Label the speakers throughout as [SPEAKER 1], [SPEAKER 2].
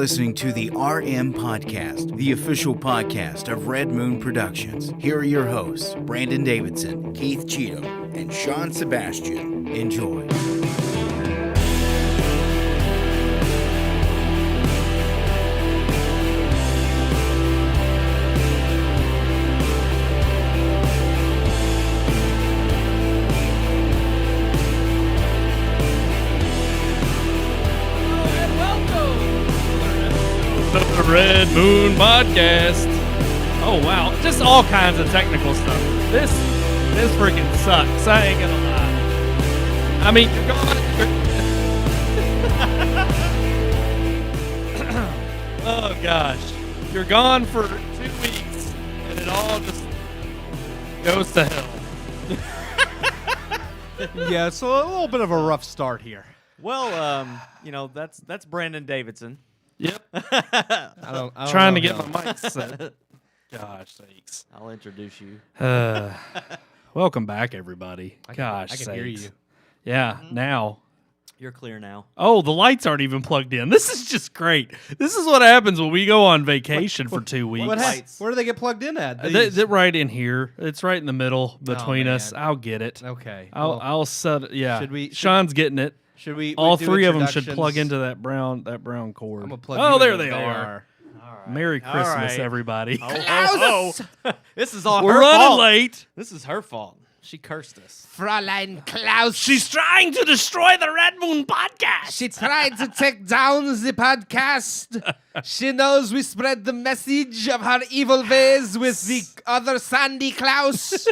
[SPEAKER 1] listening to the RMPodcast, the official podcast of Red Moon Productions. Here are your hosts, Brandon Davidson, Keith Cheatham, and Sean Sebastian. Enjoy.
[SPEAKER 2] Red Moon Podcast. Oh wow, just all kinds of technical stuff. This freaking sucks. I ain't gonna lie. I mean, you're gone. Oh gosh, you're gone for 2 weeks, and it all just goes to hell.
[SPEAKER 3] Yeah, so a little bit of a rough start here.
[SPEAKER 4] Well, that's Brandon Davidson.
[SPEAKER 2] Yep.
[SPEAKER 3] I don't
[SPEAKER 2] Trying
[SPEAKER 3] know
[SPEAKER 2] to get
[SPEAKER 3] him.
[SPEAKER 2] my mic set. Gosh sakes.
[SPEAKER 4] I'll introduce you.
[SPEAKER 2] Welcome back, everybody.
[SPEAKER 3] I
[SPEAKER 2] Gosh
[SPEAKER 3] can
[SPEAKER 2] sakes.
[SPEAKER 3] hear you.
[SPEAKER 2] Yeah, now.
[SPEAKER 4] You're clear now.
[SPEAKER 2] Oh, the lights aren't even plugged in. This is just great. This is what happens when we go on vacation for 2 weeks.
[SPEAKER 3] Where do they get plugged in at?
[SPEAKER 2] They're right in here. It's right in the middle between
[SPEAKER 3] man.
[SPEAKER 2] us. I'll get it.
[SPEAKER 3] Okay.
[SPEAKER 2] I'll set it. Yeah.
[SPEAKER 3] should
[SPEAKER 2] Sean's getting it.
[SPEAKER 3] Should we?
[SPEAKER 2] All
[SPEAKER 3] do
[SPEAKER 2] three of them should
[SPEAKER 3] introductions?
[SPEAKER 2] plug into that brown cord.
[SPEAKER 3] I'm gonna plug
[SPEAKER 2] oh,
[SPEAKER 3] you
[SPEAKER 2] there
[SPEAKER 3] in.
[SPEAKER 2] they
[SPEAKER 3] There
[SPEAKER 2] are.
[SPEAKER 4] All right.
[SPEAKER 2] Merry Christmas,
[SPEAKER 4] right.
[SPEAKER 2] everybody.
[SPEAKER 4] Oh. This is all
[SPEAKER 2] We're
[SPEAKER 4] her
[SPEAKER 2] running
[SPEAKER 4] fault.
[SPEAKER 2] late.
[SPEAKER 4] This is her fault. She cursed us.
[SPEAKER 5] Fräulein Klaus.
[SPEAKER 2] She's trying to destroy the Red Moon Podcast.
[SPEAKER 5] She tried to take down the podcast. She knows we spread the message of her evil ways with the other Sandy Klaus.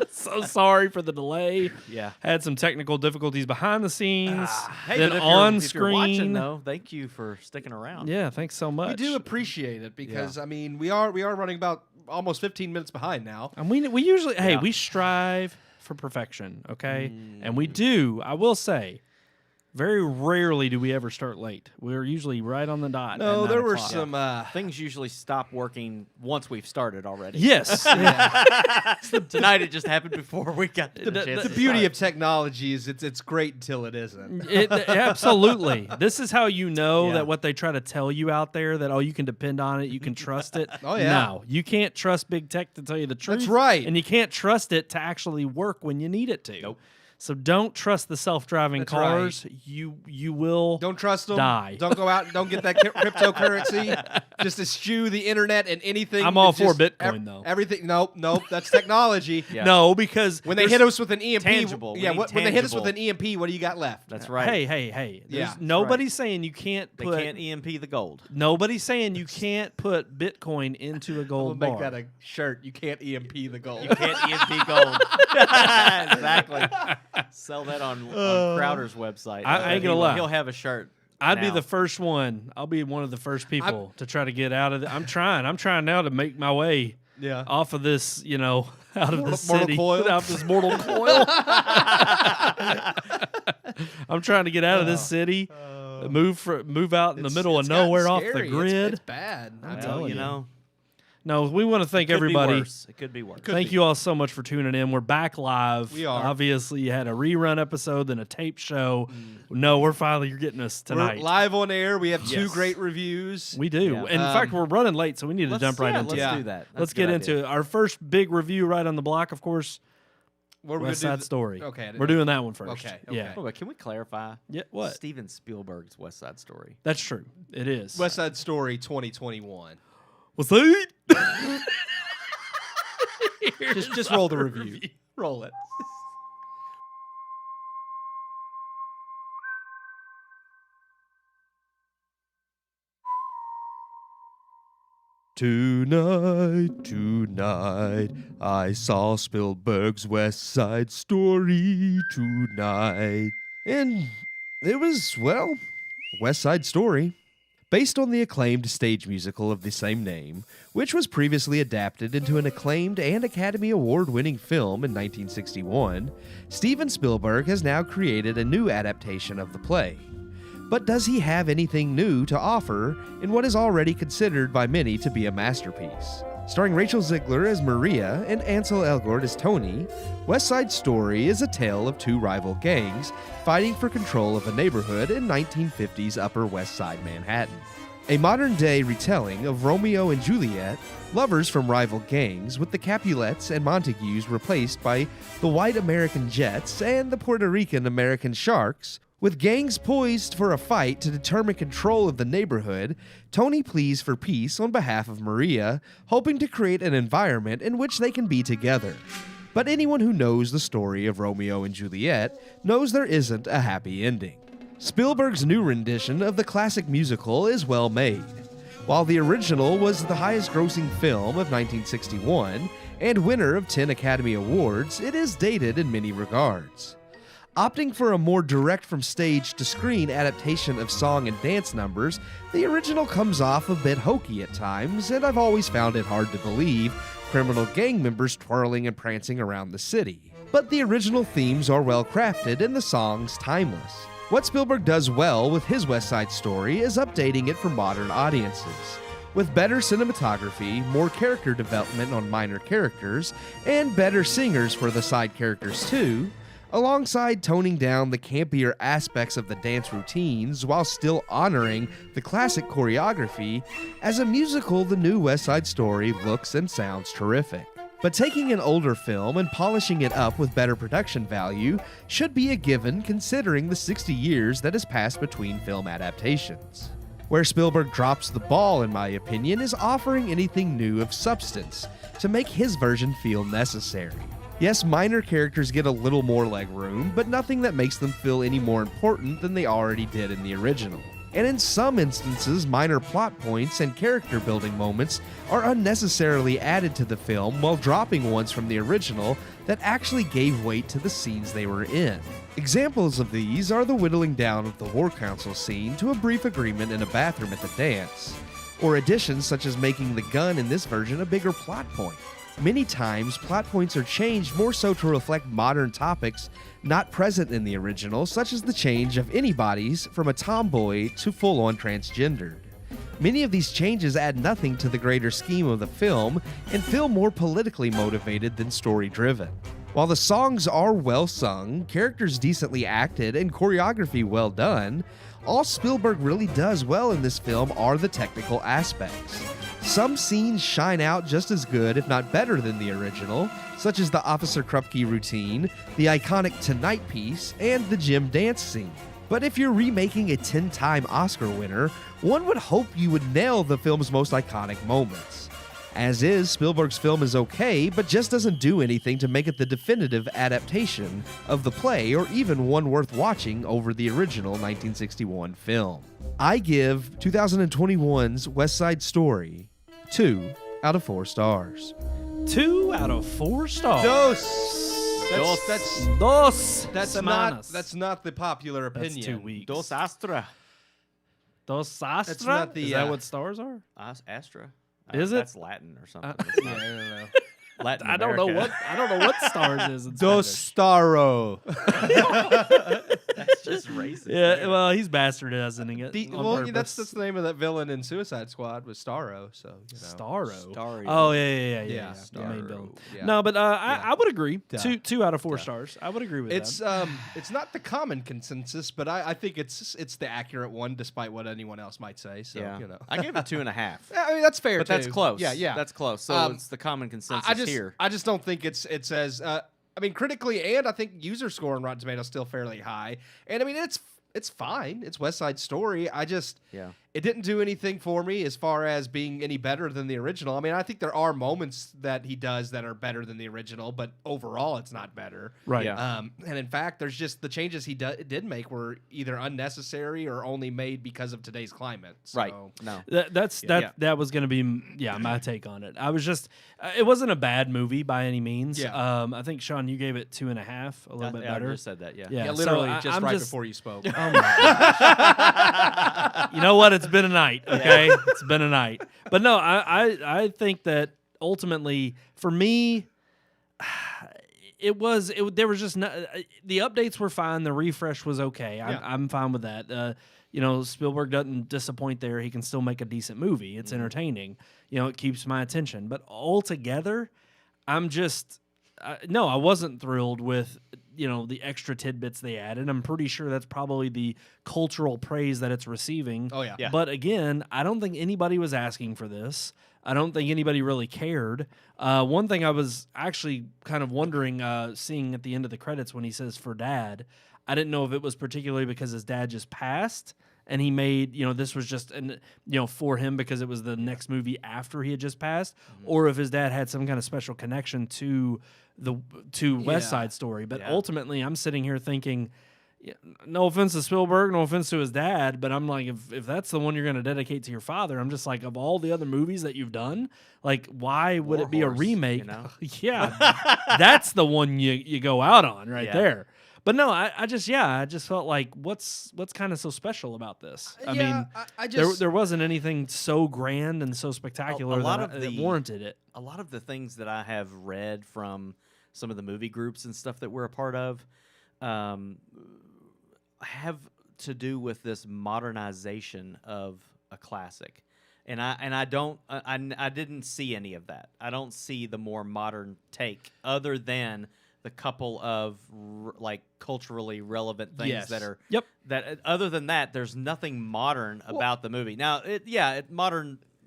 [SPEAKER 2] So sorry for the delay.
[SPEAKER 4] Yeah.
[SPEAKER 2] Had some technical difficulties behind the scenes.
[SPEAKER 4] Hey,
[SPEAKER 2] then
[SPEAKER 4] but
[SPEAKER 2] on
[SPEAKER 4] if you're watching,
[SPEAKER 2] screen.
[SPEAKER 4] though, thank you for sticking around.
[SPEAKER 2] Yeah, thanks so much.
[SPEAKER 3] We do appreciate it because I mean we are running about almost 15 minutes behind now.
[SPEAKER 2] And we usually
[SPEAKER 4] Yeah.
[SPEAKER 2] we strive for perfection, okay? And we do. I will say, very rarely do we ever start late. We're usually right on the dot.
[SPEAKER 3] No,
[SPEAKER 2] at
[SPEAKER 3] there
[SPEAKER 2] 9
[SPEAKER 3] were
[SPEAKER 2] o'clock.
[SPEAKER 3] some.
[SPEAKER 4] Things usually stop working once we've started already.
[SPEAKER 2] Yes.
[SPEAKER 4] Tonight it just happened before we got the chance
[SPEAKER 3] The
[SPEAKER 4] to
[SPEAKER 3] beauty
[SPEAKER 4] start.
[SPEAKER 3] of technology is it's great until it isn't.
[SPEAKER 2] Absolutely. This is how you know
[SPEAKER 4] Yeah.
[SPEAKER 2] that what they try to tell you out there that you can depend on it, you can trust it.
[SPEAKER 3] Oh, yeah.
[SPEAKER 2] No, you can't trust big tech to tell you the truth.
[SPEAKER 3] That's right.
[SPEAKER 2] And you can't trust it to actually work when you need it to.
[SPEAKER 4] Nope.
[SPEAKER 2] So don't trust the self-driving
[SPEAKER 3] That's
[SPEAKER 2] cars. You will
[SPEAKER 3] Don't trust them.
[SPEAKER 2] die.
[SPEAKER 3] Don't go out and don't get that cryptocurrency. Just eschew the internet and anything.
[SPEAKER 2] I'm all
[SPEAKER 3] It's
[SPEAKER 2] for
[SPEAKER 3] just
[SPEAKER 2] Bitcoin, though.
[SPEAKER 3] Everything. Nope. That's technology.
[SPEAKER 4] Yeah.
[SPEAKER 2] No, because
[SPEAKER 3] When they hit us with an EMP,
[SPEAKER 4] tangible. We
[SPEAKER 3] yeah.
[SPEAKER 4] need
[SPEAKER 3] When they hit us with
[SPEAKER 4] tangible.
[SPEAKER 3] an EMP, what do you got left?
[SPEAKER 4] That's right.
[SPEAKER 2] Hey.
[SPEAKER 3] Yeah,
[SPEAKER 2] There's
[SPEAKER 3] that's
[SPEAKER 2] nobody's saying you can't
[SPEAKER 4] They
[SPEAKER 2] put
[SPEAKER 4] can't EMP the gold.
[SPEAKER 2] nobody's saying you can't put Bitcoin into a
[SPEAKER 3] I'm
[SPEAKER 2] gold
[SPEAKER 3] gonna make
[SPEAKER 2] bar.
[SPEAKER 3] that a shirt. You can't EMP the gold.
[SPEAKER 4] You can't EMP gold. Exactly. Sell that on Crowder's website.
[SPEAKER 2] I ain't gonna lie.
[SPEAKER 4] He'll have a shirt.
[SPEAKER 2] I'd be
[SPEAKER 4] now.
[SPEAKER 2] the first one. I'll be one of the first people to try to get out of it. I'm trying now to make my way
[SPEAKER 3] Yeah.
[SPEAKER 2] off of this, out of this
[SPEAKER 3] Mortal
[SPEAKER 2] city.
[SPEAKER 3] coil?
[SPEAKER 2] Out of this mortal coil. I'm trying to get out of this city, move out in the middle of
[SPEAKER 3] It's gotten
[SPEAKER 2] nowhere off the
[SPEAKER 3] scary.
[SPEAKER 2] grid.
[SPEAKER 3] It's bad. I'm
[SPEAKER 4] Well,
[SPEAKER 3] telling you.
[SPEAKER 4] know,
[SPEAKER 2] No, we want to thank
[SPEAKER 4] could
[SPEAKER 2] everybody.
[SPEAKER 4] Be worse. It could be worse.
[SPEAKER 2] Thank you all so much for tuning in. We're back live.
[SPEAKER 3] We are.
[SPEAKER 2] Obviously, you had a rerun episode, then a tape show. No, you're getting us
[SPEAKER 3] We're
[SPEAKER 2] tonight.
[SPEAKER 3] live on air. We have two
[SPEAKER 4] Yes.
[SPEAKER 3] great reviews.
[SPEAKER 2] We do.
[SPEAKER 4] Yeah.
[SPEAKER 2] And in fact, we're running late, so we need to jump right into
[SPEAKER 4] let's
[SPEAKER 2] it.
[SPEAKER 4] do that. That's
[SPEAKER 2] Let's
[SPEAKER 4] a
[SPEAKER 2] get
[SPEAKER 4] good
[SPEAKER 2] into
[SPEAKER 4] idea.
[SPEAKER 2] it. Our first big review right on the block, of course,
[SPEAKER 3] What are we
[SPEAKER 2] West
[SPEAKER 3] gonna
[SPEAKER 2] Side
[SPEAKER 3] do?
[SPEAKER 2] Story.
[SPEAKER 3] Okay, I didn't
[SPEAKER 2] We're
[SPEAKER 3] know.
[SPEAKER 2] doing that one first.
[SPEAKER 3] Okay,
[SPEAKER 2] Yeah.
[SPEAKER 4] Oh, but can we clarify?
[SPEAKER 2] Yeah, what?
[SPEAKER 4] Steven Spielberg's West Side Story.
[SPEAKER 2] That's true. It is.
[SPEAKER 3] West Side Story 2021.
[SPEAKER 2] What's that?
[SPEAKER 3] Just roll the review. Roll it. Tonight, I saw Spielberg's West Side Story tonight. And it was, well, West Side Story. Based on the acclaimed stage musical of the same name, which was previously adapted into an acclaimed and Academy Award-winning film in 1961, Steven Spielberg has now created a new adaptation of the play. But does he have anything new to offer in what is already considered by many to be a masterpiece? Starring Rachel Zegler as Maria and Ansel Elgort as Tony, West Side Story is a tale of two rival gangs fighting for control of a neighborhood in 1950s Upper West Side Manhattan. A modern-day retelling of Romeo and Juliet, lovers from rival gangs, with the Capulets and Montagues replaced by the white American Jets and the Puerto Rican American Sharks. With gangs poised for a fight to determine control of the neighborhood, Tony pleads for peace on behalf of Maria, hoping to create an environment in which they can be together. But anyone who knows the story of Romeo and Juliet knows there isn't a happy ending. Spielberg's new rendition of the classic musical is well made. While the original was the highest-grossing film of 1961 and winner of 10 Academy Awards, it is dated in many regards. Opting for a more direct-from-stage-to-screen adaptation of song and dance numbers, the original comes off a bit hokey at times, and I've always found it hard to believe criminal gang members twirling and prancing around the city. But the original themes are well crafted and the songs timeless. What Spielberg does well with his West Side Story is updating it for modern audiences. With better cinematography, more character development on minor characters, and better singers for the side characters too, alongside toning down the campier aspects of the dance routines while still honoring the classic choreography, as a musical, the new West Side Story looks and sounds terrific. But taking an older film and polishing it up with better production value should be a given considering the 60 years that has passed between film adaptations. Where Spielberg drops the ball, in my opinion, is offering anything new of substance to make his version feel necessary. Yes, minor characters get a little more leg room, but nothing that makes them feel any more important than they already did in the original. And in some instances, minor plot points and character building moments are unnecessarily added to the film while dropping ones from the original that actually gave weight to the scenes they were in. Examples of these are the whittling down of the War Council scene to a brief agreement in a bathroom at the dance, or additions such as making the gun in this version a bigger plot point. Many times, plot points are changed more so to reflect modern topics not present in the original, such as the change of anybody's from a tomboy to full-on transgendered. Many of these changes add nothing to the greater scheme of the film and feel more politically motivated than story-driven. While the songs are well sung, characters decently acted, and choreography well done, all Spielberg really does well in this film are the technical aspects. Some scenes shine out just as good, if not better, than the original, such as the Officer Krupke routine, the iconic Tonight piece, and the gym dance scene. But if you're remaking a 10-time Oscar winner, one would hope you would nail the film's most iconic moments. As is, Spielberg's film is okay, but just doesn't do anything to make it the definitive adaptation of the play or even one worth watching over the original 1961 film. I give 2021's West Side Story 2 out of 4 stars.
[SPEAKER 2] 2 out of 4 stars.
[SPEAKER 3] That's not the popular opinion.
[SPEAKER 2] That's 2 weeks.
[SPEAKER 4] Dos Astra.
[SPEAKER 2] Dos Astra?
[SPEAKER 3] That's not the,
[SPEAKER 2] Is that what stars are?
[SPEAKER 4] Astra.
[SPEAKER 2] Is it?
[SPEAKER 4] That's Latin or something.
[SPEAKER 3] Yeah, I don't know.
[SPEAKER 4] Latin
[SPEAKER 2] I don't know
[SPEAKER 4] America.
[SPEAKER 2] what stars is in
[SPEAKER 5] Dos
[SPEAKER 2] Spanish.
[SPEAKER 5] Staro.
[SPEAKER 4] That's just racist.
[SPEAKER 2] Yeah, well, he's bastardizing it.
[SPEAKER 3] Well, that's the name of that villain in Suicide Squad was Starro. So you know.
[SPEAKER 2] Starro.
[SPEAKER 4] Starry.
[SPEAKER 2] Oh yeah. The main
[SPEAKER 3] Starro,
[SPEAKER 2] villain.
[SPEAKER 3] yeah.
[SPEAKER 2] No, but I would agree.
[SPEAKER 3] Yeah.
[SPEAKER 2] 2 out of 4 stars. I would agree with
[SPEAKER 3] It's
[SPEAKER 2] that.
[SPEAKER 3] it's not the common consensus, but I think it's the accurate one, despite what anyone else might say. So
[SPEAKER 4] Yeah.
[SPEAKER 3] you know,
[SPEAKER 4] I gave it 2.5.
[SPEAKER 3] Yeah, I mean that's fair.
[SPEAKER 4] But that's
[SPEAKER 3] too.
[SPEAKER 4] close.
[SPEAKER 3] Yeah.
[SPEAKER 4] That's close. So it's the common consensus here.
[SPEAKER 3] I just don't think it's as I mean critically and I think user score on Rotten Tomatoes still fairly high. And I mean it's fine. It's West Side Story. It didn't do anything for me as far as being any better than the original. I mean, I think there are moments that he does that are better than the original, but overall it's not better.
[SPEAKER 2] Right.
[SPEAKER 4] Yeah.
[SPEAKER 3] And in fact, there's just the changes he did make were either unnecessary or only made because of today's climate. So.
[SPEAKER 4] Right. No.
[SPEAKER 2] That was going to be my take on it. I was just it wasn't a bad movie by any means.
[SPEAKER 3] Yeah.
[SPEAKER 2] I think Sean, you gave it 2.5, a little bit
[SPEAKER 4] I
[SPEAKER 2] better.
[SPEAKER 4] just said that. Yeah.
[SPEAKER 3] Yeah,
[SPEAKER 2] so
[SPEAKER 3] literally
[SPEAKER 2] I'm
[SPEAKER 3] before you spoke.
[SPEAKER 2] Oh my gosh. You know what? It's been a night. Okay, it's been a night. But no, I think that ultimately for me, there was just not, the updates were fine. The refresh was okay. I'm fine with that. Spielberg doesn't disappoint there. He can still make a decent movie. It's entertaining. It keeps my attention. But altogether, I'm just I wasn't thrilled with the extra tidbits they added. I'm pretty sure that's probably the cultural praise that it's receiving.
[SPEAKER 5] Oh, yeah.
[SPEAKER 4] Yeah.
[SPEAKER 2] But again, I don't think anybody was asking for this. I don't think anybody really cared. One thing I was actually kind of wondering, seeing at the end of the credits when he says for dad, I didn't know if it was particularly because his dad just passed and he made, this was just, for him because it was the next movie after he had just passed, or if his dad had some kind of special connection to West Side Story. But ultimately, I'm sitting here thinking, no offense to Spielberg, no offense to his dad, but I'm like, if that's the one you're going to dedicate to your father, I'm just like, of all the other movies that you've done, like, why would it be a
[SPEAKER 4] Warhorse,
[SPEAKER 2] remake? Yeah, that's the one you go out on there. But no, I just felt like what's kind of so special about this? I mean,
[SPEAKER 5] I just
[SPEAKER 2] there wasn't anything so grand and so spectacular that warranted it.
[SPEAKER 4] A lot of the things that I have read from some of the movie groups and stuff that we're a part of have to do with this modernization of a classic. And I didn't see any of that. I don't see the more modern take other than the couple of culturally relevant things that are that. Other than that, there's nothing modern about the movie. Now,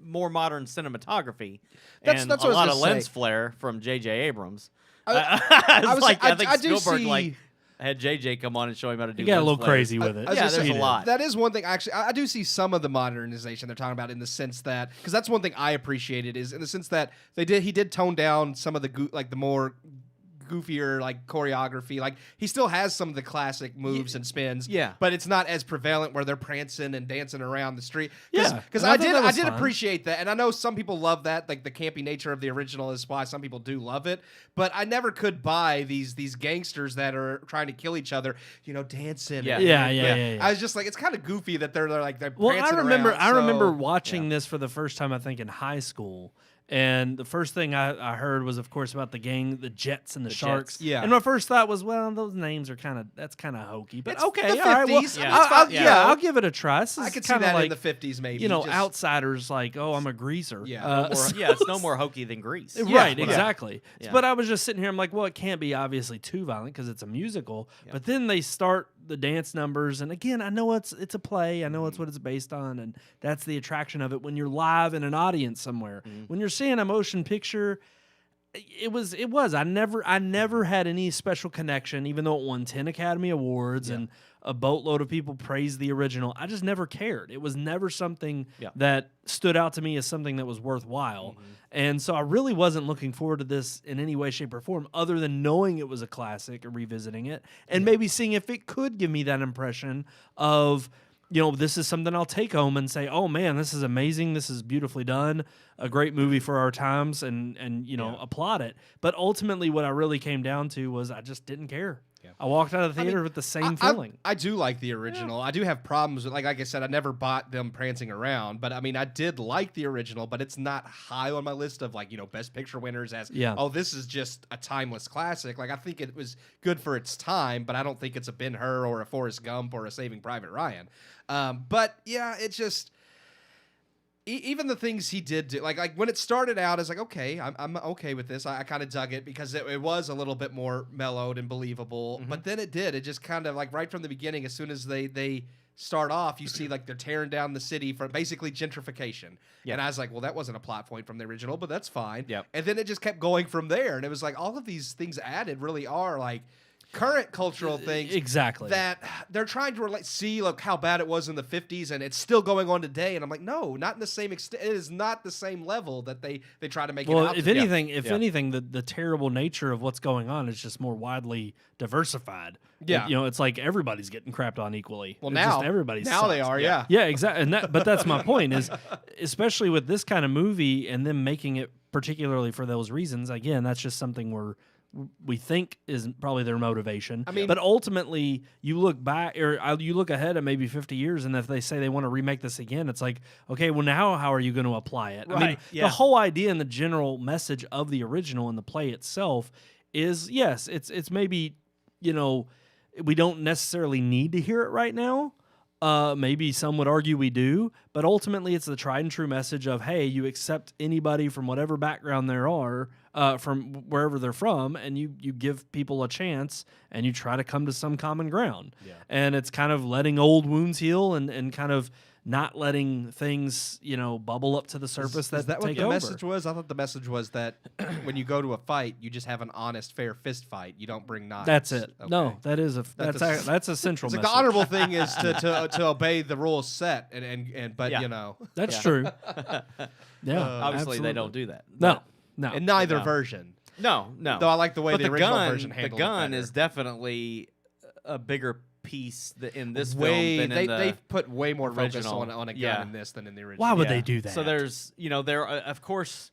[SPEAKER 4] more modern cinematography
[SPEAKER 5] That's
[SPEAKER 4] and
[SPEAKER 5] what
[SPEAKER 4] a
[SPEAKER 5] I was
[SPEAKER 4] lot
[SPEAKER 5] gonna
[SPEAKER 4] of lens
[SPEAKER 5] say.
[SPEAKER 4] flare from J.J. Abrams.
[SPEAKER 5] I
[SPEAKER 4] think
[SPEAKER 5] do
[SPEAKER 4] Spielberg
[SPEAKER 5] see-
[SPEAKER 4] had J.J. come on and show him how to do.
[SPEAKER 2] He got a
[SPEAKER 4] lens
[SPEAKER 2] little
[SPEAKER 4] flares.
[SPEAKER 2] crazy with it.
[SPEAKER 5] I was
[SPEAKER 4] Yeah,
[SPEAKER 5] gonna
[SPEAKER 4] there's
[SPEAKER 5] say,
[SPEAKER 4] a lot.
[SPEAKER 5] That is one thing. Actually, I do see some of the modernization they're talking about in the sense that, because that's one thing I appreciated, is in the sense that he did tone down some of the more goofier choreography. Like, he still has some of the classic moves and spins, but it's not as prevalent where they're prancing and dancing around the street. Because
[SPEAKER 2] and I
[SPEAKER 5] I
[SPEAKER 2] thought that was
[SPEAKER 5] did
[SPEAKER 2] fun.
[SPEAKER 5] appreciate that, and I know some people love that, like the campy nature of the original is why some people do love it. But I never could buy these gangsters that are trying to kill each other, dancing.
[SPEAKER 4] Yeah.
[SPEAKER 2] Yeah.
[SPEAKER 5] I was just like, it's kind of goofy that they're prancing
[SPEAKER 2] I remember
[SPEAKER 5] around,
[SPEAKER 2] watching this for the first time, I think, in high school. And the first thing I heard was, of course, about the gang, the Jets and the Sharks.
[SPEAKER 5] Jets. Yeah.
[SPEAKER 2] And my first thought was, well, those names are that's kind of hokey. But
[SPEAKER 5] It's
[SPEAKER 2] okay,
[SPEAKER 5] the
[SPEAKER 2] all right. Well,
[SPEAKER 5] 50s. I mean,
[SPEAKER 2] I'll give it a try. This
[SPEAKER 5] I
[SPEAKER 2] is
[SPEAKER 5] could see
[SPEAKER 2] kinda
[SPEAKER 5] that
[SPEAKER 2] like,
[SPEAKER 5] in the 50s, maybe.
[SPEAKER 2] outsiders like, oh, I'm a greaser.
[SPEAKER 5] Yeah.
[SPEAKER 4] It's no more hokey than Grease.
[SPEAKER 2] Right,
[SPEAKER 5] Yeah.
[SPEAKER 2] exactly.
[SPEAKER 4] Yeah.
[SPEAKER 2] But I was just sitting here, I'm like, well, it can't be obviously too violent because it's a musical.
[SPEAKER 4] Yeah.
[SPEAKER 2] But then they start the dance numbers, and again, I know it's a play, I know it's what it's based on, and that's the attraction of it when you're live in an audience somewhere. When you're seeing a motion picture, it was. I never had any special connection, even though it won 10 Academy Awards and a boatload of people praised the original. I just never cared. It was never something that stood out to me as something that was worthwhile. And so I really wasn't looking forward to this in any way, shape, or form, other than knowing it was a classic and revisiting it and maybe seeing if it could give me that impression of, this is something I'll take home and say, oh man, this is amazing. This is beautifully done. A great movie for our times, and applaud it. But ultimately what I really came down to was I just didn't care. I walked out of the theater with the same feeling.
[SPEAKER 5] I do like the original. I do have problems with, like I said, I never bought them prancing around, but I mean, I did like the original, but it's not high on my list of best picture winners as, oh, this is just a timeless classic. Like, I think it was good for its time, but I don't think it's a Ben-Hur or a Forrest Gump or a Saving Private Ryan. But yeah, it's just, even the things he did do, like when it started out, I was like, okay, I'm okay with this. I kind of dug it because it was a little bit more mellowed and believable. But then it just kind of right from the beginning, as soon as they start off, you see they're tearing down the city for basically gentrification. And I was like, well, that wasn't a plot point from the original, but that's fine. And then it just kept going from there. And it was like all of these things added really are current cultural things that they're trying to relate. See, look how bad it was in the 50s, and it's still going on today. And I'm like, no, not in the same extent. It is not the same level that they try to make it out.
[SPEAKER 2] Well, if anything, the terrible nature of what's going on is just more widely diversified.
[SPEAKER 5] Yeah.
[SPEAKER 2] It's like everybody's getting crapped on equally.
[SPEAKER 5] Well,
[SPEAKER 2] It's
[SPEAKER 5] now
[SPEAKER 2] just everybody's
[SPEAKER 5] now they are, yeah.
[SPEAKER 2] Yeah, exactly. But that's my point is, especially with this kind of movie and them making it particularly for those reasons. Again, that's just something we think is probably their motivation. I mean, but ultimately, you look back or you look ahead at maybe 50 years, and if they say they want to remake this again, it's like, okay, well, now how are you going to apply it?
[SPEAKER 4] Right.
[SPEAKER 2] I mean, the whole idea and the general message of the original and the play itself is, yes, it's maybe, we don't necessarily need to hear it right now. Maybe some would argue we do, but ultimately it's the tried and true message of, hey, you accept anybody from whatever background there are, from wherever they're from, and you give people a chance, and you try to come to some common ground.
[SPEAKER 5] Yeah.
[SPEAKER 2] And it's kind of letting old wounds heal and kind of not letting things, bubble up to the surface
[SPEAKER 5] Is that what
[SPEAKER 2] take
[SPEAKER 5] the
[SPEAKER 2] over.
[SPEAKER 5] message was? I thought the message was that when you go to a fight, you just have an honest, fair fist fight. You don't bring knives.
[SPEAKER 2] That's it.
[SPEAKER 5] Okay.
[SPEAKER 2] No, that's a central
[SPEAKER 5] It's like
[SPEAKER 2] message.
[SPEAKER 5] the honorable thing is to obey the rules set, but
[SPEAKER 4] Yeah.
[SPEAKER 2] That's true. Yeah,
[SPEAKER 4] Obviously, they
[SPEAKER 2] absolutely.
[SPEAKER 4] don't do that.
[SPEAKER 2] No.
[SPEAKER 5] in neither
[SPEAKER 4] No.
[SPEAKER 5] version.
[SPEAKER 4] No.
[SPEAKER 5] Though I like the way
[SPEAKER 4] But
[SPEAKER 5] the
[SPEAKER 4] the
[SPEAKER 5] original
[SPEAKER 4] gun,
[SPEAKER 5] version handled
[SPEAKER 4] the gun
[SPEAKER 5] it
[SPEAKER 4] is definitely a bigger piece in this
[SPEAKER 5] way,
[SPEAKER 4] film than in the
[SPEAKER 5] they've put way more focus
[SPEAKER 4] original.
[SPEAKER 5] on a gun
[SPEAKER 4] Yeah.
[SPEAKER 5] in this than in the original.
[SPEAKER 2] Why would they do that?
[SPEAKER 4] So there's, there of course,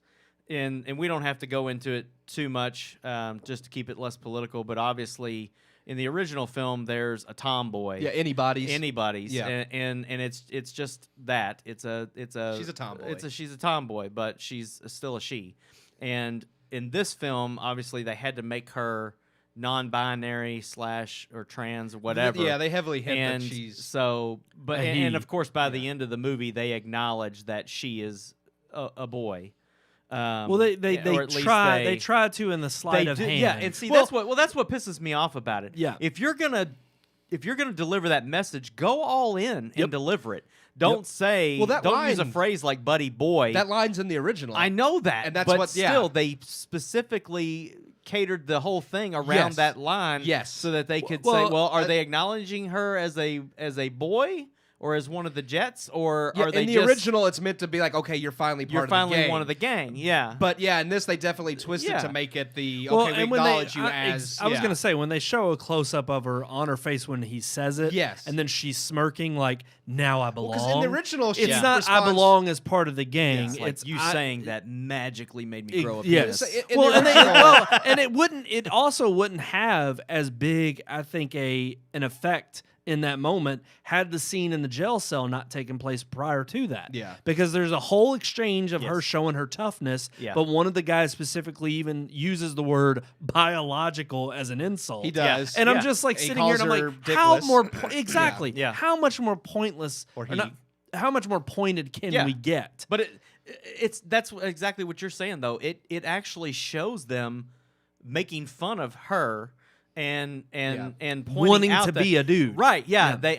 [SPEAKER 4] and we don't have to go into it too much, just to keep it less political. But obviously, in the original film, there's a tomboy.
[SPEAKER 5] Yeah, anybody's.
[SPEAKER 4] Anybody's.
[SPEAKER 5] Yeah.
[SPEAKER 4] And it's just that it's a
[SPEAKER 5] She's a tomboy.
[SPEAKER 4] She's a tomboy, but she's still a she. And in this film, obviously, they had to make her non-binary / or trans or whatever.
[SPEAKER 5] Yeah, they heavily hint
[SPEAKER 4] And
[SPEAKER 5] that she's.
[SPEAKER 4] so, but
[SPEAKER 2] A
[SPEAKER 4] and
[SPEAKER 2] he.
[SPEAKER 4] of course, by the end of the movie, they acknowledge that she is a boy.
[SPEAKER 2] Well, they
[SPEAKER 4] or at least
[SPEAKER 2] try to in the sleight of hand.
[SPEAKER 4] Yeah, and see
[SPEAKER 5] Well-
[SPEAKER 4] that's what pisses me off about it.
[SPEAKER 2] Yeah.
[SPEAKER 4] if you're gonna deliver that message, go all in and deliver it. Don't say
[SPEAKER 5] Well, that
[SPEAKER 4] don't use a
[SPEAKER 5] line-
[SPEAKER 4] phrase like "buddy boy."
[SPEAKER 5] That line's in the original.
[SPEAKER 4] I know that,
[SPEAKER 5] And that's
[SPEAKER 4] but
[SPEAKER 5] what- yeah.
[SPEAKER 4] still, they specifically catered the whole thing around
[SPEAKER 5] Yes.
[SPEAKER 4] that line,
[SPEAKER 5] Yes.
[SPEAKER 4] so that they could
[SPEAKER 2] Well,
[SPEAKER 4] say, "Well, are they acknowledging her as a boy or as one of the Jets, or
[SPEAKER 5] Yeah,
[SPEAKER 4] are they
[SPEAKER 5] in the
[SPEAKER 4] just
[SPEAKER 5] original, it's meant to be like, okay, you're finally part
[SPEAKER 4] you're
[SPEAKER 5] of
[SPEAKER 4] finally
[SPEAKER 5] the gang.
[SPEAKER 4] one of the gang?" Yeah,
[SPEAKER 5] But yeah, in this they definitely twisted
[SPEAKER 4] Yeah.
[SPEAKER 5] to make it the
[SPEAKER 2] Well,
[SPEAKER 5] okay, we
[SPEAKER 2] and when
[SPEAKER 5] acknowledge you
[SPEAKER 2] I
[SPEAKER 5] as.
[SPEAKER 2] was
[SPEAKER 5] yeah.
[SPEAKER 2] gonna say, when they show a close up of her on her face when he says it,
[SPEAKER 5] Yes.
[SPEAKER 2] and then she's smirking like, "Now I belong."
[SPEAKER 5] Because in the original, she
[SPEAKER 2] it's not "I
[SPEAKER 5] responds-
[SPEAKER 2] belong" as part of the gang.
[SPEAKER 4] it's like
[SPEAKER 2] it's
[SPEAKER 4] you
[SPEAKER 2] I-
[SPEAKER 4] saying that magically made me grow a
[SPEAKER 2] yes.
[SPEAKER 4] penis.
[SPEAKER 5] In
[SPEAKER 2] Well,
[SPEAKER 5] the
[SPEAKER 2] and
[SPEAKER 5] original-
[SPEAKER 2] and it wouldn't. It also wouldn't have as big, I think, an effect in that moment had the scene in the jail cell not taken place prior to that.
[SPEAKER 5] Yeah.
[SPEAKER 2] Because there's a whole exchange of her
[SPEAKER 4] Yes.
[SPEAKER 2] showing her toughness,
[SPEAKER 4] Yeah.
[SPEAKER 2] but one of the guys specifically even uses the word biological as an insult.
[SPEAKER 5] He does.
[SPEAKER 2] And
[SPEAKER 4] Yeah.
[SPEAKER 2] I'm just like
[SPEAKER 5] He
[SPEAKER 2] sitting here and I'm
[SPEAKER 5] calls
[SPEAKER 2] like,
[SPEAKER 5] her
[SPEAKER 2] how
[SPEAKER 5] dickless.
[SPEAKER 2] more exactly?
[SPEAKER 4] Yeah.
[SPEAKER 2] How much more pointless
[SPEAKER 5] Or he.
[SPEAKER 2] not, how much more pointed can
[SPEAKER 4] Yeah.
[SPEAKER 2] we get?
[SPEAKER 4] But that's exactly what you're saying, though. It actually shows them making fun of her and pointing
[SPEAKER 2] Wanting
[SPEAKER 4] out
[SPEAKER 2] to
[SPEAKER 4] that-
[SPEAKER 2] be a dude.
[SPEAKER 4] right? Yeah,
[SPEAKER 2] Yeah.
[SPEAKER 4] they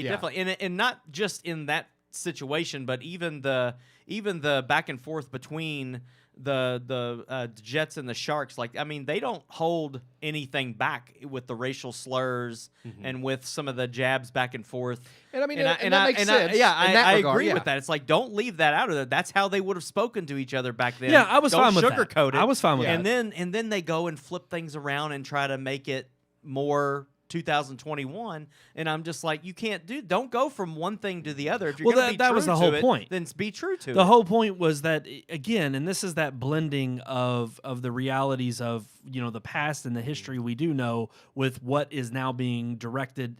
[SPEAKER 4] definitely and not just in that situation, but even the back and forth between the Jets and the Sharks. Like, I mean, they don't hold anything back with the racial slurs and with some of the jabs back and forth.
[SPEAKER 5] And I mean, and that makes sense.
[SPEAKER 4] Yeah,
[SPEAKER 5] in that
[SPEAKER 4] I
[SPEAKER 5] regard,
[SPEAKER 4] agree
[SPEAKER 5] yeah.
[SPEAKER 4] with that. It's like, don't leave that out of there. That's how they would have spoken to each other back then.
[SPEAKER 2] Yeah, I was
[SPEAKER 4] Don't
[SPEAKER 2] fine with that.
[SPEAKER 4] sugarcoat it.
[SPEAKER 2] I was fine with
[SPEAKER 4] and
[SPEAKER 2] that.
[SPEAKER 4] then they go and flip things around and try to make it more 2021, and I'm just like, you can't don't go from one thing to the other. If you're
[SPEAKER 2] Well,
[SPEAKER 4] going to be
[SPEAKER 2] that
[SPEAKER 4] true
[SPEAKER 2] was the
[SPEAKER 4] to
[SPEAKER 2] whole
[SPEAKER 4] it,
[SPEAKER 2] point.
[SPEAKER 4] then be true to it.
[SPEAKER 2] The whole point was that, again, and this is that blending of the realities of the past and the history we do know with what is now being directed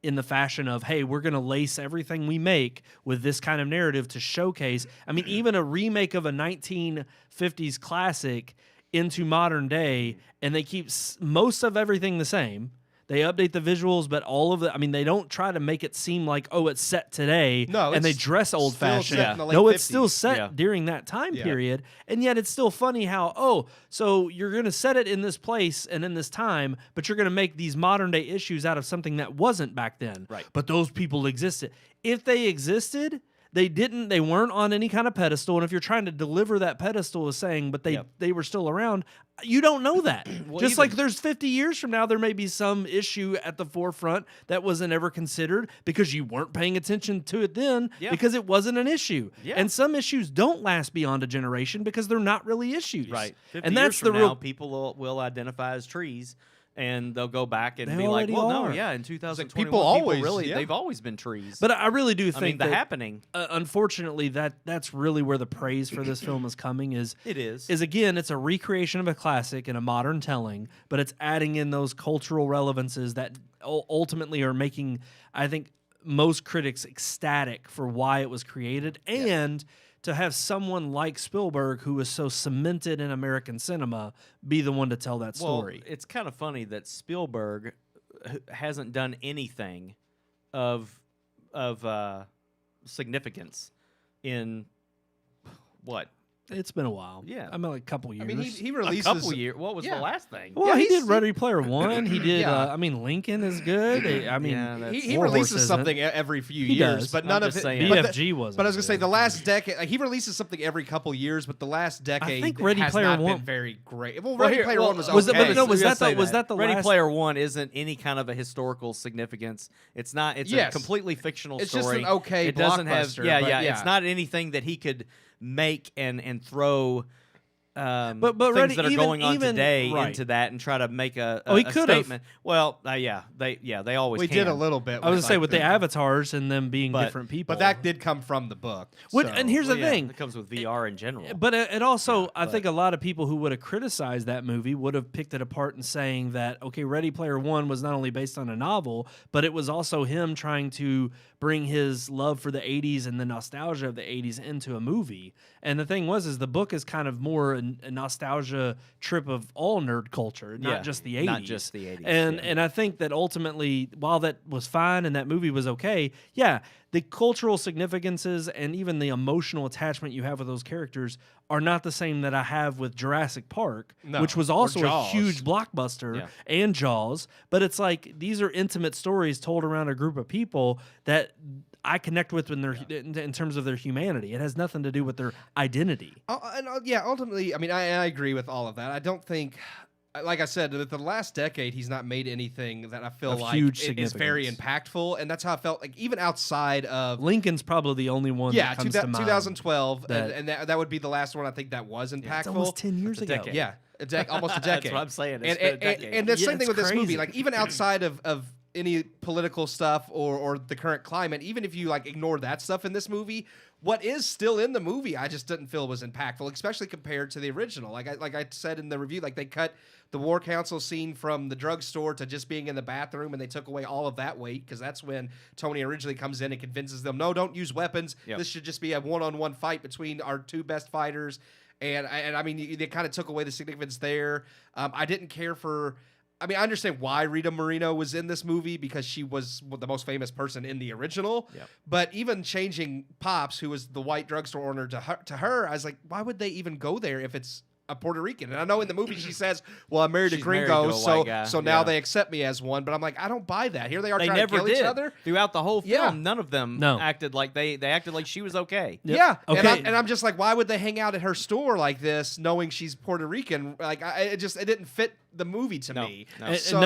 [SPEAKER 2] in the fashion of, hey, we're going to lace everything we make with this kind of narrative to showcase. I mean, even a remake of a 1950s classic into modern day, and they keep most of everything the same. They update the visuals, but all of they don't try to make it seem like, oh, it's set today.
[SPEAKER 5] No,
[SPEAKER 2] and they
[SPEAKER 5] it's
[SPEAKER 2] dress
[SPEAKER 5] still
[SPEAKER 2] old fashioned.
[SPEAKER 5] set in the late
[SPEAKER 2] No, it's still
[SPEAKER 5] 50s.
[SPEAKER 2] set
[SPEAKER 4] Yeah.
[SPEAKER 2] during that time
[SPEAKER 5] Yeah.
[SPEAKER 2] period. And yet it's still funny how, so you're going to set it in this place and in this time, but you're going to make these modern day issues out of something that wasn't back then.
[SPEAKER 4] Right.
[SPEAKER 2] But those people existed. If they existed, they weren't on any kind of pedestal. And if you're trying to deliver that pedestal as saying, but they were still around, you don't know that. Just like there's 50 years from now, there may be some issue at the forefront that wasn't ever considered because you weren't paying attention to it then because it wasn't an issue.
[SPEAKER 4] Yeah.
[SPEAKER 2] And some issues don't last beyond a generation because they're not really issues.
[SPEAKER 4] Right. 50
[SPEAKER 2] And
[SPEAKER 4] years
[SPEAKER 2] that's the
[SPEAKER 4] from now,
[SPEAKER 2] real
[SPEAKER 4] people will identify as trees, and they'll go back and
[SPEAKER 2] They
[SPEAKER 4] be like,
[SPEAKER 2] already
[SPEAKER 4] well, no,
[SPEAKER 2] are.
[SPEAKER 4] yeah, in 2021,
[SPEAKER 5] people always-
[SPEAKER 4] really,
[SPEAKER 5] yeah.
[SPEAKER 4] they've always been trees.
[SPEAKER 2] But I really do think
[SPEAKER 4] I mean, the
[SPEAKER 2] that,
[SPEAKER 4] happening.
[SPEAKER 2] Unfortunately, that's really where the praise for this film is coming is again, it's a recreation of a classic in a modern telling, but it's adding in those cultural relevances that ultimately are making, I think, most critics ecstatic for why it was created, and to have someone like Spielberg, who is so cemented in American cinema, be the one to tell that story.
[SPEAKER 4] Well, it's kind of funny that Spielberg hasn't done anything of significance in what?
[SPEAKER 2] It's been a while.
[SPEAKER 4] Yeah.
[SPEAKER 2] I mean, like a couple years.
[SPEAKER 5] I mean, he
[SPEAKER 4] A
[SPEAKER 5] releases
[SPEAKER 4] couple years. What was
[SPEAKER 5] Yeah.
[SPEAKER 4] the last thing?
[SPEAKER 2] Well,
[SPEAKER 5] Yeah,
[SPEAKER 2] he
[SPEAKER 5] he's-
[SPEAKER 2] did Ready Player One. He did.
[SPEAKER 5] Yeah.
[SPEAKER 2] I mean, Lincoln is good. I mean,
[SPEAKER 4] Yeah, that's-
[SPEAKER 5] He
[SPEAKER 2] War
[SPEAKER 5] releases
[SPEAKER 2] Horse
[SPEAKER 5] something
[SPEAKER 2] isn't.
[SPEAKER 5] every few
[SPEAKER 2] He
[SPEAKER 5] years,
[SPEAKER 2] does.
[SPEAKER 5] but
[SPEAKER 4] I'm
[SPEAKER 5] none of
[SPEAKER 4] just
[SPEAKER 5] it.
[SPEAKER 4] saying.
[SPEAKER 5] But
[SPEAKER 2] BFG wasn't.
[SPEAKER 5] But I was gonna say
[SPEAKER 2] good.
[SPEAKER 5] the last decade, like, he releases something every couple years, but the last decade
[SPEAKER 2] think Ready
[SPEAKER 5] has
[SPEAKER 2] Player
[SPEAKER 5] not
[SPEAKER 2] One-
[SPEAKER 5] been very great. Well,
[SPEAKER 4] Well,
[SPEAKER 5] Ready
[SPEAKER 4] here-
[SPEAKER 5] Player
[SPEAKER 4] well,
[SPEAKER 5] One was okay.
[SPEAKER 2] was that- but no,
[SPEAKER 4] Let's
[SPEAKER 2] was
[SPEAKER 4] just
[SPEAKER 2] that the-
[SPEAKER 4] say
[SPEAKER 2] was that the
[SPEAKER 4] Ready
[SPEAKER 2] last-
[SPEAKER 4] Player One isn't any kind of a historical significance. It's not. It's
[SPEAKER 5] Yes.
[SPEAKER 4] a completely fictional
[SPEAKER 5] It's
[SPEAKER 4] story.
[SPEAKER 5] just an okay
[SPEAKER 4] It doesn't have.
[SPEAKER 5] blockbuster,
[SPEAKER 4] Yeah,
[SPEAKER 5] but
[SPEAKER 4] yeah.
[SPEAKER 5] yeah.
[SPEAKER 4] It's not anything that he could make and throw.
[SPEAKER 2] But
[SPEAKER 4] things
[SPEAKER 2] Ready-
[SPEAKER 4] that are
[SPEAKER 2] even-
[SPEAKER 4] going on
[SPEAKER 2] even-
[SPEAKER 4] today
[SPEAKER 2] right.
[SPEAKER 4] into that and try to make a
[SPEAKER 2] Oh, he
[SPEAKER 4] a
[SPEAKER 2] could've.
[SPEAKER 4] statement. Well, they always
[SPEAKER 5] we
[SPEAKER 4] can.
[SPEAKER 5] did a little bit.
[SPEAKER 2] I was gonna say
[SPEAKER 5] like,
[SPEAKER 2] with the avatars and them being
[SPEAKER 4] But-
[SPEAKER 2] different people.
[SPEAKER 5] but that did come from the book.
[SPEAKER 2] What-
[SPEAKER 5] so-
[SPEAKER 2] and here's
[SPEAKER 4] Well,
[SPEAKER 2] the
[SPEAKER 4] yeah,
[SPEAKER 2] thing.
[SPEAKER 4] it comes with VR in general.
[SPEAKER 2] But it also, I
[SPEAKER 4] but-
[SPEAKER 2] think a lot of people who would have criticized that movie would have picked it apart and saying that, okay, Ready Player One was not only based on a novel, but it was also him trying to bring his love for the 80s and the nostalgia of the 80s into a movie. And the thing was, the book is kind of more a nostalgia trip of all nerd culture, not
[SPEAKER 4] Yeah,
[SPEAKER 2] just the 80s.
[SPEAKER 4] not just the 80s,
[SPEAKER 2] And
[SPEAKER 4] yeah.
[SPEAKER 2] and I think that ultimately, while that was fine and that movie was okay, yeah, the cultural significances and even the emotional attachment you have with those characters are not the same that I have with Jurassic Park,
[SPEAKER 5] No,
[SPEAKER 2] which was
[SPEAKER 5] or
[SPEAKER 2] also a
[SPEAKER 5] Jaws.
[SPEAKER 2] huge blockbuster,
[SPEAKER 4] Yeah.
[SPEAKER 2] and Jaws. But it's like these are intimate stories told around a group of people that I connect with in their in terms of their humanity. It has nothing to do with their identity.
[SPEAKER 5] Yeah, ultimately, I mean, I agree with all of that. I don't think, like I said, that the last decade he's not made anything that I feel
[SPEAKER 2] Of
[SPEAKER 5] like
[SPEAKER 2] huge
[SPEAKER 5] is very
[SPEAKER 2] significance.
[SPEAKER 5] impactful, and that's how I felt. Like even outside of
[SPEAKER 2] Lincoln's probably the only one
[SPEAKER 5] yeah,
[SPEAKER 2] that comes to mind.
[SPEAKER 5] 2012,
[SPEAKER 2] that-
[SPEAKER 5] and that would be the last one I think that was impactful.
[SPEAKER 2] It's almost 10 years
[SPEAKER 4] It's a
[SPEAKER 2] ago.
[SPEAKER 4] decade.
[SPEAKER 5] Yeah, almost a decade.
[SPEAKER 4] That's what I'm saying.
[SPEAKER 5] And,
[SPEAKER 4] It's been a
[SPEAKER 5] and,
[SPEAKER 4] decade.
[SPEAKER 5] and the
[SPEAKER 2] Yeah,
[SPEAKER 5] same thing
[SPEAKER 2] it's
[SPEAKER 5] with this movie.
[SPEAKER 2] crazy.
[SPEAKER 5] Like even outside of any political stuff or the current climate, even if you like ignore that stuff in this movie, what is still in the movie, I just didn't feel was impactful, especially compared to the original. Like I said in the review, like they cut the War Council scene from the drugstore to just being in the bathroom, and they took away all of that weight because that's when Tony originally comes in and convinces them, no, don't use weapons.
[SPEAKER 4] Yep.
[SPEAKER 5] This should just be a one-on-one fight between our two best fighters. And I mean, they kind of took away the significance there. I didn't care for. I mean, I understand why Rita Moreno was in this movie because she was the most famous person in the original.
[SPEAKER 4] Yep.
[SPEAKER 5] But even changing Pops, who was the white drugstore owner, to her, I was like, why would they even go there if it's a Puerto Rican? And I know in the movie she says, "Well, I'm married to
[SPEAKER 4] She's married
[SPEAKER 5] gringo,
[SPEAKER 4] to a white guy,
[SPEAKER 5] so now
[SPEAKER 4] yeah.
[SPEAKER 5] they accept me as one." But I'm like, I don't buy that. Here they are
[SPEAKER 4] They
[SPEAKER 5] trying to
[SPEAKER 4] never
[SPEAKER 5] kill
[SPEAKER 4] did.
[SPEAKER 5] each other.
[SPEAKER 4] Throughout the whole film,
[SPEAKER 5] Yeah.
[SPEAKER 4] none of them
[SPEAKER 2] No.
[SPEAKER 4] acted like they acted like she was okay.
[SPEAKER 2] Yep.
[SPEAKER 5] Yeah,
[SPEAKER 2] Okay.
[SPEAKER 5] and I'm just like, why would they hang out at her store like this, knowing she's Puerto Rican? Like, it didn't fit the movie to
[SPEAKER 4] No,
[SPEAKER 5] me.
[SPEAKER 4] no.
[SPEAKER 2] And
[SPEAKER 5] So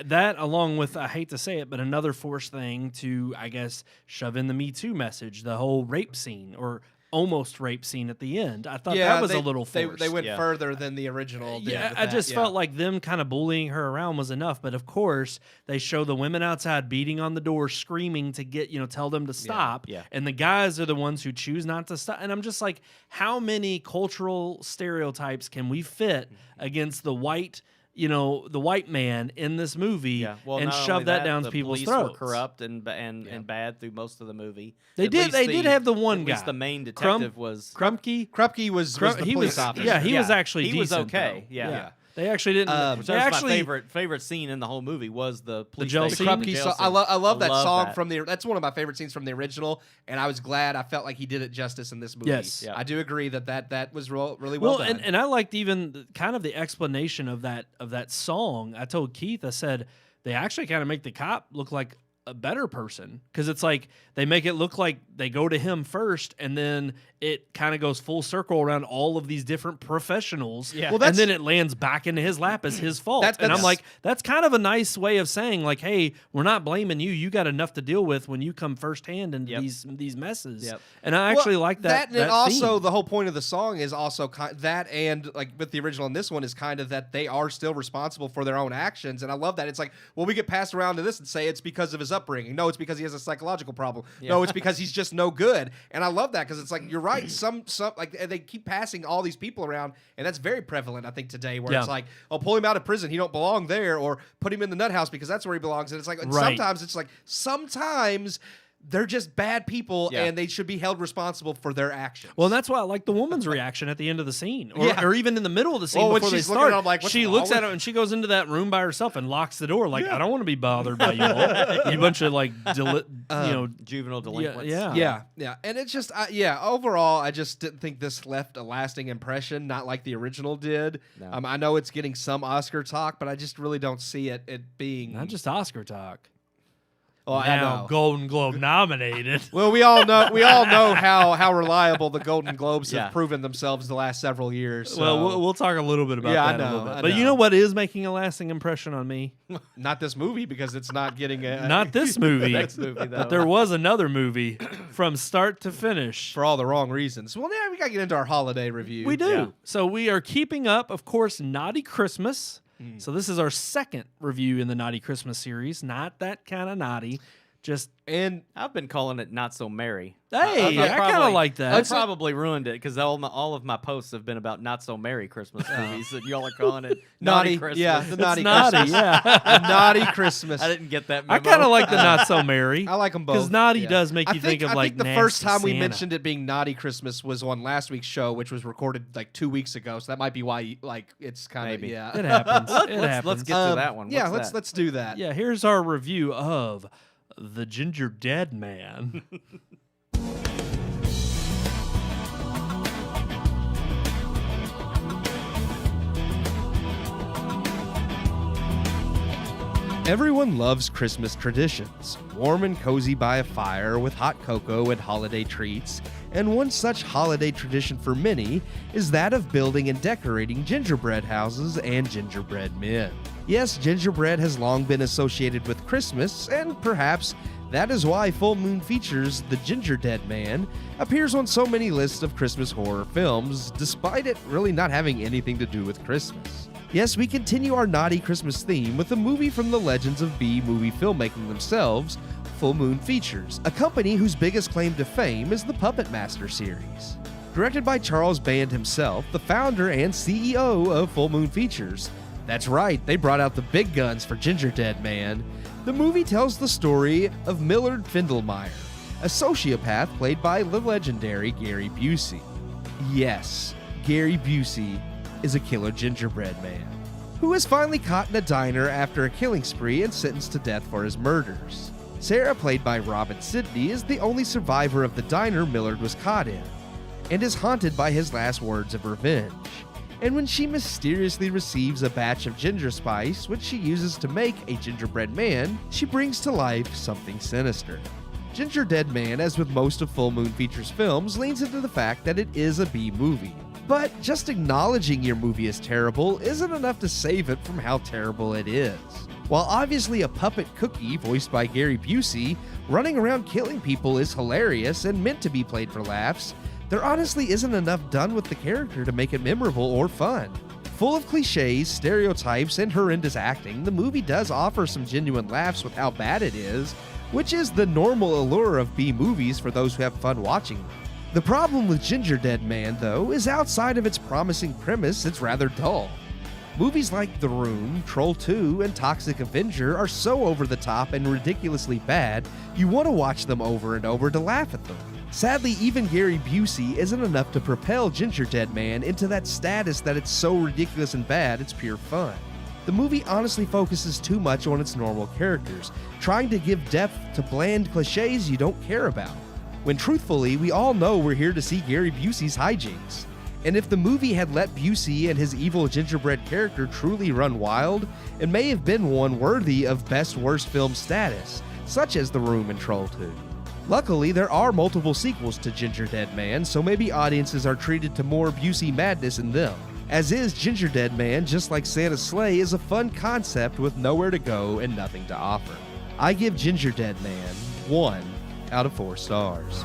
[SPEAKER 2] that along with, I hate to say it, but another forced thing to, I guess, shove in the Me Too message, the whole rape scene or almost rape scene at the end. I thought that was a little forced.
[SPEAKER 5] They went
[SPEAKER 4] Yeah.
[SPEAKER 5] further than the original. did
[SPEAKER 2] Yeah,
[SPEAKER 5] with
[SPEAKER 2] I
[SPEAKER 5] that,
[SPEAKER 2] just
[SPEAKER 5] yeah.
[SPEAKER 2] felt like them kind of bullying her around was enough. But of course, they show the women outside beating on the door, screaming to get, tell them to stop.
[SPEAKER 4] yeah.
[SPEAKER 2] And the guys are the ones who choose not to stop. And I'm just like, how many cultural stereotypes can we fit against the white, the white man in this movie
[SPEAKER 4] Yeah, well,
[SPEAKER 2] and
[SPEAKER 4] not
[SPEAKER 2] shove
[SPEAKER 4] only
[SPEAKER 2] that down
[SPEAKER 4] the
[SPEAKER 2] people's
[SPEAKER 4] police
[SPEAKER 2] throats?
[SPEAKER 4] Were corrupt and bad through most of the movie.
[SPEAKER 2] They
[SPEAKER 4] At
[SPEAKER 2] did.
[SPEAKER 4] least
[SPEAKER 2] They did have the one
[SPEAKER 4] at
[SPEAKER 2] guy.
[SPEAKER 4] least the main
[SPEAKER 2] Crump-
[SPEAKER 4] detective was.
[SPEAKER 2] Krupke.
[SPEAKER 5] Krupke was the
[SPEAKER 2] he
[SPEAKER 5] police
[SPEAKER 2] was,
[SPEAKER 5] officer.
[SPEAKER 2] yeah, he was
[SPEAKER 4] Yeah,
[SPEAKER 2] actually
[SPEAKER 4] he was
[SPEAKER 2] decent,
[SPEAKER 4] okay,
[SPEAKER 2] though.
[SPEAKER 4] yeah.
[SPEAKER 2] They actually didn't.
[SPEAKER 4] Which
[SPEAKER 2] they
[SPEAKER 4] was
[SPEAKER 2] actually,
[SPEAKER 4] my favorite scene in the whole movie was the police
[SPEAKER 2] jail
[SPEAKER 4] station.
[SPEAKER 2] scene?
[SPEAKER 5] Krupke
[SPEAKER 4] The jail
[SPEAKER 5] song.
[SPEAKER 4] scene.
[SPEAKER 5] I love that song
[SPEAKER 4] that.
[SPEAKER 5] from that's one of my favorite scenes from the original, and I was glad I felt like he did it justice in this movie.
[SPEAKER 2] Yes.
[SPEAKER 4] Yeah.
[SPEAKER 5] I do agree that was really well done.
[SPEAKER 2] and I liked even kind of the explanation of that song. I told Keith, I said they actually kind of make the cop look like a better person because it's like they make it look like they go to him first and then it kind of goes full circle around all of these different professionals.
[SPEAKER 4] Yeah.
[SPEAKER 5] Well,
[SPEAKER 2] and
[SPEAKER 5] that's-
[SPEAKER 2] then it lands back into his lap as his fault. And I'm
[SPEAKER 5] that's-
[SPEAKER 2] like, that's kind of a nice way of saying like, hey, we're not blaming you. You got enough to deal with when you come firsthand into
[SPEAKER 4] Yep.
[SPEAKER 2] these messes.
[SPEAKER 4] Yep.
[SPEAKER 2] And I actually like that.
[SPEAKER 5] And also
[SPEAKER 2] theme.
[SPEAKER 5] the whole point of the song is also that, and like with the original and this one is kind of that they are still responsible for their own actions, and I love that. It's like, well, we get passed around to this and say it's because of his upbringing. No, it's because he has a psychological problem. No, it's because he's just no good. And I love that because it's like you're right. Some like they keep passing all these people around, and that's very prevalent I think today. Where it's
[SPEAKER 2] Yeah.
[SPEAKER 5] like, oh, pull him out of prison. He don't belong there, or put him in the nut house because that's where he belongs. And it's like
[SPEAKER 2] Right.
[SPEAKER 5] sometimes it's like sometimes they're just bad people,
[SPEAKER 4] Yeah.
[SPEAKER 5] and they should be held responsible for their actions.
[SPEAKER 2] Well, that's why I like the woman's reaction at the end of the scene, or,
[SPEAKER 5] Yeah.
[SPEAKER 2] or even in the middle of the scene
[SPEAKER 5] Well, when
[SPEAKER 2] before they
[SPEAKER 5] she's looking at
[SPEAKER 2] start.
[SPEAKER 5] him like, "What's
[SPEAKER 2] she
[SPEAKER 5] wrong
[SPEAKER 2] looks
[SPEAKER 5] with
[SPEAKER 2] at him and she goes into that room by herself and locks the door. Like, I don't want to be bothered by you all. You bunch of like,
[SPEAKER 4] Juvenile delinquents.
[SPEAKER 2] yeah.
[SPEAKER 5] Yeah, and it's just, overall, I just didn't think this left a lasting impression, not like the original did.
[SPEAKER 4] No.
[SPEAKER 5] I know it's getting some Oscar talk, but I just really don't see it being...
[SPEAKER 2] Not just Oscar talk.
[SPEAKER 5] Oh, I
[SPEAKER 2] Now
[SPEAKER 5] know.
[SPEAKER 2] Golden Globe nominated.
[SPEAKER 5] Well, we all know how reliable the Golden Globes
[SPEAKER 4] Yeah.
[SPEAKER 5] have proven themselves the last several years. So.
[SPEAKER 2] Well, we'll talk a little bit about
[SPEAKER 5] Yeah, I
[SPEAKER 2] that in a
[SPEAKER 5] know,
[SPEAKER 2] little bit.
[SPEAKER 5] I
[SPEAKER 2] But you
[SPEAKER 5] know.
[SPEAKER 2] know what is making a lasting impression on me?
[SPEAKER 5] Not this movie, because it's not getting a...
[SPEAKER 2] Not this movie.
[SPEAKER 4] Next movie, though.
[SPEAKER 2] But there was another movie from start to finish.
[SPEAKER 5] for all the wrong reasons. Well, yeah, we got to get into our holiday review.
[SPEAKER 2] We do.
[SPEAKER 4] Yeah.
[SPEAKER 2] So we are keeping up, of course, Naughty Christmas. So this is our second review in the Naughty Christmas series. Not that kind of naughty. Just,
[SPEAKER 5] And
[SPEAKER 4] I've been calling it Not So Merry.
[SPEAKER 2] hey, I kind of
[SPEAKER 4] probably-
[SPEAKER 2] like that.
[SPEAKER 4] I probably ruined it because all of my posts have been about Not So Merry Christmas movies, and y'all are calling it Naughty Christmas.
[SPEAKER 5] Yeah, the
[SPEAKER 2] It's
[SPEAKER 5] naughty
[SPEAKER 2] naughty,
[SPEAKER 5] Christmas.
[SPEAKER 2] yeah.
[SPEAKER 5] The naughty Christmas.
[SPEAKER 4] I didn't get that
[SPEAKER 2] I
[SPEAKER 4] memo.
[SPEAKER 2] kind of like the Not So Merry.
[SPEAKER 5] I like them both.
[SPEAKER 2] Because naughty
[SPEAKER 5] yeah.
[SPEAKER 2] does make you think of like
[SPEAKER 5] I think the
[SPEAKER 2] nasty
[SPEAKER 5] first time we
[SPEAKER 2] Santa.
[SPEAKER 5] mentioned it being naughty Christmas was on last week's show, which was recorded like 2 weeks ago. So that might be why it's kind of
[SPEAKER 4] Maybe.
[SPEAKER 5] yeah.
[SPEAKER 2] It happens.
[SPEAKER 4] Let's get to that one.
[SPEAKER 5] Yeah,
[SPEAKER 4] What's that?
[SPEAKER 5] let's do that.
[SPEAKER 2] Yeah, here's our review of The Ginger Dead Man.
[SPEAKER 3] Everyone loves Christmas traditions, warm and cozy by a fire with hot cocoa and holiday treats, and one such holiday tradition for many is that of building and decorating gingerbread houses and gingerbread men. Yes, gingerbread has long been associated with Christmas, and perhaps that is why Full Moon Features' The Ginger Dead Man appears on so many lists of Christmas horror films, despite it really not having anything to do with Christmas. Yes, we continue our naughty Christmas theme with a movie from the legends of B-movie filmmaking themselves, Full Moon Features, a company whose biggest claim to fame is the Puppet Master series. Directed by Charles Band himself, the founder and CEO of Full Moon Features. That's right, they brought out the big guns for Ginger Dead Man. The movie tells the story of Millard Findelmeyer, a sociopath played by the legendary Gary Busey. Yes, Gary Busey is a killer gingerbread man, who is finally caught in a diner after a killing spree and sentenced to death for his murders. Sarah, played by Robin Sidney, is the only survivor of the diner Millard was caught in, and is haunted by his last words of revenge. And when she mysteriously receives a batch of ginger spice, which she uses to make a gingerbread man, she brings to life something sinister. Ginger Dead Man, as with most of Full Moon Features films, leans into the fact that it is a B movie. But just acknowledging your movie is terrible isn't enough to save it from how terrible it is. While obviously a puppet cookie voiced by Gary Busey running around killing people is hilarious and meant to be played for laughs, there honestly isn't enough done with the character to make it memorable or fun. Full of cliches, stereotypes, and horrendous acting, the movie does offer some genuine laughs with how bad it is, which is the normal allure of B movies for those who have fun watching them. The problem with Ginger Dead Man, though, is outside of its promising premise, it's rather dull. Movies like The Room, Troll 2, and Toxic Avenger are so over the top and ridiculously bad, you want to watch them over and over to laugh at them. Sadly, even Gary Busey isn't enough to propel Ginger Dead Man into that status that it's so ridiculous and bad it's pure fun. The movie honestly focuses too much on its normal characters, trying to give depth to bland cliches you don't care about, when truthfully, we all know we're here to see Gary Busey's hijinks. And if the movie had let Busey and his evil gingerbread character truly run wild, it may have been one worthy of best worst film status, such as The Room and Troll 2. Luckily, there are multiple sequels to Ginger Dead Man, so maybe audiences are treated to more Busey madness in them. As is, Ginger Dead Man, just like Santa's Sleigh, is a fun concept with nowhere to go and nothing to offer. I give Ginger Dead Man 1 out of 4 stars.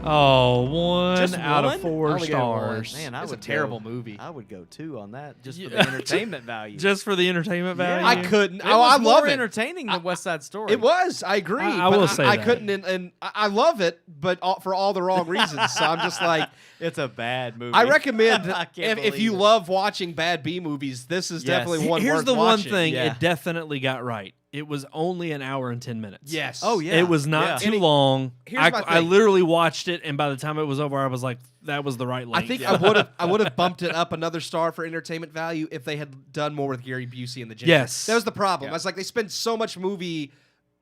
[SPEAKER 2] Oh, one
[SPEAKER 4] Just
[SPEAKER 2] out
[SPEAKER 4] one?
[SPEAKER 2] of 4
[SPEAKER 5] I only gave it one.
[SPEAKER 2] stars.
[SPEAKER 4] Man, I
[SPEAKER 5] It's a
[SPEAKER 4] would
[SPEAKER 5] terrible
[SPEAKER 4] go,
[SPEAKER 5] movie.
[SPEAKER 4] I would go 2 on that just for
[SPEAKER 2] Yeah.
[SPEAKER 4] the entertainment value.
[SPEAKER 2] Just for the entertainment value?
[SPEAKER 5] I couldn't.
[SPEAKER 4] It
[SPEAKER 5] Oh,
[SPEAKER 4] was
[SPEAKER 5] I love
[SPEAKER 4] more
[SPEAKER 5] it.
[SPEAKER 4] entertaining than West Side Story.
[SPEAKER 5] It was. I agree.
[SPEAKER 2] I
[SPEAKER 5] but
[SPEAKER 2] will say
[SPEAKER 5] I
[SPEAKER 2] that.
[SPEAKER 5] couldn't, and I love it, but for all the wrong reasons. So I'm just like,
[SPEAKER 4] It's a bad movie.
[SPEAKER 5] I recommend
[SPEAKER 4] I can't
[SPEAKER 5] if you
[SPEAKER 4] believe it.
[SPEAKER 5] love watching bad B movies, this is
[SPEAKER 4] Yes.
[SPEAKER 5] definitely one
[SPEAKER 2] Here's
[SPEAKER 5] worth
[SPEAKER 2] the one
[SPEAKER 5] watching.
[SPEAKER 2] thing
[SPEAKER 4] yeah.
[SPEAKER 2] it definitely got right. it was only an hour and 10 minutes.
[SPEAKER 5] Yes.
[SPEAKER 4] Oh yeah,
[SPEAKER 2] It was not
[SPEAKER 4] Yeah.
[SPEAKER 2] too long.
[SPEAKER 5] here's my
[SPEAKER 2] I
[SPEAKER 5] thing.
[SPEAKER 2] literally watched it, and by the time it was over, I was like, that was the right length.
[SPEAKER 5] I think I would have bumped it up another star for entertainment value if they had done more with Gary Busey and the Ginger.
[SPEAKER 2] Yes.
[SPEAKER 5] That was the problem.
[SPEAKER 3] Yeah.
[SPEAKER 5] I was like, they spend so much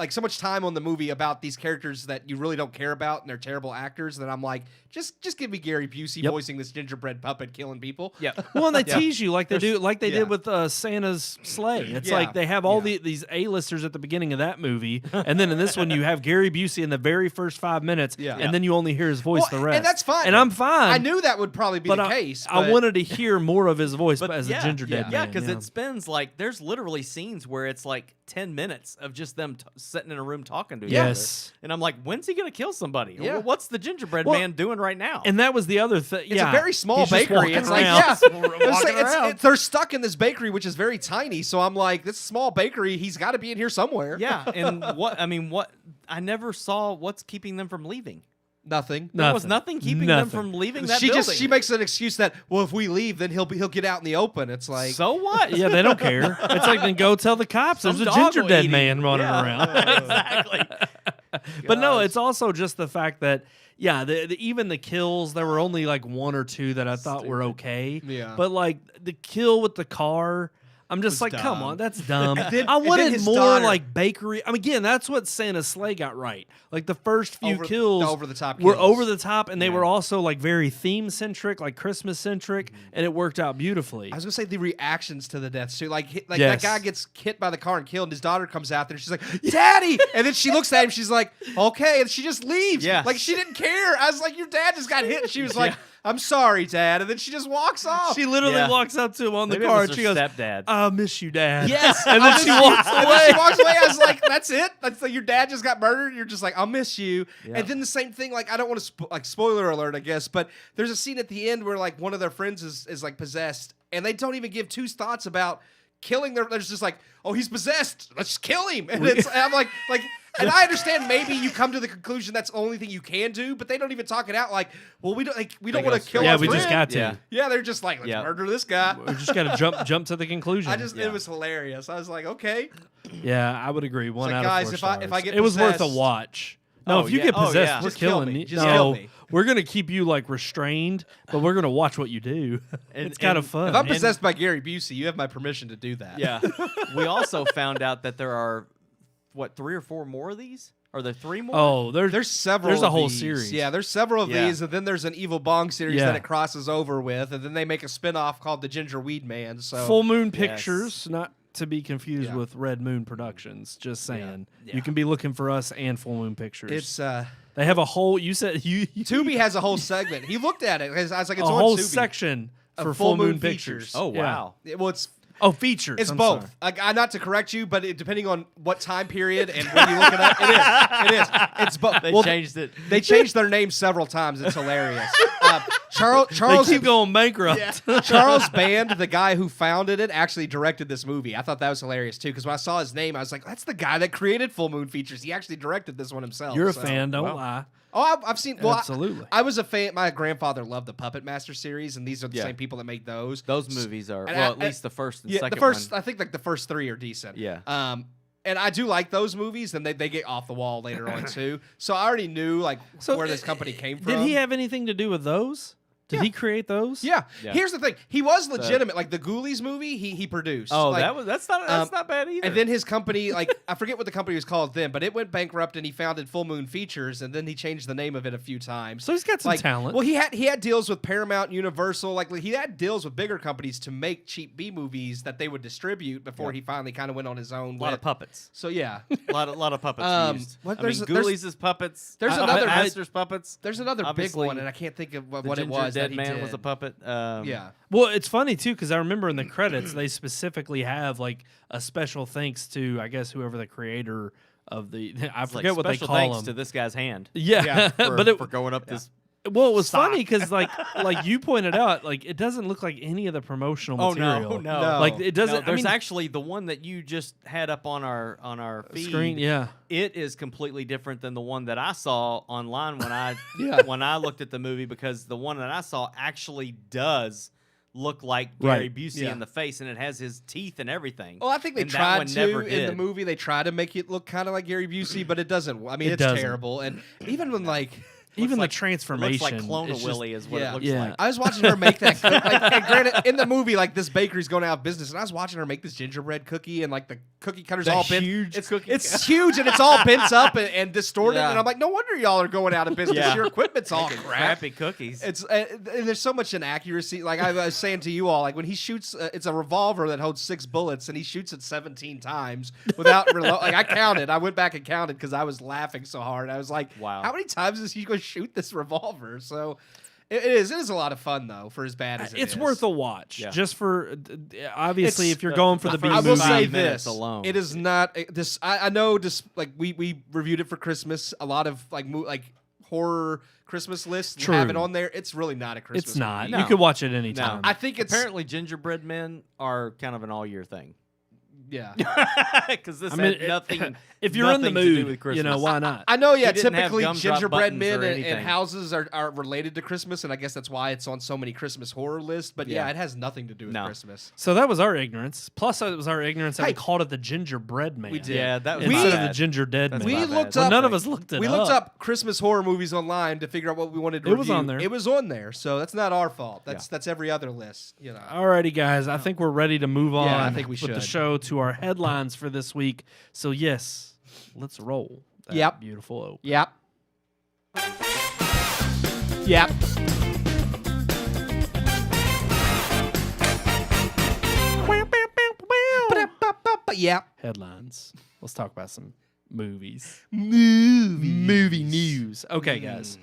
[SPEAKER 5] so much time on the movie about these characters that you really don't care about and they're terrible actors that I'm like, just give me Gary Busey
[SPEAKER 2] Yep.
[SPEAKER 5] voicing this gingerbread puppet killing people.
[SPEAKER 4] Yeah.
[SPEAKER 2] Well, and they tease you like they did with Santa's sleigh. It's
[SPEAKER 5] Yeah.
[SPEAKER 2] like they have all these A-listers at the beginning of that movie, and then in this one you have Gary Busey in the very first 5 minutes,
[SPEAKER 5] Yeah.
[SPEAKER 2] and then you only hear his voice the rest.
[SPEAKER 5] And that's fine.
[SPEAKER 2] And I'm fine.
[SPEAKER 5] I knew that would probably be the case.
[SPEAKER 2] I
[SPEAKER 5] but-
[SPEAKER 2] wanted to hear more of his voice
[SPEAKER 4] But
[SPEAKER 2] as
[SPEAKER 4] yeah,
[SPEAKER 2] a ginger dead
[SPEAKER 4] Yeah,
[SPEAKER 2] man.
[SPEAKER 4] because it spends like there's literally scenes where it's like 10 minutes of just them sitting in a room talking to each
[SPEAKER 2] Yes.
[SPEAKER 4] other. And I'm like, when's he gonna kill somebody?
[SPEAKER 5] Yeah.
[SPEAKER 4] What's the gingerbread
[SPEAKER 2] Well,
[SPEAKER 4] man doing right now?
[SPEAKER 2] And that was the other thing.
[SPEAKER 5] It's a very small
[SPEAKER 2] He's just
[SPEAKER 5] bakery.
[SPEAKER 2] walking
[SPEAKER 5] It's like,
[SPEAKER 2] around.
[SPEAKER 5] yeah,
[SPEAKER 4] Walking around.
[SPEAKER 5] they're stuck in this bakery, which is very tiny. So I'm like, this small bakery, he's got to be in here somewhere.
[SPEAKER 4] yeah, and what I never saw what's keeping them from leaving.
[SPEAKER 5] Nothing.
[SPEAKER 4] There was nothing keeping them from leaving that building.
[SPEAKER 5] She makes an excuse that, well, if we leave, then he'll get out in the open. It's like,
[SPEAKER 4] So what?
[SPEAKER 2] Yeah, they don't care. It's like, then go tell the cops
[SPEAKER 4] Some
[SPEAKER 2] there's a
[SPEAKER 4] dog
[SPEAKER 2] ginger
[SPEAKER 4] will
[SPEAKER 2] dead
[SPEAKER 4] eat him.
[SPEAKER 2] man running
[SPEAKER 4] Yeah.
[SPEAKER 2] around.
[SPEAKER 4] Exactly.
[SPEAKER 2] But no, it's also just the fact that, yeah, even the kills, there were only like one or two that I thought were okay.
[SPEAKER 5] Yeah.
[SPEAKER 2] But like the kill with the car, I'm just like, come
[SPEAKER 5] dumb.
[SPEAKER 2] on, that's dumb.
[SPEAKER 5] then-
[SPEAKER 2] I
[SPEAKER 5] and then
[SPEAKER 2] wanted
[SPEAKER 5] his
[SPEAKER 2] more
[SPEAKER 5] daughter-
[SPEAKER 2] like bakery. I mean, again, that's what Santa's sleigh got right. Like the first few kills
[SPEAKER 5] the over-the-top
[SPEAKER 2] were
[SPEAKER 5] kills.
[SPEAKER 2] over the top, and they were also like very theme centric, like Christmas centric, and it worked out beautifully.
[SPEAKER 5] I was gonna say the reactions to the deaths too. Like
[SPEAKER 2] Yes.
[SPEAKER 5] that guy gets hit by the car and killed, and his daughter comes out there. And she's like, "Daddy!" And then she looks at him. She's like, "Okay," and she just leaves.
[SPEAKER 4] Yeah.
[SPEAKER 5] Like she didn't care. I was like, "Your dad just got hit." And she was like, "I'm sorry, Dad," and then she just walks off.
[SPEAKER 2] She literally
[SPEAKER 4] Yeah.
[SPEAKER 2] walks up to him on the
[SPEAKER 4] Maybe it
[SPEAKER 2] car
[SPEAKER 4] was
[SPEAKER 2] and
[SPEAKER 4] her
[SPEAKER 2] she goes,
[SPEAKER 4] stepdad.
[SPEAKER 2] "I miss you, Dad."
[SPEAKER 5] Yes,
[SPEAKER 2] And then she walks
[SPEAKER 5] And then
[SPEAKER 2] away.
[SPEAKER 5] she walks away. I was like, "That's it. That's like your dad just got murdered." You're just like, "I'll miss you."
[SPEAKER 4] Yeah.
[SPEAKER 5] And then the same thing. Like I don't want to spoiler alert, I guess, but there's a scene at the end where like one of their friends is like possessed, and they don't even give two thoughts about killing their. They're just like, "Oh, he's possessed. Let's kill him." And and I'm like. And I understand maybe you come to the conclusion that's the only thing you can do, but they don't even talk it out like, well, we don't
[SPEAKER 4] go
[SPEAKER 5] want to kill
[SPEAKER 4] straight-
[SPEAKER 2] Yeah,
[SPEAKER 5] our
[SPEAKER 2] we just
[SPEAKER 5] friend.
[SPEAKER 2] got to.
[SPEAKER 4] Yeah.
[SPEAKER 5] Yeah, they're just like, let's
[SPEAKER 4] Yeah.
[SPEAKER 5] murder this guy.
[SPEAKER 2] We just got to jump to the conclusion.
[SPEAKER 5] It was hilarious. I was like, okay.
[SPEAKER 2] Yeah, I would agree. One
[SPEAKER 5] like,
[SPEAKER 2] out
[SPEAKER 5] guys,
[SPEAKER 2] of 4
[SPEAKER 5] if I
[SPEAKER 2] stars.
[SPEAKER 5] get
[SPEAKER 2] it was worth a
[SPEAKER 5] possessed-
[SPEAKER 2] watch. No,
[SPEAKER 4] Oh,
[SPEAKER 2] if you
[SPEAKER 4] yeah.
[SPEAKER 2] get
[SPEAKER 4] Oh,
[SPEAKER 2] possessed,
[SPEAKER 4] yeah.
[SPEAKER 2] we're
[SPEAKER 5] Just kill
[SPEAKER 2] killing
[SPEAKER 5] me.
[SPEAKER 2] you.
[SPEAKER 5] Just
[SPEAKER 2] No,
[SPEAKER 5] kill me.
[SPEAKER 2] we're gonna keep you like restrained, but we're gonna watch what you do. It's kind of fun.
[SPEAKER 5] If I'm possessed by Gary Busey, you have my permission to do that.
[SPEAKER 4] Yeah. We also found out that there are, 3 or 4 more of these? Are there 3 more?
[SPEAKER 2] Oh,
[SPEAKER 5] There's several.
[SPEAKER 2] There's a
[SPEAKER 5] of
[SPEAKER 2] whole
[SPEAKER 5] these.
[SPEAKER 2] series.
[SPEAKER 5] Yeah, there's several of
[SPEAKER 4] Yeah.
[SPEAKER 5] these, and then there's an Evil Bong series
[SPEAKER 2] Yeah.
[SPEAKER 5] that it crosses over with, and then they make a spin-off called The Ginger Weed Man. So
[SPEAKER 2] Full Moon
[SPEAKER 4] Yes.
[SPEAKER 2] Pictures, not to be confused
[SPEAKER 5] Yeah.
[SPEAKER 2] with Red Moon Productions. Just saying,
[SPEAKER 4] Yeah.
[SPEAKER 2] you can be looking for us and Full Moon Pictures.
[SPEAKER 5] it's
[SPEAKER 2] they have a whole. You said you
[SPEAKER 5] Tubi has a whole segment. He looked at it. I was like, it's
[SPEAKER 2] a
[SPEAKER 5] on
[SPEAKER 2] whole
[SPEAKER 5] Tubi.
[SPEAKER 2] section
[SPEAKER 5] Of
[SPEAKER 2] for
[SPEAKER 5] Full
[SPEAKER 2] Full Moon
[SPEAKER 5] Moon
[SPEAKER 2] Pictures.
[SPEAKER 5] features.
[SPEAKER 4] Oh,
[SPEAKER 2] Yeah.
[SPEAKER 4] wow.
[SPEAKER 5] Well, it's
[SPEAKER 2] Oh, features.
[SPEAKER 5] It's
[SPEAKER 2] I'm
[SPEAKER 5] both.
[SPEAKER 2] sorry.
[SPEAKER 5] Like, not to correct you, but depending on what time period and when you look it up, it is. It is. It's both.
[SPEAKER 4] They
[SPEAKER 5] Well,
[SPEAKER 4] changed it.
[SPEAKER 5] They changed their name several times. It's hilarious.
[SPEAKER 2] They
[SPEAKER 5] Charles
[SPEAKER 2] keep going bankrupt.
[SPEAKER 5] Charles Band, the guy who founded it, actually directed this movie. I thought that was hilarious too, because when I saw his name, I was like, "That's the guy that created Full Moon Features." He actually directed this one himself.
[SPEAKER 2] You're a
[SPEAKER 5] so-
[SPEAKER 2] fan, don't
[SPEAKER 4] well.
[SPEAKER 2] lie.
[SPEAKER 5] Oh, I've seen. Well,
[SPEAKER 2] Absolutely.
[SPEAKER 5] I was a fan. My grandfather loved the Puppet Master series, and these are the
[SPEAKER 4] Yeah.
[SPEAKER 5] same people that made those.
[SPEAKER 4] Those movies are,
[SPEAKER 5] And
[SPEAKER 4] well, at least the first and
[SPEAKER 5] Yeah,
[SPEAKER 4] second
[SPEAKER 5] the first.
[SPEAKER 4] one.
[SPEAKER 5] I think like the first 3 are decent.
[SPEAKER 4] Yeah.
[SPEAKER 5] And I do like those movies, and they get off the wall later on too. So I already knew like where this company came from.
[SPEAKER 2] Did he have anything to do with those? Did
[SPEAKER 5] Yeah.
[SPEAKER 2] he create those?
[SPEAKER 5] Yeah.
[SPEAKER 4] Yeah.
[SPEAKER 5] Here's the thing. He was legitimate. Like the Ghoulies movie, he produced.
[SPEAKER 4] Oh,
[SPEAKER 5] Like,
[SPEAKER 4] that's not bad either.
[SPEAKER 5] And then his company, like I forget what the company was called then, but it went bankrupt, and he founded Full Moon Features, and then he changed the name of it a few times.
[SPEAKER 2] So he's got some
[SPEAKER 5] Like,
[SPEAKER 2] talent.
[SPEAKER 5] Well, he had deals with Paramount, Universal, like he had deals with bigger companies to make cheap B movies that they would distribute before he finally kind of went on his own.
[SPEAKER 4] a lot of puppets.
[SPEAKER 5] So yeah,
[SPEAKER 4] A lot of puppets used.
[SPEAKER 5] what-
[SPEAKER 4] I mean, Ghoulies is puppets.
[SPEAKER 5] there's
[SPEAKER 4] Puppet
[SPEAKER 5] another-
[SPEAKER 4] Master's puppets.
[SPEAKER 5] there's another big
[SPEAKER 4] Obviously,
[SPEAKER 5] one, and I can't think of
[SPEAKER 4] The
[SPEAKER 5] what it
[SPEAKER 4] Ginger
[SPEAKER 5] was. that
[SPEAKER 4] Dead
[SPEAKER 5] he
[SPEAKER 4] Man
[SPEAKER 5] did.
[SPEAKER 4] was a puppet.
[SPEAKER 5] Yeah.
[SPEAKER 2] Well, it's funny too because I remember in the credits they specifically have like a special thanks to I guess whoever the creator of the I
[SPEAKER 4] It's like
[SPEAKER 2] forget what they
[SPEAKER 4] special
[SPEAKER 2] call
[SPEAKER 4] thanks
[SPEAKER 2] them.
[SPEAKER 4] to this guy's hand.
[SPEAKER 2] Yeah,
[SPEAKER 4] For,
[SPEAKER 2] but
[SPEAKER 4] for going up this.
[SPEAKER 2] well, it was funny because like you pointed out, like it doesn't look like any of the promotional
[SPEAKER 4] Oh
[SPEAKER 2] material.
[SPEAKER 4] no!
[SPEAKER 2] Like it doesn't.
[SPEAKER 4] No,
[SPEAKER 2] I
[SPEAKER 4] there's
[SPEAKER 2] mean,
[SPEAKER 4] actually the one that you just had up on our feed.
[SPEAKER 2] screen. Yeah,
[SPEAKER 4] It is completely different than the one that I saw online when I
[SPEAKER 5] Yeah.
[SPEAKER 4] when I looked at the movie, because the one that I saw actually does look like
[SPEAKER 2] Right.
[SPEAKER 4] Gary Busey
[SPEAKER 5] Yeah.
[SPEAKER 4] in the face, and it has his teeth and everything.
[SPEAKER 5] Well, I think they
[SPEAKER 4] And that
[SPEAKER 5] tried
[SPEAKER 4] one
[SPEAKER 5] to
[SPEAKER 4] never
[SPEAKER 5] in the
[SPEAKER 4] did.
[SPEAKER 5] movie. They tried to make it look kind of like Gary Busey, but it doesn't. I mean,
[SPEAKER 2] It
[SPEAKER 5] it's
[SPEAKER 2] doesn't.
[SPEAKER 5] terrible. And even when like.
[SPEAKER 2] Even the
[SPEAKER 4] like-
[SPEAKER 2] transformation.
[SPEAKER 4] It looks like Clone
[SPEAKER 2] is
[SPEAKER 4] of
[SPEAKER 2] just-
[SPEAKER 4] Willy is what
[SPEAKER 5] Yeah.
[SPEAKER 4] it looks
[SPEAKER 2] Yeah.
[SPEAKER 4] like.
[SPEAKER 5] I was watching her make that. And granted, in the movie, like this bakery's going out of business, and I was watching her make this gingerbread cookie, and like the cookie cutter's
[SPEAKER 4] The
[SPEAKER 5] all bent.
[SPEAKER 4] huge
[SPEAKER 5] It's
[SPEAKER 4] cookie
[SPEAKER 5] It's huge, and it's all bent up and distorted.
[SPEAKER 4] Yeah.
[SPEAKER 5] And I'm like, no wonder y'all are going out of business.
[SPEAKER 4] Yeah.
[SPEAKER 5] Your equipment's all
[SPEAKER 4] Making
[SPEAKER 5] crap.
[SPEAKER 4] crappy cookies.
[SPEAKER 5] It's and there's so much inaccuracy. Like I was saying to you all, like when he shoots, it's a revolver that holds 6 bullets, and he shoots it 17 times without reload. Like I counted. I went back and counted because I was laughing so hard. I was like,
[SPEAKER 4] Wow.
[SPEAKER 5] how many times is he going to shoot this revolver? So it is a lot of fun though, for as bad as it is.
[SPEAKER 2] It's worth a watch,
[SPEAKER 4] Yeah.
[SPEAKER 2] just for obviously
[SPEAKER 5] It's-
[SPEAKER 2] if you're going for the B
[SPEAKER 5] I
[SPEAKER 2] movie.
[SPEAKER 5] will say
[SPEAKER 4] 5 minutes
[SPEAKER 5] this
[SPEAKER 4] alone.
[SPEAKER 5] It is not this. I know this. Like we reviewed it for Christmas. A lot of like horror Christmas lists
[SPEAKER 2] True.
[SPEAKER 5] have it on there. It's really not a Christmas.
[SPEAKER 2] It's not.
[SPEAKER 5] movie.
[SPEAKER 2] You could watch it anytime.
[SPEAKER 5] I think it's
[SPEAKER 4] Apparently, gingerbread men are kind of an all-year thing.
[SPEAKER 5] yeah.
[SPEAKER 4] Because this
[SPEAKER 2] I mean,
[SPEAKER 4] had nothing.
[SPEAKER 2] if you're in the
[SPEAKER 4] nothing to do
[SPEAKER 2] mood,
[SPEAKER 4] with
[SPEAKER 2] you know,
[SPEAKER 4] Christmas.
[SPEAKER 2] why not?
[SPEAKER 5] I know, yeah,
[SPEAKER 4] He didn't have
[SPEAKER 5] typically
[SPEAKER 4] gumdrop
[SPEAKER 5] gingerbread
[SPEAKER 4] buttons or
[SPEAKER 5] men and
[SPEAKER 4] anything.
[SPEAKER 5] houses are related to Christmas, and I guess that's why it's on so many Christmas horror lists. But yeah,
[SPEAKER 4] Yeah.
[SPEAKER 5] it has nothing to do with
[SPEAKER 4] No.
[SPEAKER 5] Christmas.
[SPEAKER 2] So that was our ignorance. Plus, it was our ignorance that we
[SPEAKER 5] Hey.
[SPEAKER 2] called it the gingerbread man.
[SPEAKER 5] We did.
[SPEAKER 4] Yeah, that was
[SPEAKER 2] Instead
[SPEAKER 4] my
[SPEAKER 2] of the
[SPEAKER 4] bad.
[SPEAKER 2] ginger dead
[SPEAKER 4] That's
[SPEAKER 2] man.
[SPEAKER 4] my
[SPEAKER 5] We
[SPEAKER 4] bad.
[SPEAKER 5] looked
[SPEAKER 2] Well,
[SPEAKER 5] up.
[SPEAKER 2] none of us looked it
[SPEAKER 5] We
[SPEAKER 2] up.
[SPEAKER 5] looked up Christmas horror movies online to figure out what we wanted to
[SPEAKER 2] It was
[SPEAKER 5] review.
[SPEAKER 2] on there.
[SPEAKER 5] It was on there, so that's not our fault. That's every other list. You know.
[SPEAKER 2] Alrighty, guys. I think we're ready to move on
[SPEAKER 5] Yeah, I think we
[SPEAKER 2] with the
[SPEAKER 5] should.
[SPEAKER 2] show to our headlines for this week. So, yes, let's roll. That
[SPEAKER 5] Yep.
[SPEAKER 2] Beautiful open.
[SPEAKER 5] Yep. Yep. Yep.
[SPEAKER 2] Headlines. Let's talk about some movies.
[SPEAKER 5] Movie
[SPEAKER 2] News. Okay, guys.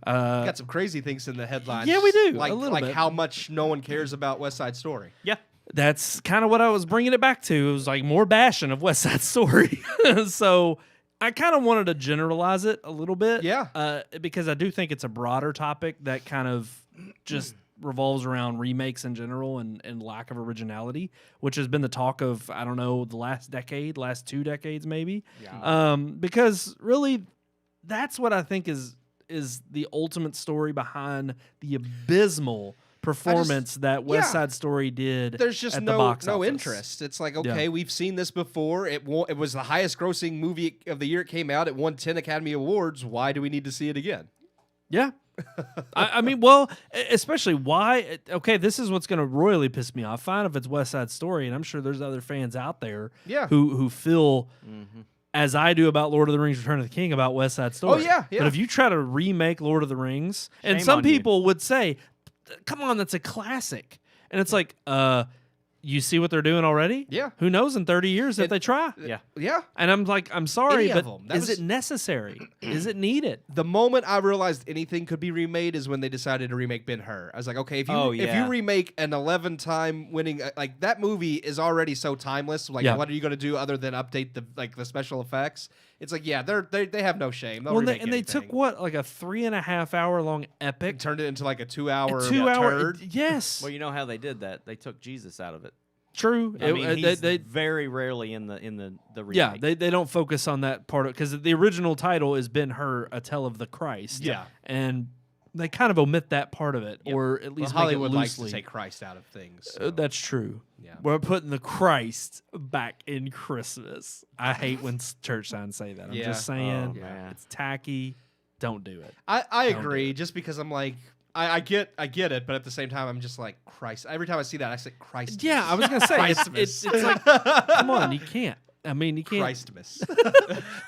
[SPEAKER 5] Got some crazy things in the headlines.
[SPEAKER 2] Yeah, we do,
[SPEAKER 5] Like,
[SPEAKER 2] a little bit.
[SPEAKER 5] how much no one cares about West Side Story.
[SPEAKER 4] Yeah.
[SPEAKER 2] That's kind of what I was bringing it back to. It was like more bashing of West Side Story. So I kind of wanted to generalize it a little bit.
[SPEAKER 5] Yeah.
[SPEAKER 2] Because I do think it's a broader topic that kind of just revolves around remakes in general and lack of originality, which has been the talk of, I don't know, the last 2 decades maybe.
[SPEAKER 4] Yeah.
[SPEAKER 2] Because really, that's what I think is the ultimate story behind the abysmal performance that West
[SPEAKER 5] yeah.
[SPEAKER 2] Side Story did.
[SPEAKER 5] There's just
[SPEAKER 2] at the box
[SPEAKER 5] no
[SPEAKER 2] office.
[SPEAKER 5] interest. It's like, okay,
[SPEAKER 2] Yeah.
[SPEAKER 5] we've seen this before. It was the highest grossing movie of the year it came out. It won 10 Academy Awards. Why do we need to see it again?
[SPEAKER 2] Yeah. I mean, well, especially why? Okay, this is what's going to royally piss me off. Fine if it's West Side Story, and I'm sure there's other fans out there
[SPEAKER 5] Yeah.
[SPEAKER 2] who feel as I do about Lord of the Rings: Return of the King about West Side Story.
[SPEAKER 5] Oh, yeah, yeah.
[SPEAKER 2] But if you try to remake Lord of the Rings, and
[SPEAKER 4] Shame
[SPEAKER 2] some
[SPEAKER 4] on you.
[SPEAKER 2] people would say, "Come on, that's a classic," and it's like, you see what they're doing already?
[SPEAKER 5] Yeah.
[SPEAKER 2] Who knows in 30 years if they try?
[SPEAKER 4] Yeah.
[SPEAKER 5] Yeah.
[SPEAKER 2] And I'm like, I'm sorry,
[SPEAKER 5] Any of
[SPEAKER 2] but
[SPEAKER 5] them. That
[SPEAKER 2] is
[SPEAKER 5] was-
[SPEAKER 2] it necessary? Is it needed?
[SPEAKER 5] The moment I realized anything could be remade is when they decided to remake Ben-Hur. I was like, okay, if you
[SPEAKER 4] Oh,
[SPEAKER 5] if
[SPEAKER 4] yeah.
[SPEAKER 5] you remake an 11-time winning like that movie is already so timeless. Like,
[SPEAKER 2] Yeah.
[SPEAKER 5] what are you going to do other than update the special effects? It's like, yeah, they have no shame. They'll
[SPEAKER 2] Well,
[SPEAKER 5] remake
[SPEAKER 2] they took
[SPEAKER 5] anything.
[SPEAKER 2] what, like a 3.5 hour long epic,
[SPEAKER 5] and turned it into like a 2-hour
[SPEAKER 2] 2 hour.
[SPEAKER 5] turd.
[SPEAKER 2] Yes,
[SPEAKER 4] Well, you know how they did that? They took Jesus out of it.
[SPEAKER 2] true.
[SPEAKER 4] I mean, he's
[SPEAKER 2] they
[SPEAKER 4] very rarely in the remake.
[SPEAKER 2] yeah, they don't focus on that part of because the original title is Ben-Hur, A Tale of the Christ.
[SPEAKER 5] Yeah.
[SPEAKER 2] and they kind of omit that part of it, or at
[SPEAKER 5] Well,
[SPEAKER 2] least
[SPEAKER 5] Hollywood
[SPEAKER 2] make it
[SPEAKER 5] likes
[SPEAKER 2] loosely.
[SPEAKER 5] to take Christ out of things. so.
[SPEAKER 2] That's true.
[SPEAKER 5] Yeah.
[SPEAKER 2] We're putting the Christ back in Christmas. I hate when church signs say that. I'm
[SPEAKER 5] Yeah.
[SPEAKER 2] just saying
[SPEAKER 4] Oh, man.
[SPEAKER 2] it's tacky. Don't do it.
[SPEAKER 5] I
[SPEAKER 2] Don't do
[SPEAKER 5] agree,
[SPEAKER 2] it.
[SPEAKER 5] just because I'm like, I get it, but at the same time, I'm just like, Christ. Every time I see that, I say Christ.
[SPEAKER 2] Yeah, I was gonna say it's like, come on, you can't. I mean, you can't.
[SPEAKER 5] Christmas.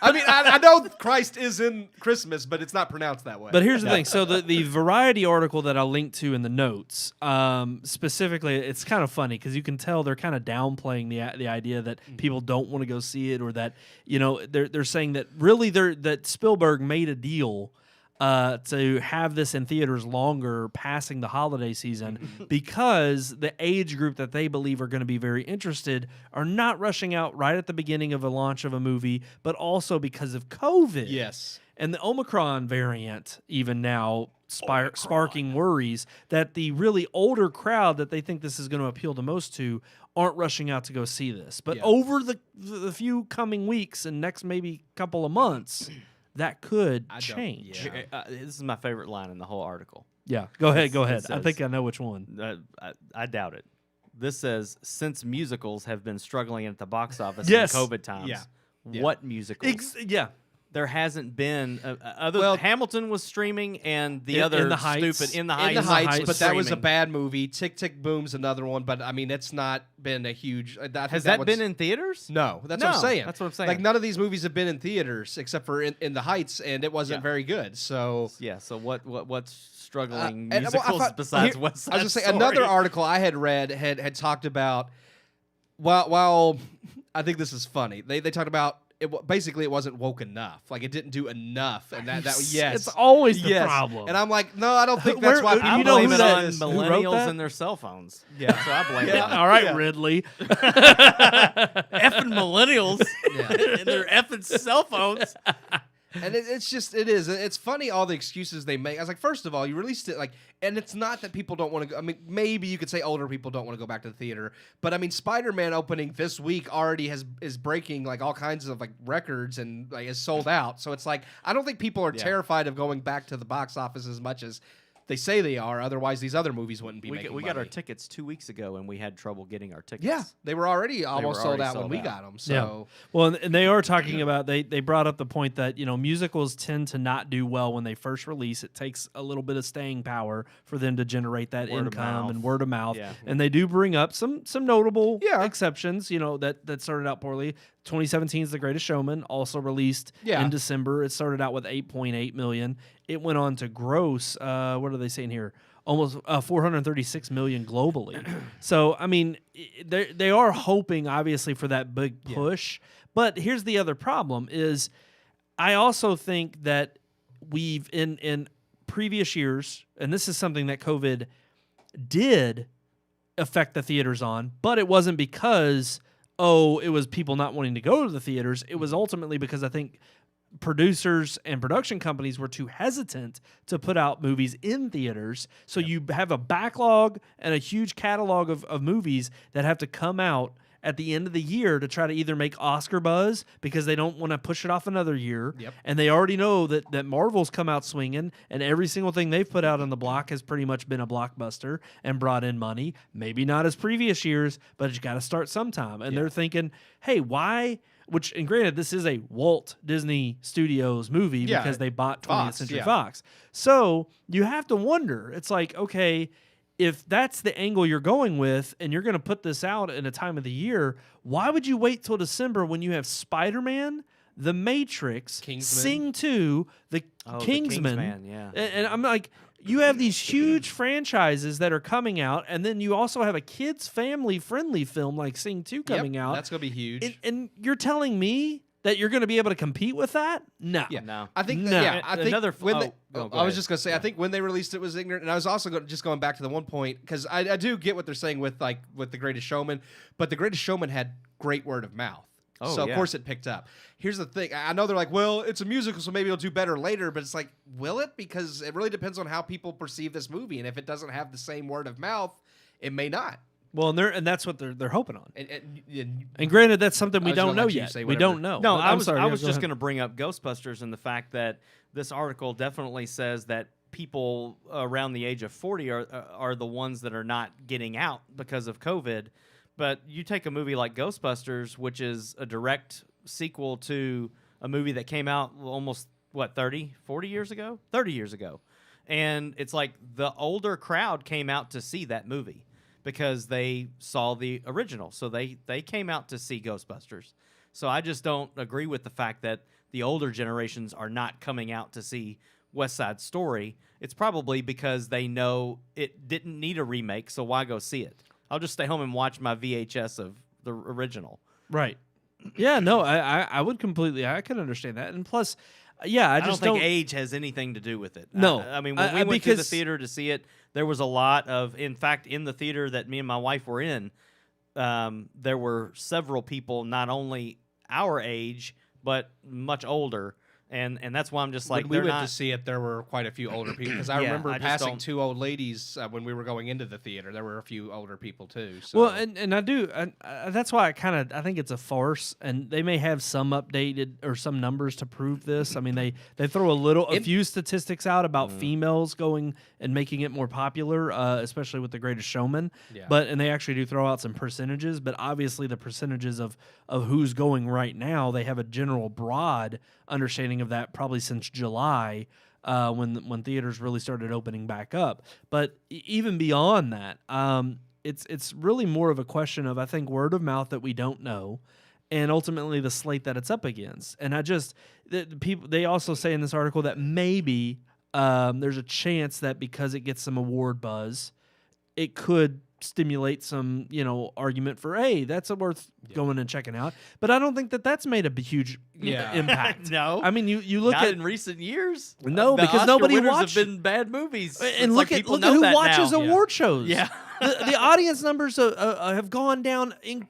[SPEAKER 5] I mean, I know Christ is in Christmas, but it's not pronounced that way.
[SPEAKER 2] But here's the thing. So the Variety article that I'll link to in the notes, specifically, it's kind of funny because you can tell they're kind of downplaying the idea that people don't want to go see it, or that they're saying that really that Spielberg made a deal to have this in theaters longer passing the holiday season because the age group that they believe are going to be very interested are not rushing out right at the beginning of a launch of a movie, but also because of COVID.
[SPEAKER 5] yes.
[SPEAKER 2] And the Omicron variant, even now, sparking worries that the really older crowd that they think this is going to appeal the most to aren't rushing out to go see this. But
[SPEAKER 5] Yeah.
[SPEAKER 2] over the few coming weeks and next maybe couple of months, that could
[SPEAKER 5] I don't-
[SPEAKER 2] change.
[SPEAKER 5] yeah.
[SPEAKER 4] This is my favorite line in the whole article.
[SPEAKER 2] Yeah, go ahead.
[SPEAKER 4] It
[SPEAKER 2] I think I know which one.
[SPEAKER 4] I doubt it. This says, since musicals have been struggling at the box office
[SPEAKER 2] Yes.
[SPEAKER 4] in COVID times,
[SPEAKER 5] Yeah.
[SPEAKER 4] what musicals?
[SPEAKER 2] Yeah.
[SPEAKER 4] There hasn't been Hamilton was streaming, and the
[SPEAKER 2] In
[SPEAKER 4] other
[SPEAKER 2] the Heights.
[SPEAKER 4] stupid In the
[SPEAKER 5] In the
[SPEAKER 4] Heights,
[SPEAKER 5] Heights,
[SPEAKER 4] was
[SPEAKER 5] but that was a
[SPEAKER 4] streaming.
[SPEAKER 5] bad movie. Tick Tick Boom's another one, but I mean, it's not been a huge. I think
[SPEAKER 4] Has that
[SPEAKER 5] one's-
[SPEAKER 4] been in theaters?
[SPEAKER 5] No, that's what I'm
[SPEAKER 4] No,
[SPEAKER 5] saying.
[SPEAKER 4] that's what I'm saying.
[SPEAKER 5] Like none of these movies have been in theaters except for in the Heights, and it wasn't
[SPEAKER 4] Yeah.
[SPEAKER 5] very good. So
[SPEAKER 4] Yeah. So what's struggling
[SPEAKER 5] and, well, I
[SPEAKER 4] musicals
[SPEAKER 5] thought-
[SPEAKER 4] besides
[SPEAKER 5] here-
[SPEAKER 4] West Side
[SPEAKER 5] I was just saying
[SPEAKER 4] Story?
[SPEAKER 5] another article I had read had talked about. While I think this is funny, they talked about. Basically, it wasn't woke enough. Like it didn't do enough, and that yes,
[SPEAKER 2] It's always the
[SPEAKER 5] yes.
[SPEAKER 2] problem.
[SPEAKER 5] And I'm like, no, I don't think that's why people
[SPEAKER 2] you know
[SPEAKER 5] blame
[SPEAKER 2] who
[SPEAKER 5] it
[SPEAKER 2] that
[SPEAKER 5] on
[SPEAKER 4] on
[SPEAKER 2] is? Who wrote
[SPEAKER 4] millennials
[SPEAKER 2] that?
[SPEAKER 4] and their cell phones.
[SPEAKER 5] Yeah.
[SPEAKER 4] So I blame it on
[SPEAKER 2] All right,
[SPEAKER 5] Yeah.
[SPEAKER 2] Ridley.
[SPEAKER 4] effing millennials and their effing cell phones.
[SPEAKER 5] And it's funny all the excuses they make. I was like, first of all, you released it and it's not that people don't want to go. I mean, maybe you could say older people don't want to go back to the theater, but I mean, Spider-Man opening this week already is breaking like all kinds of like records and like is sold out. So it's like I don't think people are terrified of going back to the box office as much as they say they are. Otherwise, these other movies wouldn't be making
[SPEAKER 4] We
[SPEAKER 5] money.
[SPEAKER 4] got our tickets 2 weeks ago, and we had trouble getting our tickets.
[SPEAKER 5] Yeah, they were already almost sold
[SPEAKER 4] already
[SPEAKER 5] out when
[SPEAKER 4] sold
[SPEAKER 5] we
[SPEAKER 4] out.
[SPEAKER 5] got them.
[SPEAKER 2] Yeah.
[SPEAKER 5] So
[SPEAKER 2] Well, and they are talking about they brought up the point that musicals tend to not do well when they first release. It takes a little bit of staying power for them to generate that
[SPEAKER 4] Word of
[SPEAKER 2] income
[SPEAKER 4] mouth.
[SPEAKER 2] and word of mouth.
[SPEAKER 4] Yeah.
[SPEAKER 2] And they do bring up some notable
[SPEAKER 5] Yeah.
[SPEAKER 2] exceptions. That started out poorly. 2017's The Greatest Showman, also released in December. It started out with 8.8 million. It went on to gross. What are they saying here? Almost 436 million globally. So, I mean, they are hoping, obviously, for that big push. But here's the other problem is I also think that we've, in previous years, and this is something that COVID did affect the theaters on, but it wasn't because, it was people not wanting to go to the theaters. It was ultimately because I think producers and production companies were too hesitant to put out movies in theaters. So you have a backlog and a huge catalog of movies that have to come out at the end of the year to try to either make Oscar buzz because they don't want to push it off another year.
[SPEAKER 5] Yep.
[SPEAKER 2] And they already know that Marvel's come out swinging, and every single thing they've put out on the block has pretty much been a blockbuster and brought in money. Maybe not as previous years, but you got to start sometime. And they're thinking, hey, why... and granted, this is a Walt Disney Studios movie because they bought 20th
[SPEAKER 5] Fox,
[SPEAKER 2] Century
[SPEAKER 5] yeah.
[SPEAKER 2] Fox. So you have to wonder. It's like, okay, if that's the angle you're going with and you're going to put this out in a time of the year, why would you wait till December when you have Spider-Man, The Matrix,
[SPEAKER 5] Kingsman.
[SPEAKER 2] Sing 2, The Kingsman?
[SPEAKER 4] Kingsman, yeah.
[SPEAKER 2] And I'm like, you have these huge franchises that are coming out, and then you also have a kids family-friendly film like Sing 2 coming out.
[SPEAKER 5] That's gonna be huge.
[SPEAKER 2] And you're telling me that you're going to be able to compete with that? No.
[SPEAKER 5] Yeah,
[SPEAKER 4] No.
[SPEAKER 5] I think.
[SPEAKER 2] No.
[SPEAKER 5] I think
[SPEAKER 4] Another-
[SPEAKER 5] when
[SPEAKER 4] oh,
[SPEAKER 5] they,
[SPEAKER 4] go
[SPEAKER 5] I was
[SPEAKER 4] ahead.
[SPEAKER 5] just gonna say, I think when they released it was ignorant, and I was also just going back to the one point because I do get what they're saying with The Greatest Showman, but The Greatest Showman had great word of mouth.
[SPEAKER 4] Oh,
[SPEAKER 5] So of
[SPEAKER 4] yeah.
[SPEAKER 5] course it picked up. Here's the thing: I know they're like, well, it's a musical, so maybe it'll do better later. But it's like, will it? Because it really depends on how people perceive this movie, and if it doesn't have the same word of mouth, it may not.
[SPEAKER 2] Well, and that's what they're hoping on.
[SPEAKER 5] And
[SPEAKER 2] And granted, that's something we
[SPEAKER 5] I was gonna
[SPEAKER 2] don't know
[SPEAKER 5] let you
[SPEAKER 2] yet.
[SPEAKER 5] say
[SPEAKER 2] We
[SPEAKER 5] whatever.
[SPEAKER 2] don't know.
[SPEAKER 4] No,
[SPEAKER 2] But
[SPEAKER 4] I
[SPEAKER 2] I'm
[SPEAKER 4] was
[SPEAKER 2] sorry,
[SPEAKER 4] I
[SPEAKER 2] yeah,
[SPEAKER 4] was
[SPEAKER 2] go
[SPEAKER 4] just
[SPEAKER 2] ahead.
[SPEAKER 4] going to bring up Ghostbusters and the fact that this article definitely says that people around the age of 40 are the ones that are not getting out because of COVID. But you take a movie like Ghostbusters, which is a direct sequel to a movie that came out almost 40 years ago? 30 years ago. And it's like the older crowd came out to see that movie because they saw the original. So they came out to see Ghostbusters. So I just don't agree with the fact that the older generations are not coming out to see West Side Story. It's probably because they know it didn't need a remake, so why go see it? I'll just stay home and watch my VHS of the original.
[SPEAKER 2] Right. Yeah, no, I would completely, I can understand that. And plus, yeah, I
[SPEAKER 4] I
[SPEAKER 2] just
[SPEAKER 4] don't think age has anything to do with it.
[SPEAKER 2] No.
[SPEAKER 4] I mean, when we went to the theater to see it, there was a lot of, in fact, in the theater that me and my wife were in, there were several people, not only our age, but much older. And that's why I'm just like,
[SPEAKER 5] when we
[SPEAKER 4] they're
[SPEAKER 5] went
[SPEAKER 4] not.
[SPEAKER 5] to see it, there were quite a few older people because I
[SPEAKER 4] Yeah,
[SPEAKER 5] remember
[SPEAKER 4] I just
[SPEAKER 5] passing
[SPEAKER 4] don't-
[SPEAKER 5] 2 old ladies when we were going into the theater. There were a few older people too. So.
[SPEAKER 2] Well, and I do. That's why I think it's a farce, and they may have some updated or some numbers to prove this. I mean, they throw a few statistics out about females going and making it more popular, especially with The Greatest Showman.
[SPEAKER 5] Yeah.
[SPEAKER 2] And they actually do throw out some percentages, but obviously the percentages of who's going right now, they have a general broad understanding of that probably since July. When theaters really started opening back up, but even beyond that, it's really more of a question of, I think, word of mouth that we don't know, and ultimately the slate that it's up against. And they also say in this article that maybe there's a chance that because it gets some award buzz, it could stimulate some, argument for, hey, that's worth going and checking out. But I don't think that's made a huge impact.
[SPEAKER 4] No.
[SPEAKER 2] I mean, you look
[SPEAKER 4] Not
[SPEAKER 2] at
[SPEAKER 4] in recent years.
[SPEAKER 2] No,
[SPEAKER 4] The
[SPEAKER 2] because
[SPEAKER 4] Oscar
[SPEAKER 2] nobody
[SPEAKER 4] winners
[SPEAKER 2] watched-
[SPEAKER 4] have been bad movies.
[SPEAKER 2] and
[SPEAKER 4] It's
[SPEAKER 2] look
[SPEAKER 4] like
[SPEAKER 2] at
[SPEAKER 4] people
[SPEAKER 2] who
[SPEAKER 4] know that
[SPEAKER 2] watches
[SPEAKER 4] now.
[SPEAKER 2] award shows.
[SPEAKER 4] Yeah.
[SPEAKER 2] the audience numbers have gone down in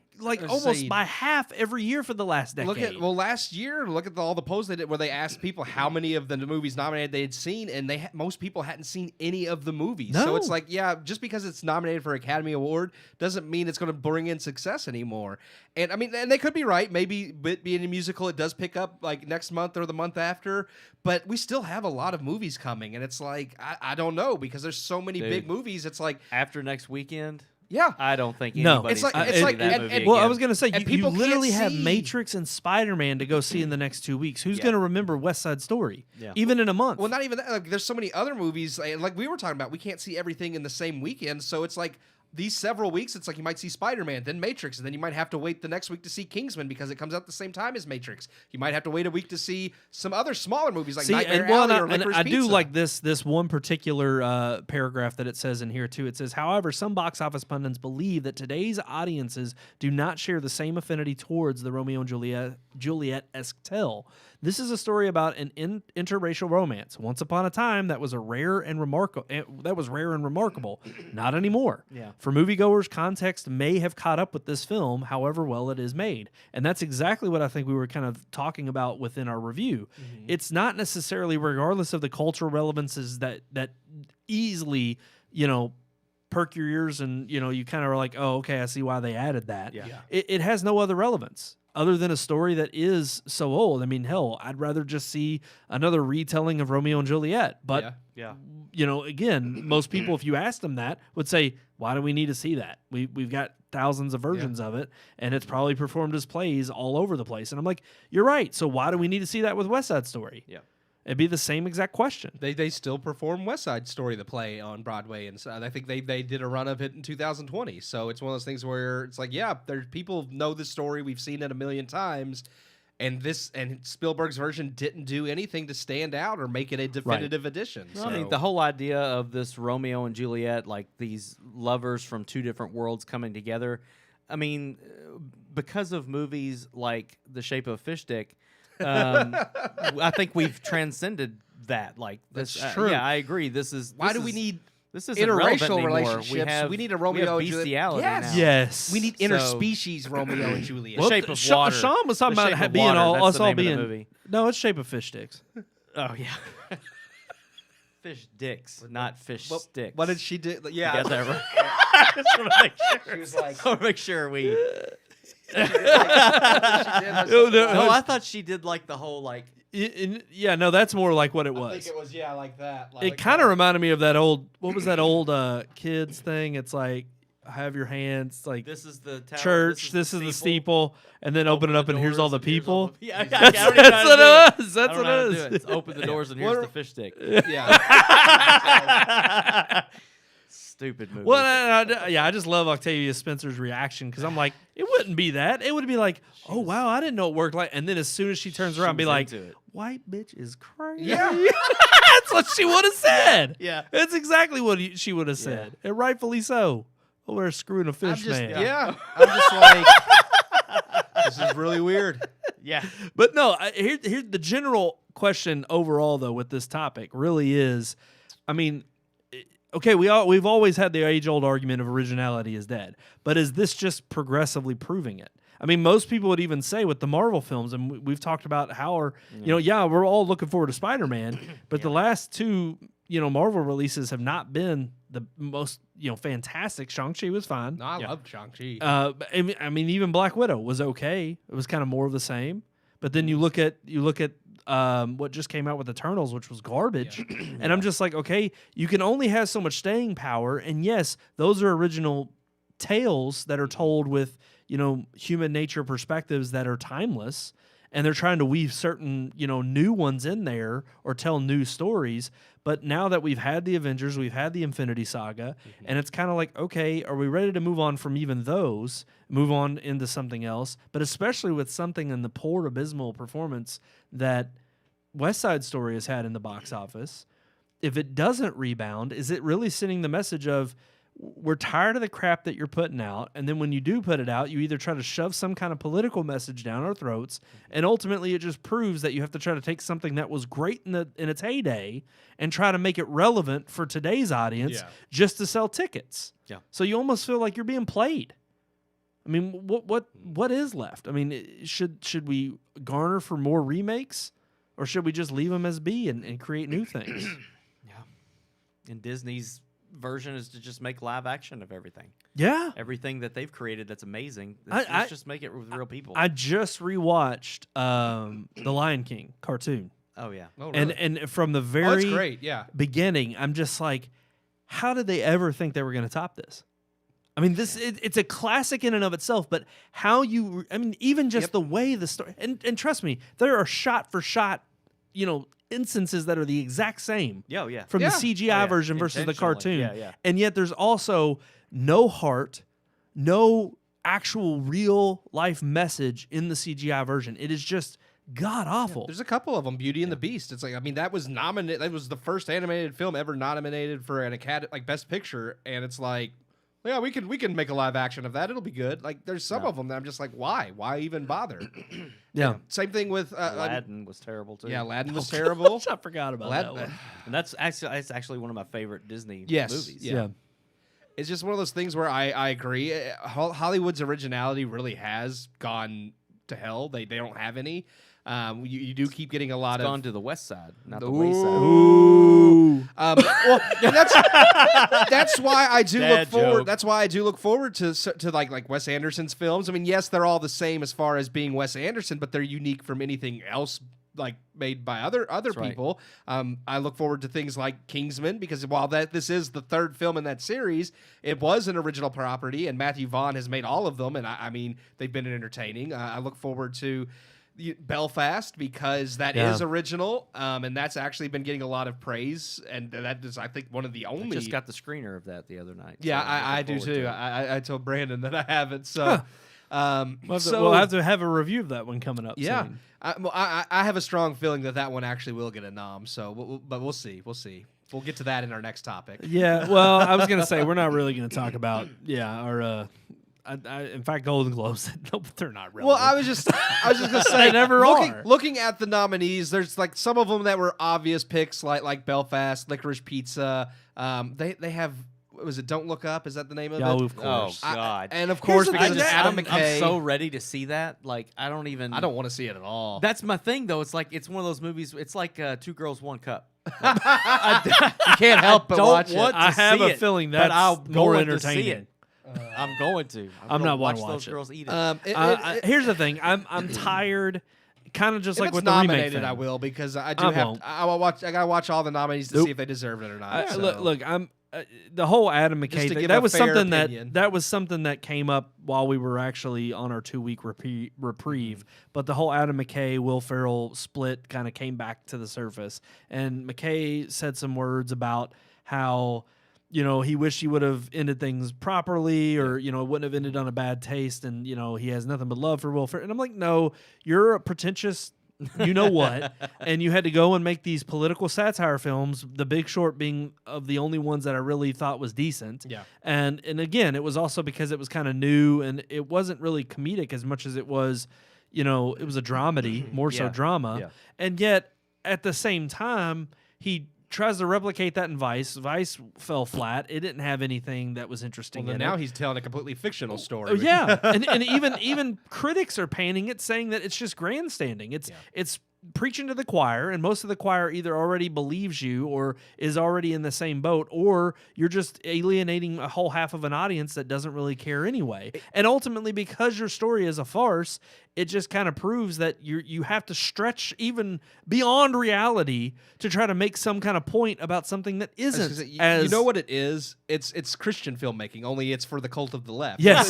[SPEAKER 2] almost
[SPEAKER 5] Say-
[SPEAKER 2] by half every year for the last decade.
[SPEAKER 5] Last year, look at all the polls they did where they asked people how many of the movies nominated they had seen, and most people hadn't seen any of the movies. So
[SPEAKER 2] No.
[SPEAKER 5] it's like, yeah, just because it's nominated for Academy Award doesn't mean it's going to bring in success anymore. And I mean, and they could be right. Maybe being a musical, it does pick up like next month or the month after, but we still have a lot of movies coming, and it's like I don't know because there's so many
[SPEAKER 4] Dude.
[SPEAKER 5] big movies. It's like,
[SPEAKER 4] After next weekend,
[SPEAKER 5] yeah.
[SPEAKER 4] I don't think
[SPEAKER 2] No.
[SPEAKER 4] anybody's
[SPEAKER 5] It's like-
[SPEAKER 4] gonna
[SPEAKER 5] it's
[SPEAKER 4] see
[SPEAKER 5] like-
[SPEAKER 4] that
[SPEAKER 5] and-
[SPEAKER 4] movie
[SPEAKER 5] and-
[SPEAKER 2] well, I
[SPEAKER 4] again.
[SPEAKER 2] was going to say,
[SPEAKER 5] And
[SPEAKER 2] you
[SPEAKER 5] people can't
[SPEAKER 2] literally have
[SPEAKER 5] see.
[SPEAKER 2] Matrix and Spider-Man to go see in the next 2 weeks. Who's
[SPEAKER 4] Yeah.
[SPEAKER 2] going to remember West Side Story?
[SPEAKER 4] Yeah.
[SPEAKER 2] Even in a month.
[SPEAKER 5] Well, not even that. Like, there's so many other movies, like we were talking about. We can't see everything in the same weekend, so it's like these several weeks. It's like you might see Spider-Man, then Matrix, and then you might have to wait the next week to see Kingsman because it comes out the same time as Matrix. You might have to wait a week to see some other smaller movies like Nightmare Alley or Licorice
[SPEAKER 2] I do
[SPEAKER 5] Pizza.
[SPEAKER 2] like this one particular paragraph that it says in here too. It says, however, some box office pundits believe that today's audiences do not share the same affinity towards the Romeo and Juliet-esque tale. This is a story about an interracial romance. Once upon a time, that was rare and remarkable. Not anymore.
[SPEAKER 4] Yeah.
[SPEAKER 2] For moviegoers, context may have caught up with this film, however well it is made. And that's exactly what I think we were kind of talking about within our review. It's not necessarily, regardless of the cultural relevances that easily, perk your ears and, you kind of are like, oh, okay, I see why they added that.
[SPEAKER 4] Yeah.
[SPEAKER 2] It has no other relevance other than a story that is so old. I mean, hell, I'd rather just see another retelling of Romeo and Juliet. But
[SPEAKER 5] Yeah.
[SPEAKER 4] Yeah.
[SPEAKER 2] again, most people, if you asked them that, would say, why do we need to see that? We've got thousands of versions of it, and it's probably performed as plays all over the place. And I'm like, you're right. So why do we need to see that with West Side Story?
[SPEAKER 4] Yeah.
[SPEAKER 2] It'd be the same exact question.
[SPEAKER 5] They still perform West Side Story, the play, on Broadway, and so I think they did a run of it in 2020. So it's one of those things where it's like, yeah, there's people know this story, we've seen it a million times, and Spielberg's version didn't do anything to stand out or make it a definitive edition.
[SPEAKER 4] Well, I mean,
[SPEAKER 5] So-
[SPEAKER 4] the whole idea of this Romeo and Juliet, like these lovers from two different worlds coming together, I mean, because of movies like The Shape of a Fish Stick, I think we've transcended that. Like this,
[SPEAKER 5] That's true.
[SPEAKER 4] Yeah, I agree. This is
[SPEAKER 5] why
[SPEAKER 4] this
[SPEAKER 5] do we
[SPEAKER 4] is-
[SPEAKER 5] need
[SPEAKER 4] this isn't relevant
[SPEAKER 5] interracial
[SPEAKER 4] anymore.
[SPEAKER 5] relationships? We need a Romeo and Juliet.
[SPEAKER 4] bestiality
[SPEAKER 5] Yes.
[SPEAKER 4] now.
[SPEAKER 2] Yes.
[SPEAKER 5] we need
[SPEAKER 4] So-
[SPEAKER 5] interspecies Romeo and Juliet?
[SPEAKER 4] Well, Shape of
[SPEAKER 2] Sean,
[SPEAKER 4] Water.
[SPEAKER 2] Sean was talking
[SPEAKER 4] The
[SPEAKER 2] about
[SPEAKER 4] Shape of
[SPEAKER 2] being
[SPEAKER 4] Water,
[SPEAKER 2] all
[SPEAKER 4] that's
[SPEAKER 2] us
[SPEAKER 4] the
[SPEAKER 2] all
[SPEAKER 4] name of the
[SPEAKER 2] being.
[SPEAKER 4] movie.
[SPEAKER 2] No, it's Shape of Fish Sticks.
[SPEAKER 4] Oh yeah, fish dicks, not fish sticks.
[SPEAKER 5] What did she do?
[SPEAKER 4] You
[SPEAKER 5] Yeah,
[SPEAKER 4] got that right? Just want to make sure.
[SPEAKER 5] she was like,
[SPEAKER 4] I want to make sure we.
[SPEAKER 2] no,
[SPEAKER 4] No, I thought she did like the whole like.
[SPEAKER 2] Yeah, no, that's more like what it
[SPEAKER 5] I
[SPEAKER 2] was.
[SPEAKER 5] think it was like that.
[SPEAKER 2] It kind of reminded me of that old. What was that old kids thing? It's like have your hands like
[SPEAKER 4] This is the tower,
[SPEAKER 2] church. This is the steeple, and then open it up, and here's all the people.
[SPEAKER 4] Yeah, I
[SPEAKER 2] That's
[SPEAKER 4] don't even know how to
[SPEAKER 2] what
[SPEAKER 4] do
[SPEAKER 2] it
[SPEAKER 4] it.
[SPEAKER 2] is. That's
[SPEAKER 4] I don't
[SPEAKER 2] what
[SPEAKER 4] know how to
[SPEAKER 2] it
[SPEAKER 4] do
[SPEAKER 2] is.
[SPEAKER 4] it. It's open the doors and here's the fish stick.
[SPEAKER 5] Yeah.
[SPEAKER 4] Stupid movie.
[SPEAKER 2] Well, I just love Octavia Spencer's reaction because I'm like, it wouldn't be that. It would be like, oh wow, I didn't know it worked like. And then as soon as she turns around, be
[SPEAKER 4] was
[SPEAKER 2] like,
[SPEAKER 4] into it.
[SPEAKER 2] white bitch is crazy.
[SPEAKER 5] Yeah.
[SPEAKER 2] That's what she would have said.
[SPEAKER 4] Yeah.
[SPEAKER 2] That's exactly what she would have said, and rightfully so. Over there screwing a fish man.
[SPEAKER 5] Yeah. I'm just like, this is really weird.
[SPEAKER 4] Yeah.
[SPEAKER 2] But no, here's the general question overall though with this topic really is, I mean, okay, we've always had the age-old argument of originality is dead, but is this just progressively proving it? I mean, most people would even say with the Marvel films, and we've talked about how we're all looking forward to Spider-Man, but the last two, Marvel releases have not been the most, fantastic. Shang-Chi was fine.
[SPEAKER 5] No, I love Shang-Chi.
[SPEAKER 2] I mean, even Black Widow was okay. It was kind of more of the same. But then you look at what just came out with Eternals, which was garbage, and I'm just like, okay, you can only have so much staying power, and yes, those are original tales that are told with human nature perspectives that are timeless, and they're trying to weave certain new ones in there or tell new stories. But now that we've had the Avengers, we've had the Infinity Saga, and it's kind of like, okay, are we ready to move on from even those, move on into something else? But especially with something in the poor, abysmal performance that West Side Story has had in the box office, if it doesn't rebound, is it really sending the message of, we're tired of the crap that you're putting out, and then when you do put it out, you either try to shove some kind of political message down our throats, and ultimately it just proves that you have to try to take something that was great in its heyday and try to make it relevant for today's audience just to sell tickets.
[SPEAKER 4] Yeah.
[SPEAKER 2] So you almost feel like you're being played. I mean, what is left? I mean, should we garner for more remakes, or should we just leave them as be and create new things?
[SPEAKER 4] Yeah. And Disney's version is to just make live action of everything.
[SPEAKER 2] Yeah.
[SPEAKER 4] Everything that they've created that's amazing. Let's just make it with real people.
[SPEAKER 2] I just rewatched The Lion King cartoon.
[SPEAKER 4] Oh yeah.
[SPEAKER 5] Oh, really?
[SPEAKER 2] And from the
[SPEAKER 5] that's
[SPEAKER 2] very
[SPEAKER 5] great. Yeah.
[SPEAKER 2] beginning, I'm just like, how did they ever think they were going to top this? I mean, it's a classic in and of itself, but even just the way the story, and trust me, there are shot for shot, instances that are the exact same. From the CGI version versus the cartoon.
[SPEAKER 4] Yeah.
[SPEAKER 2] And yet there's also no heart, no actual real life message in the CGI version. It is just god awful.
[SPEAKER 5] There's a couple of them. Beauty and the Beast. It's like, I mean, that was nominated. That was the first animated film ever nominated for an Academy, like Best Picture, and it's like, yeah, we can make a live action of that. It'll be good. Like, there's some of them that I'm just like, why? Why even bother?
[SPEAKER 2] Yeah.
[SPEAKER 5] Same thing with
[SPEAKER 4] Aladdin was terrible too.
[SPEAKER 5] Yeah, Aladdin was terrible.
[SPEAKER 2] I forgot about that one.
[SPEAKER 4] And that's actually one of my favorite Disney
[SPEAKER 5] Yes.
[SPEAKER 4] movies.
[SPEAKER 2] Yeah.
[SPEAKER 5] It's just one of those things where I agree. Hollywood's originality really has gone to hell. They don't have any. You do keep getting a lot
[SPEAKER 4] It's
[SPEAKER 5] of
[SPEAKER 4] gone to the west side, not the
[SPEAKER 5] Ooh.
[SPEAKER 4] wayside.
[SPEAKER 2] Ooh.
[SPEAKER 5] Well, and that's why I do
[SPEAKER 4] Dad
[SPEAKER 5] look forward.
[SPEAKER 4] joke.
[SPEAKER 5] That's why I do look forward to like Wes Anderson's films. I mean, yes, they're all the same as far as being Wes Anderson, but they're unique from anything else like made by other people. I look forward to things like Kingsman, because while this is the third film in that series, it was an original property, and Matthew Vaughn has made all of them, and I mean, they've been entertaining. I look forward to Belfast, because that is original, and that's actually been getting a lot of praise, and that is, I think, one of the only.
[SPEAKER 4] I just got the screener of that the other night.
[SPEAKER 5] Yeah,
[SPEAKER 4] so
[SPEAKER 5] I do too. I told Brandon that I haven't. So,
[SPEAKER 2] We'll have to have a review of that one coming up.
[SPEAKER 5] yeah,
[SPEAKER 2] soon.
[SPEAKER 5] I have a strong feeling that one actually will get a nom. So, but we'll see. We'll see. We'll get to that in our next topic.
[SPEAKER 2] Yeah. Well, I was gonna say we're not really gonna talk about our. In fact, Golden Globes, they're not relevant.
[SPEAKER 5] Well, I was just gonna say,
[SPEAKER 2] They never are.
[SPEAKER 5] Looking at the nominees, there's like some of them that were obvious picks, like Belfast, Licorice Pizza. They have. Was it Don't Look Up? Is that the name of it?
[SPEAKER 2] of course.
[SPEAKER 4] Oh God!
[SPEAKER 5] And of course, because it's Adam
[SPEAKER 4] I'm
[SPEAKER 5] McKay.
[SPEAKER 4] so ready to see that. Like, I don't
[SPEAKER 5] want to see it at all.
[SPEAKER 4] That's my thing, though. It's like it's one of those movies. It's like Two Girls, One Cup.
[SPEAKER 5] You can't help but watch it.
[SPEAKER 2] I have a feeling that's
[SPEAKER 4] I'll
[SPEAKER 2] more
[SPEAKER 4] going to see
[SPEAKER 2] entertaining.
[SPEAKER 4] it. I'm going to.
[SPEAKER 2] I'm
[SPEAKER 4] gonna
[SPEAKER 2] not
[SPEAKER 4] watch
[SPEAKER 2] wanna
[SPEAKER 4] those
[SPEAKER 2] watch it.
[SPEAKER 4] girls eat it.
[SPEAKER 2] Here's the thing. I'm tired. Kind of just
[SPEAKER 5] If
[SPEAKER 2] like
[SPEAKER 5] it's
[SPEAKER 2] with the remake
[SPEAKER 5] nominated,
[SPEAKER 2] thing.
[SPEAKER 5] I will, because I
[SPEAKER 2] won't.
[SPEAKER 5] I will watch. I gotta watch all the nominees to see if they deserve it or not.
[SPEAKER 2] Look, I'm the whole Adam
[SPEAKER 5] Just
[SPEAKER 2] McKay
[SPEAKER 5] to
[SPEAKER 2] thing.
[SPEAKER 5] give
[SPEAKER 2] That
[SPEAKER 5] a
[SPEAKER 2] was
[SPEAKER 5] fair
[SPEAKER 2] something
[SPEAKER 5] opinion.
[SPEAKER 2] that was something that came up while we were actually on our 2-week reprieve. But the whole Adam McKay Will Ferrell split kind of came back to the surface, and McKay said some words about how, he wished he would have ended things properly, or, it wouldn't have ended on a bad taste. And, he has nothing but love for Will Ferrell. And I'm like, no, you're a pretentious, what, and you had to go and make these political satire films, The Big Short being of the only ones that I really thought was decent.
[SPEAKER 5] Yeah.
[SPEAKER 2] And again, it was also because it was kind of new, and it wasn't really comedic as much as it was, it was a dramedy, more so
[SPEAKER 4] Yeah.
[SPEAKER 2] drama.
[SPEAKER 4] Yeah.
[SPEAKER 2] And yet, at the same time, he tries to replicate that in Vice. Vice fell flat. It didn't have anything that was interesting in
[SPEAKER 5] now
[SPEAKER 2] it.
[SPEAKER 5] he's telling a completely fictional story.
[SPEAKER 2] Oh, yeah, and even critics are painting it, saying that it's just grandstanding. It's preaching to the choir, and most of the choir either already believes you or is already in the same boat, or you're just alienating a whole half of an audience that doesn't really care anyway. And ultimately, because your story is a farce, it just kind of proves that you have to stretch even beyond reality to try to make some kind of point about something that isn't.
[SPEAKER 5] You know what it is? It's Christian filmmaking, only it's for the cult of the left.
[SPEAKER 2] Yes.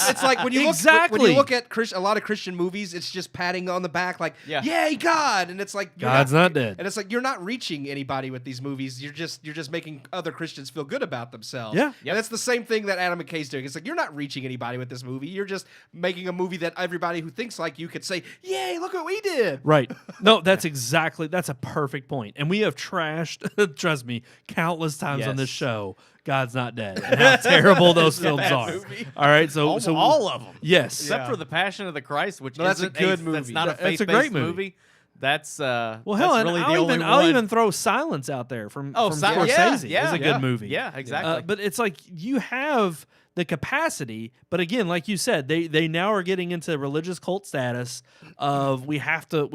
[SPEAKER 5] It's like when you
[SPEAKER 2] Exactly.
[SPEAKER 5] when you look at a lot of Christian movies, it's just patting on the back, like, yay, God, and it's like
[SPEAKER 2] God's not dead.
[SPEAKER 5] and it's like you're not reaching anybody with these movies. You're just making other Christians feel good about themselves.
[SPEAKER 2] Yeah.
[SPEAKER 5] And that's the same thing that Adam McKay's doing. It's like you're not reaching anybody with this movie. You're just making a movie that everybody who thinks like you could say, yay, look what we did.
[SPEAKER 2] Right. No, that's a perfect point. And we have trashed, trust me, countless times on this show, God's Not Dead, and how terrible those films are.
[SPEAKER 5] Movie.
[SPEAKER 2] All right, so
[SPEAKER 4] all of them.
[SPEAKER 2] Yes.
[SPEAKER 4] Except for The Passion of the Christ, which
[SPEAKER 5] that's a
[SPEAKER 4] isn't
[SPEAKER 5] good movie.
[SPEAKER 4] That's not a
[SPEAKER 2] That's a
[SPEAKER 4] faith-based
[SPEAKER 2] great movie.
[SPEAKER 4] That's
[SPEAKER 2] Well,
[SPEAKER 4] that's
[SPEAKER 2] hell, and
[SPEAKER 4] really the
[SPEAKER 2] I'll
[SPEAKER 4] only
[SPEAKER 2] even
[SPEAKER 4] one.
[SPEAKER 2] I'll even throw Silence out there from Scorsese.
[SPEAKER 4] Yeah,
[SPEAKER 2] It's a good movie.
[SPEAKER 4] Yeah, exactly.
[SPEAKER 2] But it's like you have the capacity, but again, like you said, they now are getting into religious cult status of we have to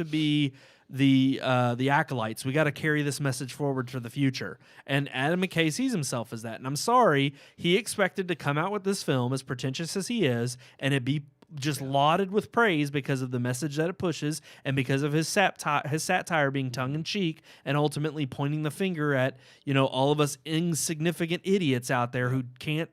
[SPEAKER 2] be the acolytes. We got to carry this message forward for the future. And Adam McKay sees himself as that. And I'm sorry, he expected to come out with this film, as pretentious as he is, and it be just lauded with praise because of the message that it pushes and because of his satire being tongue-in-cheek and ultimately pointing the finger at, all of us insignificant idiots out there who can't,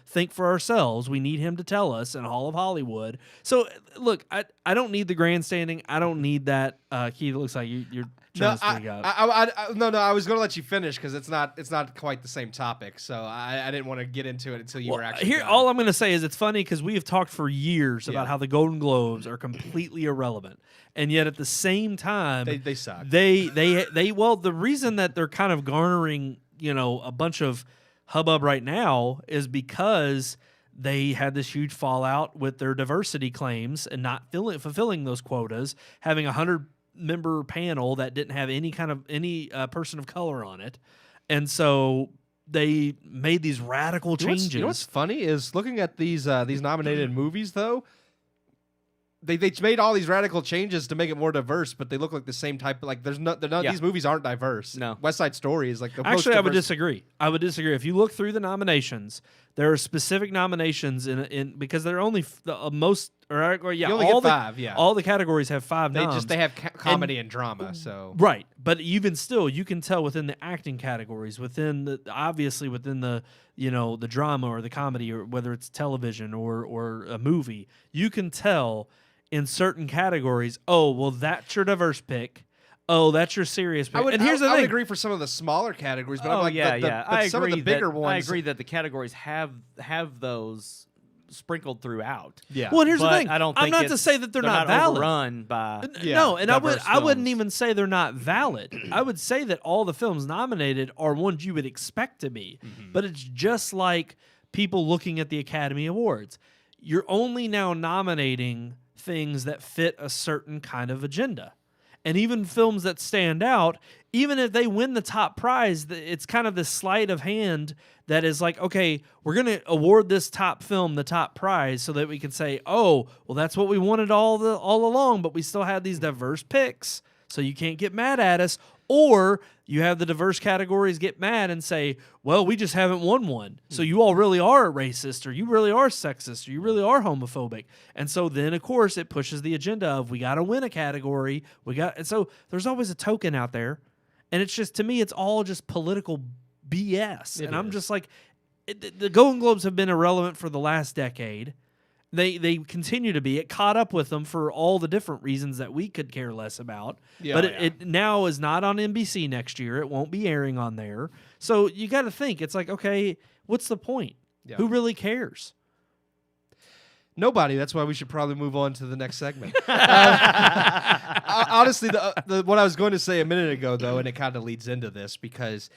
[SPEAKER 2] think for ourselves. We need him to tell us in all of Hollywood. So, look, I don't need the grandstanding. I don't need that. Keith, it looks like you're trying to speak up.
[SPEAKER 5] I was going to let you finish because it's not quite the same topic. So I didn't want to get into it until you were actually
[SPEAKER 2] here.
[SPEAKER 5] done.
[SPEAKER 2] All I'm going to say is it's funny because we have talked for years about how the Golden Globes are completely irrelevant, and yet at the same time
[SPEAKER 5] they suck.
[SPEAKER 2] Well, the reason that they're kind of garnering a bunch of hubbub right now is because they had this huge fallout with their diversity claims and not fulfilling those quotas, having 100-member panel that didn't have any person of color on it, and so they made these radical changes.
[SPEAKER 5] You know what's funny is looking at these nominated movies though. They made all these radical changes to make it more diverse, but they look like the same type. Like they're not. These movies aren't diverse.
[SPEAKER 4] No.
[SPEAKER 5] West Side Story is like the most
[SPEAKER 2] Actually, I would
[SPEAKER 5] diverse.
[SPEAKER 2] disagree. If you look through the nominations, there are specific nominations in because there are only most.
[SPEAKER 5] You only get 5. Yeah,
[SPEAKER 2] all the categories have 5 noms.
[SPEAKER 5] They have comedy and drama. So
[SPEAKER 2] right, but even still, you can tell within the acting categories, within the the drama or the comedy, or whether it's television or a movie, you can tell in certain categories. Oh, well, that's your diverse pick. Oh, that's your serious pick. And here's the thing.
[SPEAKER 5] I would agree for some of the smaller categories, but some of the bigger ones.
[SPEAKER 4] I agree that the categories have those sprinkled throughout.
[SPEAKER 5] Yeah.
[SPEAKER 2] Well, and here's the thing.
[SPEAKER 4] I don't think
[SPEAKER 2] I'm not to say that they're not valid.
[SPEAKER 4] Overrun by
[SPEAKER 2] no, and I wouldn't
[SPEAKER 4] films.
[SPEAKER 2] even say they're not valid. I would say that all the films nominated are ones you would expect to be.
[SPEAKER 5] Mm-hmm.
[SPEAKER 2] But it's just like people looking at the Academy Awards. You're only now nominating things that fit a certain kind of agenda. And even films that stand out, even if they win the top prize, it's kind of this sleight of hand that is like, okay, we're going to award this top film the top prize so that we can say, oh, well, that's what we wanted all along, but we still had these diverse picks, so you can't get mad at us. Or you have the diverse categories get mad and say, well, we just haven't won one. So you all really are racist, or you really are sexist, or you really are homophobic. And so then, of course, it pushes the agenda of we got to win a category. And so there's always a token out there. And it's just, to me, it's all just political BS. I'm just like, the Golden Globes have been irrelevant for the last decade. They continue to be. It caught up with them for all the different reasons that we could care less about. It now is not on NBC next year. It won't be airing on there. So you got to think. It's like, okay, what's the point?
[SPEAKER 5] Yeah.
[SPEAKER 2] Who really cares?
[SPEAKER 5] Nobody. That's why we should probably move on to the next segment. Honestly, what I was going to say a minute ago, though, and it kind of leads into this because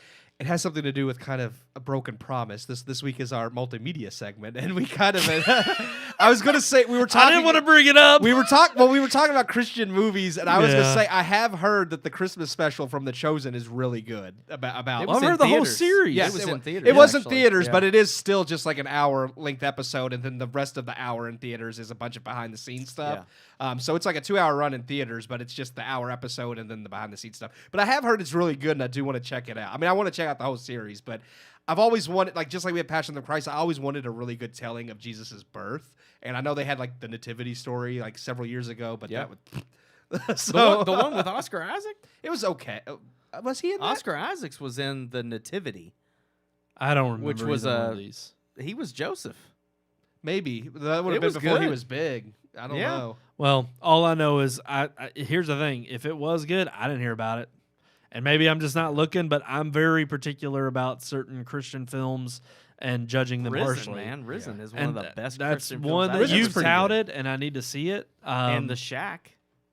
[SPEAKER 5] It has something to do with kind of a broken promise. This week is our multimedia segment, and we kind of. I was going to say we were talking.
[SPEAKER 2] I didn't want to bring it up.
[SPEAKER 5] We were talking about Christian movies, and I was going to say I have heard that the Christmas special from The Chosen is really good. About
[SPEAKER 2] I've heard the whole series.
[SPEAKER 5] Yes,
[SPEAKER 4] it was in theaters.
[SPEAKER 5] It was in
[SPEAKER 4] actually.
[SPEAKER 5] theaters,
[SPEAKER 4] Yeah.
[SPEAKER 5] but it is still just like an hour-length episode, and then the rest of the hour in theaters is a bunch of behind-the-scenes stuff. So it's like a 2-hour run in theaters, but it's just the hour episode and then the behind-the-scenes stuff. But I have heard it's really good, and I do want to check it out. I mean, I want to check out the whole series, but I've always wanted, like, just like we had Passion of the Christ, I always wanted a really good telling of Jesus' birth. And I know they had, like, the nativity story, like, several years ago, but that would...
[SPEAKER 4] The one with Oscar Isaac?
[SPEAKER 5] It was okay. Was he in that?
[SPEAKER 4] Oscar Isaacs was in the Nativity.
[SPEAKER 2] I don't remember.
[SPEAKER 4] Which was
[SPEAKER 2] either one of these.
[SPEAKER 4] He was Joseph.
[SPEAKER 5] Maybe. That would have
[SPEAKER 4] It
[SPEAKER 5] been
[SPEAKER 4] was
[SPEAKER 5] before he
[SPEAKER 4] good.
[SPEAKER 5] was big. I don't know.
[SPEAKER 2] Well, all I know is I here's the thing. If it was good, I didn't hear about it. And maybe I'm just not looking, but I'm very particular about certain Christian films and judging them
[SPEAKER 4] Risen,
[SPEAKER 2] harshly.
[SPEAKER 4] man. Risen is one
[SPEAKER 2] And
[SPEAKER 4] of the best
[SPEAKER 2] that's
[SPEAKER 4] Christian
[SPEAKER 2] one
[SPEAKER 4] films
[SPEAKER 2] that
[SPEAKER 4] I've
[SPEAKER 2] you've
[SPEAKER 4] ever seen.
[SPEAKER 2] touted, and I need to see it.
[SPEAKER 4] And The Shack.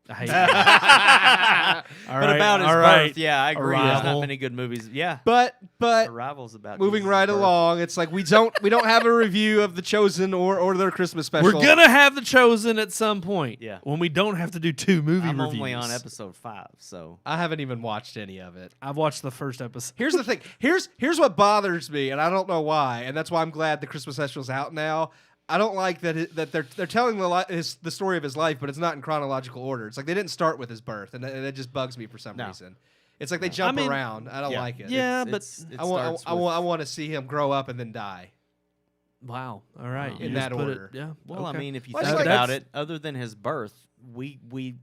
[SPEAKER 2] I hate that.
[SPEAKER 4] But about his birth, yeah, I agree. There's
[SPEAKER 2] Arrival.
[SPEAKER 4] not many good movies. Yeah.
[SPEAKER 5] But
[SPEAKER 4] Arrival's about
[SPEAKER 5] moving
[SPEAKER 4] Jesus'
[SPEAKER 5] right
[SPEAKER 4] birth.
[SPEAKER 5] along, it's like we don't have a review of The Chosen or their Christmas special.
[SPEAKER 2] We're gonna have The Chosen at some point.
[SPEAKER 4] Yeah.
[SPEAKER 2] When we don't have to do 2 movie
[SPEAKER 4] I'm
[SPEAKER 2] reviews.
[SPEAKER 4] only on episode 5, so
[SPEAKER 5] I haven't even watched any of it.
[SPEAKER 2] I've watched the first episode.
[SPEAKER 5] Here's the thing. Here's what bothers me, and I don't know why, and that's why I'm glad the Christmas special's out now. I don't like that they're telling the story of his life, but it's not in chronological order. It's like they didn't start with his birth, and it just bugs me for some reason. It's like they jump around. I don't like it.
[SPEAKER 2] Yeah,
[SPEAKER 5] I want to see him grow up and then die.
[SPEAKER 2] Wow. All right.
[SPEAKER 5] In
[SPEAKER 2] You
[SPEAKER 5] that
[SPEAKER 2] just put
[SPEAKER 5] order.
[SPEAKER 2] It, yeah.
[SPEAKER 4] well,
[SPEAKER 2] okay.
[SPEAKER 4] I mean, if you
[SPEAKER 5] Well,
[SPEAKER 4] think
[SPEAKER 5] it's like-
[SPEAKER 4] about it, other than his birth,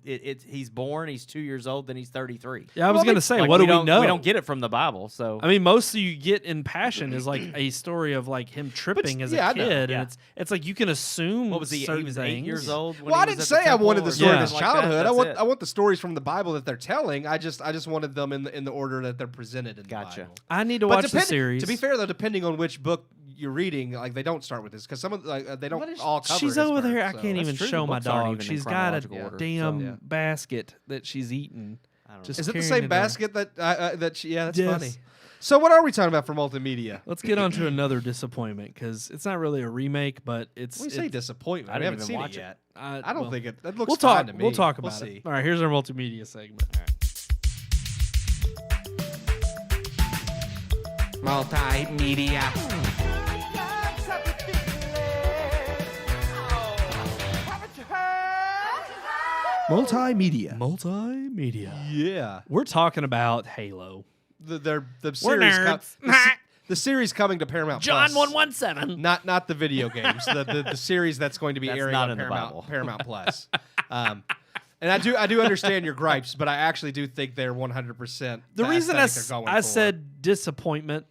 [SPEAKER 4] he's born, he's 2 years old, then he's 33.
[SPEAKER 2] Yeah, I was
[SPEAKER 5] Well,
[SPEAKER 2] gonna say,
[SPEAKER 4] Like,
[SPEAKER 2] what do we
[SPEAKER 4] don't-
[SPEAKER 2] know?
[SPEAKER 4] We don't get it from the Bible, so
[SPEAKER 2] I mean, most you get in Passion is like a story of like him tripping as
[SPEAKER 5] yeah,
[SPEAKER 2] a
[SPEAKER 5] I know.
[SPEAKER 2] kid,
[SPEAKER 4] Yeah.
[SPEAKER 2] and it's like you can assume.
[SPEAKER 4] what was he? He
[SPEAKER 2] certain
[SPEAKER 4] was 8
[SPEAKER 2] things.
[SPEAKER 4] years old. When
[SPEAKER 5] Well,
[SPEAKER 4] he
[SPEAKER 5] I
[SPEAKER 4] was
[SPEAKER 5] didn't
[SPEAKER 4] at
[SPEAKER 5] say I
[SPEAKER 4] temple
[SPEAKER 5] wanted the
[SPEAKER 4] or
[SPEAKER 5] story of
[SPEAKER 2] something
[SPEAKER 5] his
[SPEAKER 4] like that?
[SPEAKER 5] childhood.
[SPEAKER 4] That's
[SPEAKER 5] I
[SPEAKER 4] it.
[SPEAKER 5] want the stories from the Bible that they're telling. I just wanted them in the order that they're presented in the
[SPEAKER 4] Gotcha.
[SPEAKER 5] Bible.
[SPEAKER 2] I need to
[SPEAKER 5] But
[SPEAKER 2] watch the series.
[SPEAKER 5] To be fair, though, depending on which book you're reading, like they don't start with this because some of they don't all cover.
[SPEAKER 2] she's
[SPEAKER 5] his
[SPEAKER 2] over
[SPEAKER 5] birth,
[SPEAKER 2] there. I
[SPEAKER 5] so.
[SPEAKER 2] can't even
[SPEAKER 4] true.
[SPEAKER 2] show
[SPEAKER 4] The
[SPEAKER 2] my
[SPEAKER 4] books aren't
[SPEAKER 2] dog.
[SPEAKER 4] even in
[SPEAKER 2] She's got a
[SPEAKER 4] chronological order,
[SPEAKER 2] damn
[SPEAKER 5] so.
[SPEAKER 2] basket that she's eating.
[SPEAKER 4] I don't
[SPEAKER 2] Just
[SPEAKER 5] Is it the
[SPEAKER 2] carrying
[SPEAKER 5] same
[SPEAKER 2] it there.
[SPEAKER 5] basket that she? Yeah, that's
[SPEAKER 2] Yes.
[SPEAKER 5] funny. So what are we talking about for multimedia?
[SPEAKER 2] Let's get on to another disappointment because it's not really a remake, but it's.
[SPEAKER 5] When you say disappointment,
[SPEAKER 4] I
[SPEAKER 5] we
[SPEAKER 4] didn't
[SPEAKER 5] haven't
[SPEAKER 4] even
[SPEAKER 5] seen
[SPEAKER 4] watch
[SPEAKER 5] it
[SPEAKER 4] it.
[SPEAKER 5] yet.
[SPEAKER 2] I
[SPEAKER 5] I don't
[SPEAKER 2] well,
[SPEAKER 5] think it looks
[SPEAKER 2] We'll talk.
[SPEAKER 5] fine to me.
[SPEAKER 2] We'll talk
[SPEAKER 5] We'll
[SPEAKER 2] about
[SPEAKER 5] see.
[SPEAKER 2] it. All right, here's our multimedia segment.
[SPEAKER 6] Multimedia.
[SPEAKER 5] Multimedia.
[SPEAKER 2] Multimedia.
[SPEAKER 5] Yeah.
[SPEAKER 2] We're talking about Halo.
[SPEAKER 5] The
[SPEAKER 2] We're
[SPEAKER 5] series
[SPEAKER 2] nerds.
[SPEAKER 5] the series coming to Paramount
[SPEAKER 2] John
[SPEAKER 5] Plus.
[SPEAKER 2] 117.
[SPEAKER 5] Not the video games. the series that's going to be
[SPEAKER 4] That's
[SPEAKER 5] airing
[SPEAKER 4] not
[SPEAKER 5] on
[SPEAKER 4] in the Bible.
[SPEAKER 5] Paramount Plus. And I do understand your gripes, but I actually do think they're 100%.
[SPEAKER 2] The reason
[SPEAKER 5] they're going
[SPEAKER 2] I
[SPEAKER 5] for.
[SPEAKER 2] said disappointment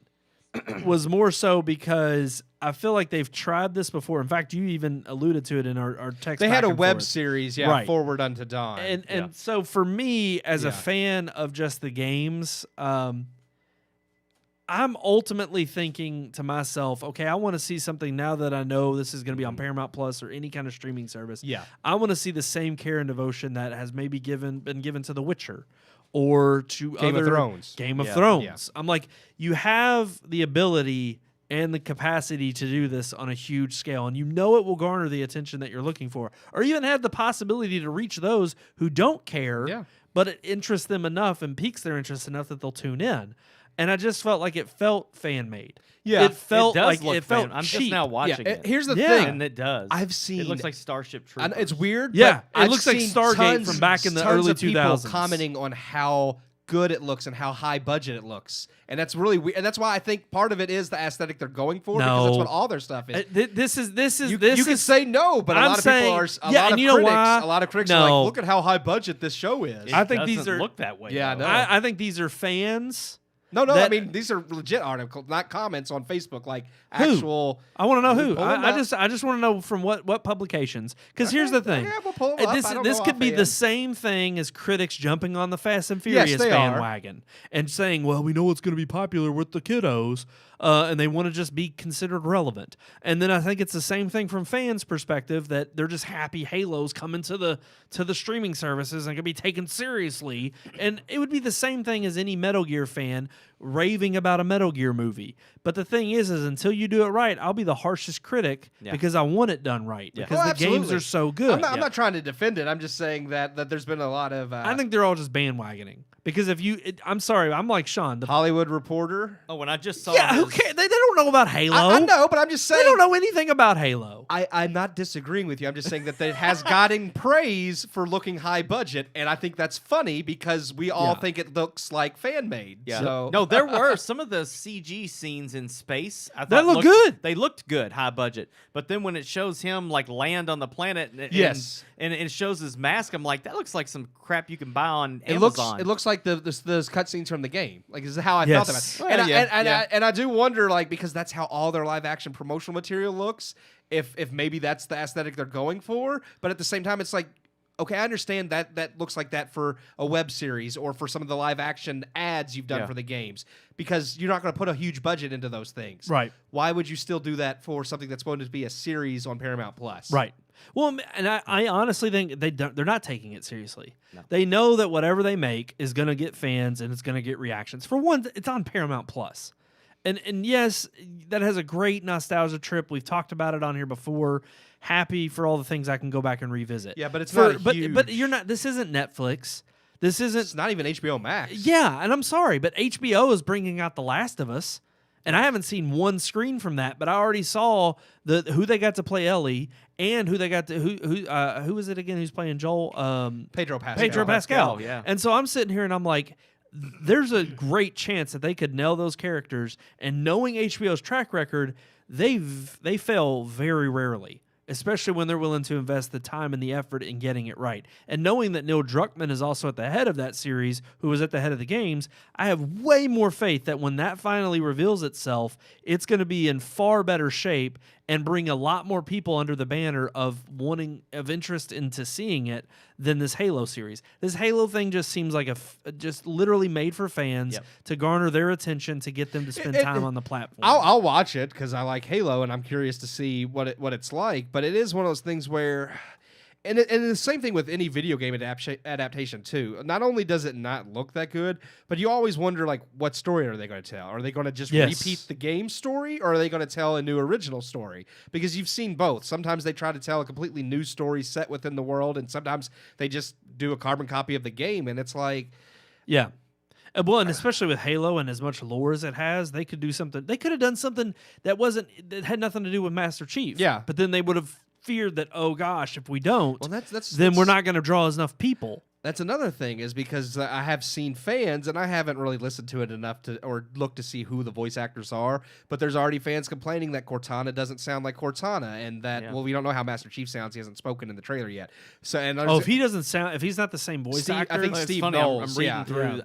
[SPEAKER 2] was more so because I feel like they've tried this before. In fact, you even alluded to it in our text.
[SPEAKER 5] They had
[SPEAKER 2] back
[SPEAKER 5] a
[SPEAKER 2] and
[SPEAKER 5] web
[SPEAKER 2] forth.
[SPEAKER 5] series, yeah,
[SPEAKER 2] Right.
[SPEAKER 5] Forward Unto Dawn.
[SPEAKER 2] And so for me, as a
[SPEAKER 5] Yeah.
[SPEAKER 2] fan of just the games, I'm ultimately thinking to myself, okay, I want to see something now that I know this is going to be on Paramount Plus or any kind of streaming service.
[SPEAKER 5] Yeah.
[SPEAKER 2] I want to see the same care and devotion that has maybe been given to The Witcher or to
[SPEAKER 5] Game of
[SPEAKER 2] other
[SPEAKER 5] Thrones.
[SPEAKER 2] Game of
[SPEAKER 5] Yeah.
[SPEAKER 2] Thrones.
[SPEAKER 5] Yeah.
[SPEAKER 2] I'm like, you have the ability and the capacity to do this on a huge scale, and you know it will garner the attention that you're looking for, or even have the possibility to reach those who don't care,
[SPEAKER 5] Yeah.
[SPEAKER 2] but it interests them enough and piques their interest enough that they'll tune in. And I just felt like it felt fan made.
[SPEAKER 5] Yeah.
[SPEAKER 2] it felt
[SPEAKER 4] it does
[SPEAKER 2] like
[SPEAKER 4] look
[SPEAKER 2] it felt
[SPEAKER 4] I'm
[SPEAKER 2] cheap.
[SPEAKER 4] just now watching it.
[SPEAKER 5] Here's the
[SPEAKER 2] Yeah.
[SPEAKER 5] thing.
[SPEAKER 4] and it does.
[SPEAKER 5] I've seen.
[SPEAKER 4] It looks like Starship
[SPEAKER 5] I
[SPEAKER 4] Troopers.
[SPEAKER 5] know it's weird.
[SPEAKER 2] Yeah,
[SPEAKER 5] but
[SPEAKER 2] it
[SPEAKER 5] I've
[SPEAKER 2] looks like
[SPEAKER 5] seen
[SPEAKER 2] Stargate from back in the
[SPEAKER 5] tons
[SPEAKER 2] early
[SPEAKER 5] of people
[SPEAKER 2] 2000s.
[SPEAKER 5] commenting on how good it looks and how high budget it looks, and that's really weird. And that's why I think part of it is the aesthetic they're going for, because that's
[SPEAKER 2] No.
[SPEAKER 5] what all their stuff is.
[SPEAKER 2] This is
[SPEAKER 5] You
[SPEAKER 2] this
[SPEAKER 5] can
[SPEAKER 2] is
[SPEAKER 5] say no, but a
[SPEAKER 2] I'm
[SPEAKER 5] lot of
[SPEAKER 2] saying-
[SPEAKER 5] people are.
[SPEAKER 2] yeah,
[SPEAKER 5] Lot
[SPEAKER 2] and
[SPEAKER 5] of
[SPEAKER 2] you know
[SPEAKER 5] critics,
[SPEAKER 2] why?
[SPEAKER 5] a lot of critics are
[SPEAKER 2] No.
[SPEAKER 5] like, look at how high budget this show is.
[SPEAKER 2] I think these
[SPEAKER 4] doesn't
[SPEAKER 2] are-
[SPEAKER 4] look that way.
[SPEAKER 5] Yeah, I
[SPEAKER 4] though.
[SPEAKER 5] know.
[SPEAKER 2] I think these are fans.
[SPEAKER 5] No, I
[SPEAKER 2] that-
[SPEAKER 5] mean these are legit articles, not comments on Facebook, like actual.
[SPEAKER 2] I want to know who.
[SPEAKER 5] Pull 'em
[SPEAKER 2] I
[SPEAKER 5] up.
[SPEAKER 2] just want to know from what publications. Because here's the thing.
[SPEAKER 5] Okay, we'll pull 'em up.
[SPEAKER 2] This
[SPEAKER 5] I don't
[SPEAKER 2] this
[SPEAKER 5] know
[SPEAKER 2] could be the
[SPEAKER 5] offhand.
[SPEAKER 2] same thing as critics jumping on the Fast and Furious
[SPEAKER 5] they are.
[SPEAKER 2] bandwagon and saying, "Well, we know it's going to be popular with the kiddos." And they want to just be considered relevant. And then I think it's the same thing from fans' perspective, that they're just happy Halo's coming to the streaming services and can be taken seriously. And it would be the same thing as any Metal Gear fan raving about a Metal Gear movie. But the thing is until you do it right, I'll be the harshest critic because I want it done right.
[SPEAKER 4] Yeah.
[SPEAKER 2] Because the games are so good.
[SPEAKER 5] I'm not trying to defend it. I'm just saying that there's been a lot of...
[SPEAKER 2] I think they're all just bandwagoning. Because if you... I'm sorry, I'm like Sean. The
[SPEAKER 5] Hollywood Reporter.
[SPEAKER 4] Oh, when I just saw
[SPEAKER 2] Yeah, who cares? They don't know about Halo.
[SPEAKER 5] I know, but I'm just saying...
[SPEAKER 2] They don't know anything about Halo.
[SPEAKER 5] I'm not disagreeing with you. I'm just saying that it has gotten praise for looking high budget, and I think that's funny because we all think it looks like fan-made.
[SPEAKER 4] Yeah.
[SPEAKER 5] So.
[SPEAKER 4] No, there were some of the CG scenes in space. I thought
[SPEAKER 2] That looked good.
[SPEAKER 4] They looked good, high budget. But then when it shows him like land on the planet, and it shows his mask, I'm like, that looks like some crap you can buy on Amazon.
[SPEAKER 5] It looks like those cutscenes from the game. Like, this is how I felt about it.
[SPEAKER 4] Well,
[SPEAKER 5] And I do wonder, like, because that's how all their live action promotional material looks. If maybe that's the aesthetic they're going for, but at the same time, it's like, okay, I understand that looks like that for a web series or for some of the live action ads you've done for the games, because you're not going to put a huge budget into those things.
[SPEAKER 2] Right.
[SPEAKER 5] Why would you still do that for something that's going to be a series on Paramount Plus?
[SPEAKER 2] Right. Well, and I honestly think they're not taking it seriously.
[SPEAKER 4] No.
[SPEAKER 2] They know that whatever they make is going to get fans and it's going to get reactions. For one, it's on Paramount Plus. And yes, that has a great nostalgia trip. We've talked about it on here before. Happy for all the things I can go back and revisit.
[SPEAKER 5] Yeah, but it's not huge.
[SPEAKER 2] But you're not. This isn't Netflix. This isn't.
[SPEAKER 5] It's not even HBO Max.
[SPEAKER 2] Yeah, and I'm sorry, but HBO is bringing out The Last of Us, and I haven't seen one screen from that. But I already saw who they got to play Ellie and who they got to who is it again? Who's playing Joel?
[SPEAKER 5] Pedro Pascal.
[SPEAKER 2] Pedro Pascal.
[SPEAKER 4] Yeah.
[SPEAKER 2] And so I'm sitting here and I'm like, there's a great chance that they could nail those characters. And knowing HBO's track record, they fail very rarely, especially when they're willing to invest the time and the effort in getting it right. And knowing that Neil Druckmann is also at the head of that series, who was at the head of the games, I have way more faith that when that finally reveals itself, it's going to be in far better shape and bring a lot more people under the banner of interest into seeing it than this Halo series. This Halo thing just seems like just literally made for fans to garner their attention, to get them to spend time on the platform.
[SPEAKER 5] I'll watch it because I like Halo and I'm curious to see what it's like. But it is one of those things where, and the same thing with any video game adaptation too. Not only does it not look that good, but you always wonder, like, what story are they going to tell? Are they going to just repeat the game story, or are they going to tell a new original story? Because you've seen both. Sometimes they try to tell a completely new story set within the world, and sometimes they just do a carbon copy of the game, and it's like,
[SPEAKER 2] yeah. Well, and especially with Halo and as much lore as it has, they could do something. They could have done something that had nothing to do with Master Chief.
[SPEAKER 5] Yeah.
[SPEAKER 2] But then they would have feared that, oh gosh, if we don't,
[SPEAKER 5] well,
[SPEAKER 2] then we're not going to draw enough people.
[SPEAKER 5] That's another thing, is because I have seen fans, and I haven't really listened to it enough or looked to see who the voice actors are, but there's already fans complaining that Cortana doesn't sound like Cortana, and that, well, we don't know how Master Chief sounds. He hasn't spoken in the trailer yet. So, and
[SPEAKER 2] if he's not the same voice actor,
[SPEAKER 5] I think Steve
[SPEAKER 4] funny.
[SPEAKER 5] Knowles.
[SPEAKER 4] I'm reading through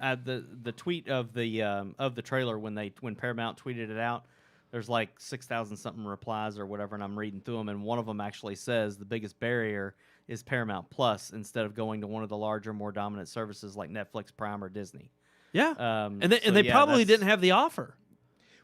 [SPEAKER 4] the tweet of the trailer when Paramount tweeted it out. There's like 6,000 something replies or whatever, and I'm reading through them, and one of them actually says the biggest barrier is Paramount Plus instead of going to one of the larger, more dominant services like Netflix, Prime, or Disney.
[SPEAKER 2] Yeah, and they probably didn't have the offer.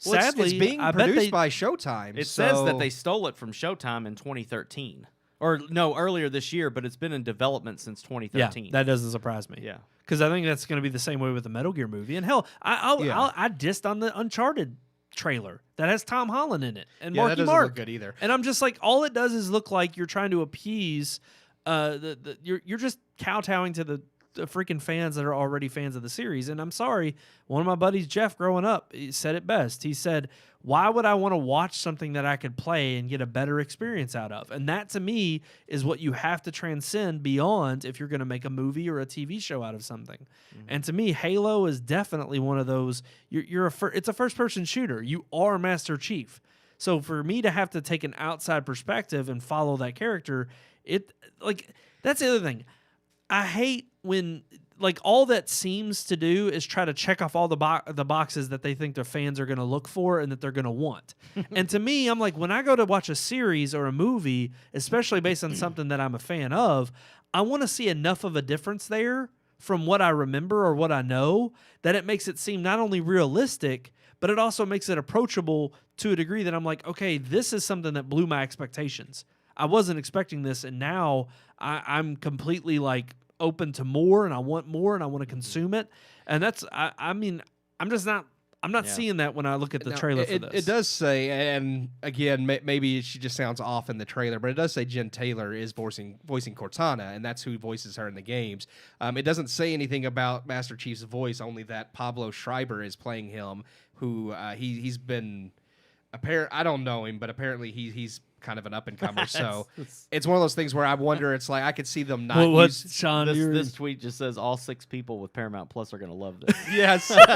[SPEAKER 5] Well,
[SPEAKER 2] sadly,
[SPEAKER 5] it's being produced by Showtime.
[SPEAKER 4] It says that they stole it from Showtime in 2013. Or, no, earlier this year, but it's been in development since 2013.
[SPEAKER 2] Yeah, that doesn't surprise me.
[SPEAKER 4] Yeah.
[SPEAKER 2] Because I think that's going to be the same way with the Metal Gear movie. And hell, I dissed on the Uncharted trailer that has Tom Holland in it and Marky
[SPEAKER 5] that doesn't
[SPEAKER 2] Mark.
[SPEAKER 5] look good either.
[SPEAKER 2] And I'm just like, all it does is look like you're trying to appease you're just kowtowing to the freaking fans that are already fans of the series. And I'm sorry, one of my buddies, Jeff, growing up, he said it best. He said, why would I want to watch something that I could play and get a better experience out of? And that, to me, is what you have to transcend beyond if you're going to make a movie or a TV show out of something. Mm-hmm. And to me, Halo is definitely one of those. It's a first-person shooter. You are Master Chief. So for me to have to take an outside perspective and follow that character, that's the other thing. I hate when all that seems to do is try to check off all the boxes that they think their fans are going to look for and that they're going to want. And to me, I'm like, when I go to watch a series or a movie, especially based on something that I'm a fan of, I want to see enough of a difference there from what I remember or what I know that it makes it seem not only realistic, but it also makes it approachable to a degree that I'm like, okay, this is something that blew my expectations. I wasn't expecting this, and now I'm completely open to more, and I want more, and I want to consume it. And that's, I'm just not I'm not seeing that when I look at the trailer for this.
[SPEAKER 5] It does say, and again, maybe she just sounds off in the trailer, but it does say Jen Taylor is voicing Cortana, and that's who voices her in the games. It doesn't say anything about Master Chief's voice, only that Pablo Schreiber is playing him, who he's been... I don't know him, but apparently he's kind of an up-and-comer, so it's one of those things where I wonder, it's like I could see them not use...
[SPEAKER 2] Sean,
[SPEAKER 4] this tweet just says all 6 people with Paramount Plus are going to love this.
[SPEAKER 5] Yes.
[SPEAKER 2] That's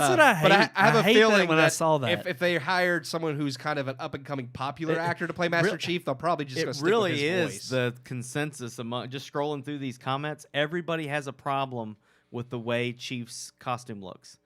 [SPEAKER 2] what I hate.
[SPEAKER 5] But I have a feeling
[SPEAKER 2] when
[SPEAKER 5] that
[SPEAKER 2] I saw that.
[SPEAKER 5] if they hired someone who's kind of an up-and-coming popular actor to play Master Chief, they'll probably just go stick
[SPEAKER 4] really
[SPEAKER 5] with his
[SPEAKER 4] is
[SPEAKER 5] voice.
[SPEAKER 4] the consensus among just scrolling through these comments. Everybody has a problem with the way Chief's costume looks.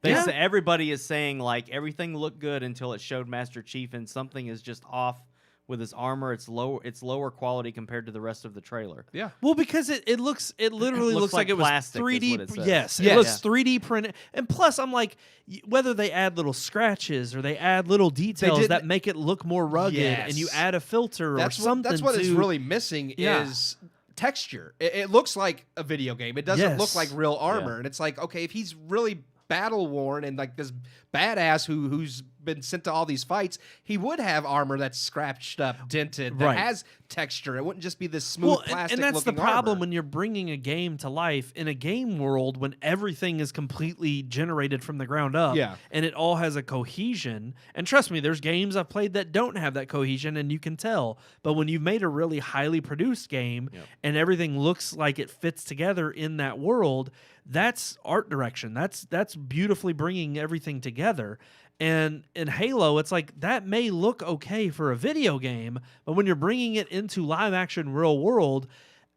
[SPEAKER 4] Everybody is saying like everything looked good until it showed Master Chief, and something is just off with his armor. It's lower quality compared to the rest of the trailer.
[SPEAKER 5] Yeah.
[SPEAKER 2] Well, because it literally looks like it was
[SPEAKER 4] plastic,
[SPEAKER 2] 3D.
[SPEAKER 4] is what it says.
[SPEAKER 2] Yes,
[SPEAKER 4] Yeah.
[SPEAKER 2] it looks 3D printed. And plus, I'm like, whether they add little scratches or they add little details that make it look more rugged, and you add a filter or something.
[SPEAKER 5] That's what is really missing is texture. It looks like a video game. It doesn't look like real armor, and it's like, okay, if he's really battle worn and like this badass who's been sent to all these fights, he would have armor that's scratched up, dented, that has texture. It wouldn't just be this smooth plastic.
[SPEAKER 2] And that's the
[SPEAKER 5] looking
[SPEAKER 2] problem
[SPEAKER 5] armor.
[SPEAKER 2] when you're bringing a game to life in a game world when everything is completely generated from the ground up.
[SPEAKER 5] Yeah.
[SPEAKER 2] And it all has a cohesion. And trust me, there's games I've played that don't have that cohesion, and you can tell. But when you've made a really highly produced game and everything looks like it fits together in that world, that's art direction. That's beautifully bringing everything together. And in Halo, it's like that may look okay for a video game, but when you're bringing it into live action real world,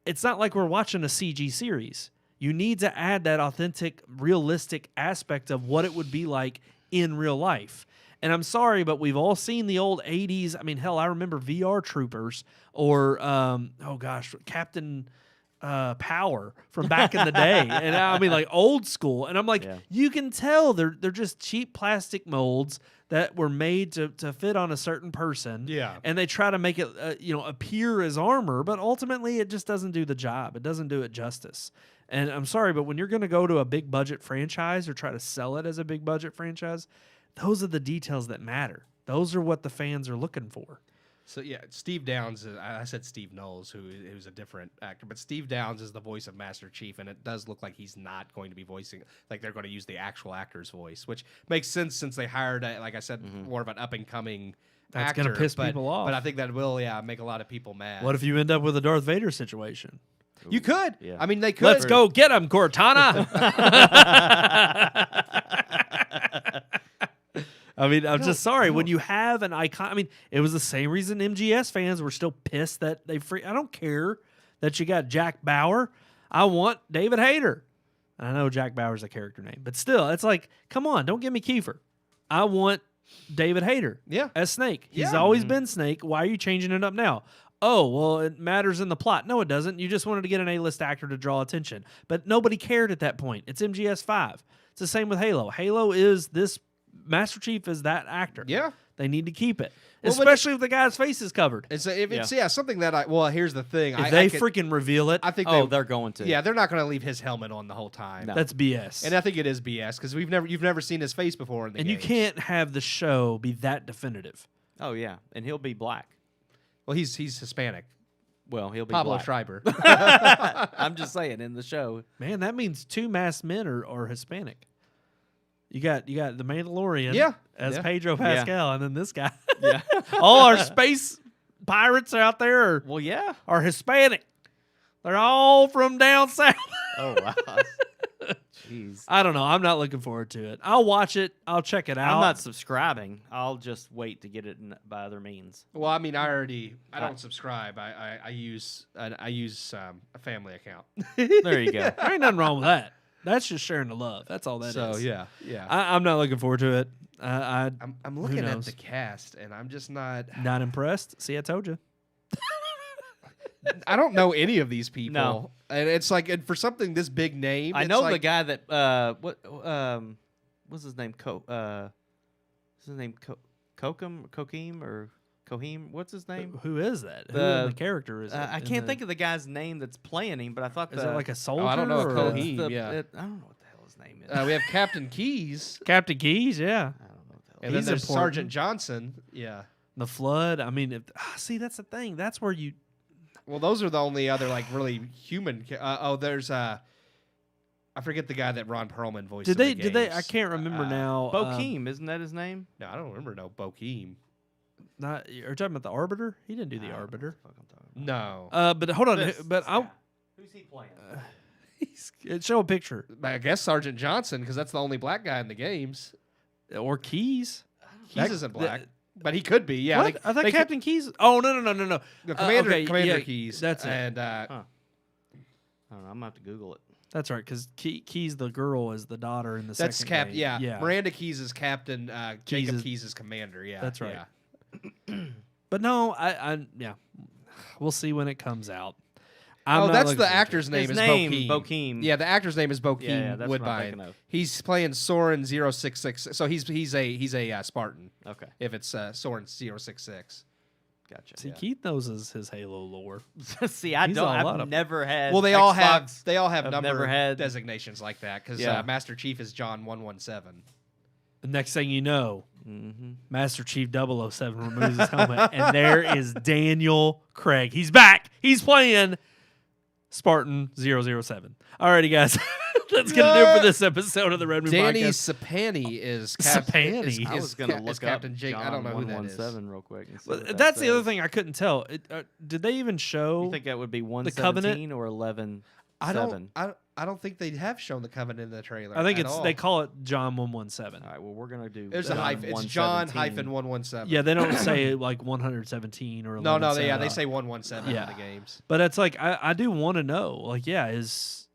[SPEAKER 2] it's not like we're watching a CG series. You need to add that authentic, realistic aspect of what it would be like in real life. And I'm sorry, but we've all seen the old 80s. I mean, hell, I remember VR Troopers or, Captain Power from back in the day. And I mean, like old school. And I'm like, you can tell they're just cheap plastic molds that were made to fit on a certain person.
[SPEAKER 5] Yeah.
[SPEAKER 2] And they try to make it, appear as armor, but ultimately it just doesn't do the job. It doesn't do it justice. And I'm sorry, but when you're going to go to a big budget franchise or try to sell it as a big budget franchise, those are the details that matter. Those are what the fans are looking for.
[SPEAKER 5] So yeah, Steve Downs. I said Steve Knowles, who's a different actor, but Steve Downs is the voice of Master Chief, and it does look like he's not going to be voicing. Like they're going to use the actual actor's voice, which makes sense since they hired, like I said, more of an up and coming.
[SPEAKER 2] That's going to piss people off.
[SPEAKER 5] But I think that will, make a lot of people mad.
[SPEAKER 2] What if you end up with a Darth Vader situation?
[SPEAKER 5] You could.
[SPEAKER 4] Yeah.
[SPEAKER 5] I mean, they could.
[SPEAKER 2] Let's go get him, Cortana. I mean, I'm just sorry. When you have an icon, I mean, it was the same reason MGS fans were still pissed that I don't care that you got Jack Bauer. I want David Hayter. I know Jack Bauer's a character name, but still, it's like, come on, don't give me Kiefer. I want David Hayter as Snake. He's always been Snake. Why are you changing it up now? Oh, well, it matters in the plot. No, it doesn't. You just wanted to get an A-list actor to draw attention. But nobody cared at that point. It's MGS 5. It's the same with Halo. Halo is this... Master Chief is that actor. Yeah. They need to keep it. Well, especially if the guy's face is covered.
[SPEAKER 5] It's something that here's the thing.
[SPEAKER 2] If they freaking reveal it,
[SPEAKER 5] I think
[SPEAKER 4] they're going to.
[SPEAKER 5] Yeah, they're not going to leave his helmet on the whole time.
[SPEAKER 2] No. That's BS.
[SPEAKER 5] And I think it is BS because you've never seen his face before in the game.
[SPEAKER 2] And you can't have the show be that definitive.
[SPEAKER 4] Oh yeah, and he'll be black.
[SPEAKER 5] Well, he's Hispanic.
[SPEAKER 4] Well, he'll be
[SPEAKER 5] Pablo
[SPEAKER 4] black.
[SPEAKER 5] Schreiber.
[SPEAKER 4] I'm just saying in the show.
[SPEAKER 2] Man, that means 2 masked men are Hispanic. You got the Mandalorian as Pedro Pascal, and then this guy.
[SPEAKER 4] Yeah.
[SPEAKER 2] All our space pirates out there are Hispanic. They're all from down south.
[SPEAKER 4] Oh, wow. Jeez.
[SPEAKER 2] I don't know. I'm not looking forward to it. I'll watch it. I'll check it out.
[SPEAKER 4] I'm not subscribing. I'll just wait to get it by other means.
[SPEAKER 5] Well, I mean, I don't subscribe. I use a family account.
[SPEAKER 2] There you go. There ain't nothing wrong with that. That's just sharing the love. That's all that is.
[SPEAKER 5] So yeah.
[SPEAKER 2] I'm not looking forward to it.
[SPEAKER 5] I'm looking at the cast, and I'm just not
[SPEAKER 2] impressed. See, I told you.
[SPEAKER 5] I don't know any of these people.
[SPEAKER 4] No.
[SPEAKER 5] And it's like, and for something this big name,
[SPEAKER 4] I know
[SPEAKER 5] like,
[SPEAKER 4] the guy that what's his name? Kokeem or Kohim? What's his name?
[SPEAKER 2] Who is that? Who in the character is it?
[SPEAKER 4] I can't think of the guy's name that's playing him, but I thought
[SPEAKER 2] is it like a soldier?
[SPEAKER 5] I don't know.
[SPEAKER 2] Or
[SPEAKER 5] Kohim.
[SPEAKER 4] I don't know what the hell his name is.
[SPEAKER 5] We have Captain Keys,
[SPEAKER 2] Captain Keys, yeah.
[SPEAKER 4] I don't know what the hell.
[SPEAKER 5] and then
[SPEAKER 2] He's
[SPEAKER 5] there's
[SPEAKER 2] important.
[SPEAKER 5] Sergeant Johnson. Yeah.
[SPEAKER 2] The Flood. I mean, see, that's the thing. That's where you.
[SPEAKER 5] Well, those are the only other like really human. There's I forget the guy that Ron Perlman voiced.
[SPEAKER 2] Did
[SPEAKER 5] in the
[SPEAKER 2] they? I
[SPEAKER 5] games.
[SPEAKER 2] can't remember now.
[SPEAKER 4] Bokeem, isn't that his name?
[SPEAKER 5] No, I don't remember. No, Bokeem.
[SPEAKER 2] Not. Are you talking about the Arbiter? He didn't do the
[SPEAKER 4] I don't know what
[SPEAKER 2] Arbiter.
[SPEAKER 4] the fuck I'm talking about.
[SPEAKER 5] No.
[SPEAKER 2] But hold on.
[SPEAKER 4] This
[SPEAKER 2] I.
[SPEAKER 4] guy. Who's he playing?
[SPEAKER 2] Show a picture
[SPEAKER 5] I guess Sergeant Johnson, because that's the only black guy in the games.
[SPEAKER 2] or Keys.
[SPEAKER 5] Keys isn't black, but he could be. Yeah,
[SPEAKER 2] What? I thought Captain Keys. Oh no.
[SPEAKER 5] No, Commander
[SPEAKER 2] okay,
[SPEAKER 5] Commander
[SPEAKER 2] yeah,
[SPEAKER 5] Keys.
[SPEAKER 2] that's it.
[SPEAKER 5] And
[SPEAKER 4] I don't know. I'm gonna have to Google it.
[SPEAKER 2] That's right, because Keys, the girl, is the daughter in the
[SPEAKER 5] that's
[SPEAKER 2] second
[SPEAKER 5] Cap.
[SPEAKER 2] game.
[SPEAKER 5] Yeah, Miranda Keys is Captain. Jacob
[SPEAKER 2] is-
[SPEAKER 5] Keys is Commander. Yeah,
[SPEAKER 2] That's right.
[SPEAKER 5] Yeah.
[SPEAKER 2] But no, yeah, we'll see when it comes out.
[SPEAKER 5] That's the actor's name.
[SPEAKER 4] His
[SPEAKER 5] Is
[SPEAKER 4] name,
[SPEAKER 5] Bokeem.
[SPEAKER 4] Bokeem.
[SPEAKER 5] Yeah, the actor's name is Bokeem
[SPEAKER 4] Yeah, that's what I'm
[SPEAKER 5] Woodbine.
[SPEAKER 4] thinking of.
[SPEAKER 5] He's playing Soren 066. So he's a Spartan.
[SPEAKER 4] Okay,
[SPEAKER 5] If it's Soren 066.
[SPEAKER 4] gotcha.
[SPEAKER 2] See, Keith knows his Halo lore.
[SPEAKER 4] See, I
[SPEAKER 2] He's
[SPEAKER 4] don't.
[SPEAKER 2] on a lot
[SPEAKER 4] I've
[SPEAKER 2] of-
[SPEAKER 4] never had.
[SPEAKER 5] Well, they all have
[SPEAKER 4] I've
[SPEAKER 5] number
[SPEAKER 4] never had-
[SPEAKER 5] designations like that because
[SPEAKER 4] Yeah.
[SPEAKER 5] Master Chief is John 117.
[SPEAKER 2] The next thing you know,
[SPEAKER 4] Mm-hmm.
[SPEAKER 2] Master Chief 007 removes his helmet, and there is Daniel Craig. He's back. He's playing Spartan 007. Alrighty, guys. That's going to do it for this episode of the Red Moon
[SPEAKER 5] Danny
[SPEAKER 2] Podcast.
[SPEAKER 5] Sapani is
[SPEAKER 2] Sapani?
[SPEAKER 4] I was gonna look up
[SPEAKER 5] Captain Jake. I don't know who that is.
[SPEAKER 4] 117 real quick. And see
[SPEAKER 2] Well,
[SPEAKER 4] what that
[SPEAKER 2] that's the other
[SPEAKER 4] says.
[SPEAKER 2] thing I couldn't tell. Did they even show?
[SPEAKER 4] You think that would be
[SPEAKER 2] Covenant?
[SPEAKER 4] 117 or 11?
[SPEAKER 5] I don't think they have shown the Covenant in the trailer.
[SPEAKER 2] I think
[SPEAKER 5] at
[SPEAKER 2] it's
[SPEAKER 5] all.
[SPEAKER 2] they call it John 117.
[SPEAKER 4] All right. Well, we're gonna do.
[SPEAKER 5] There's a
[SPEAKER 4] John
[SPEAKER 5] hyphen. It's John
[SPEAKER 4] 117.
[SPEAKER 5] 117.
[SPEAKER 2] Yeah, they don't say like 117 or 11.
[SPEAKER 5] No, they say 117
[SPEAKER 2] Yeah.
[SPEAKER 5] in the games.
[SPEAKER 2] But it's like I do want to know. Like, yeah, is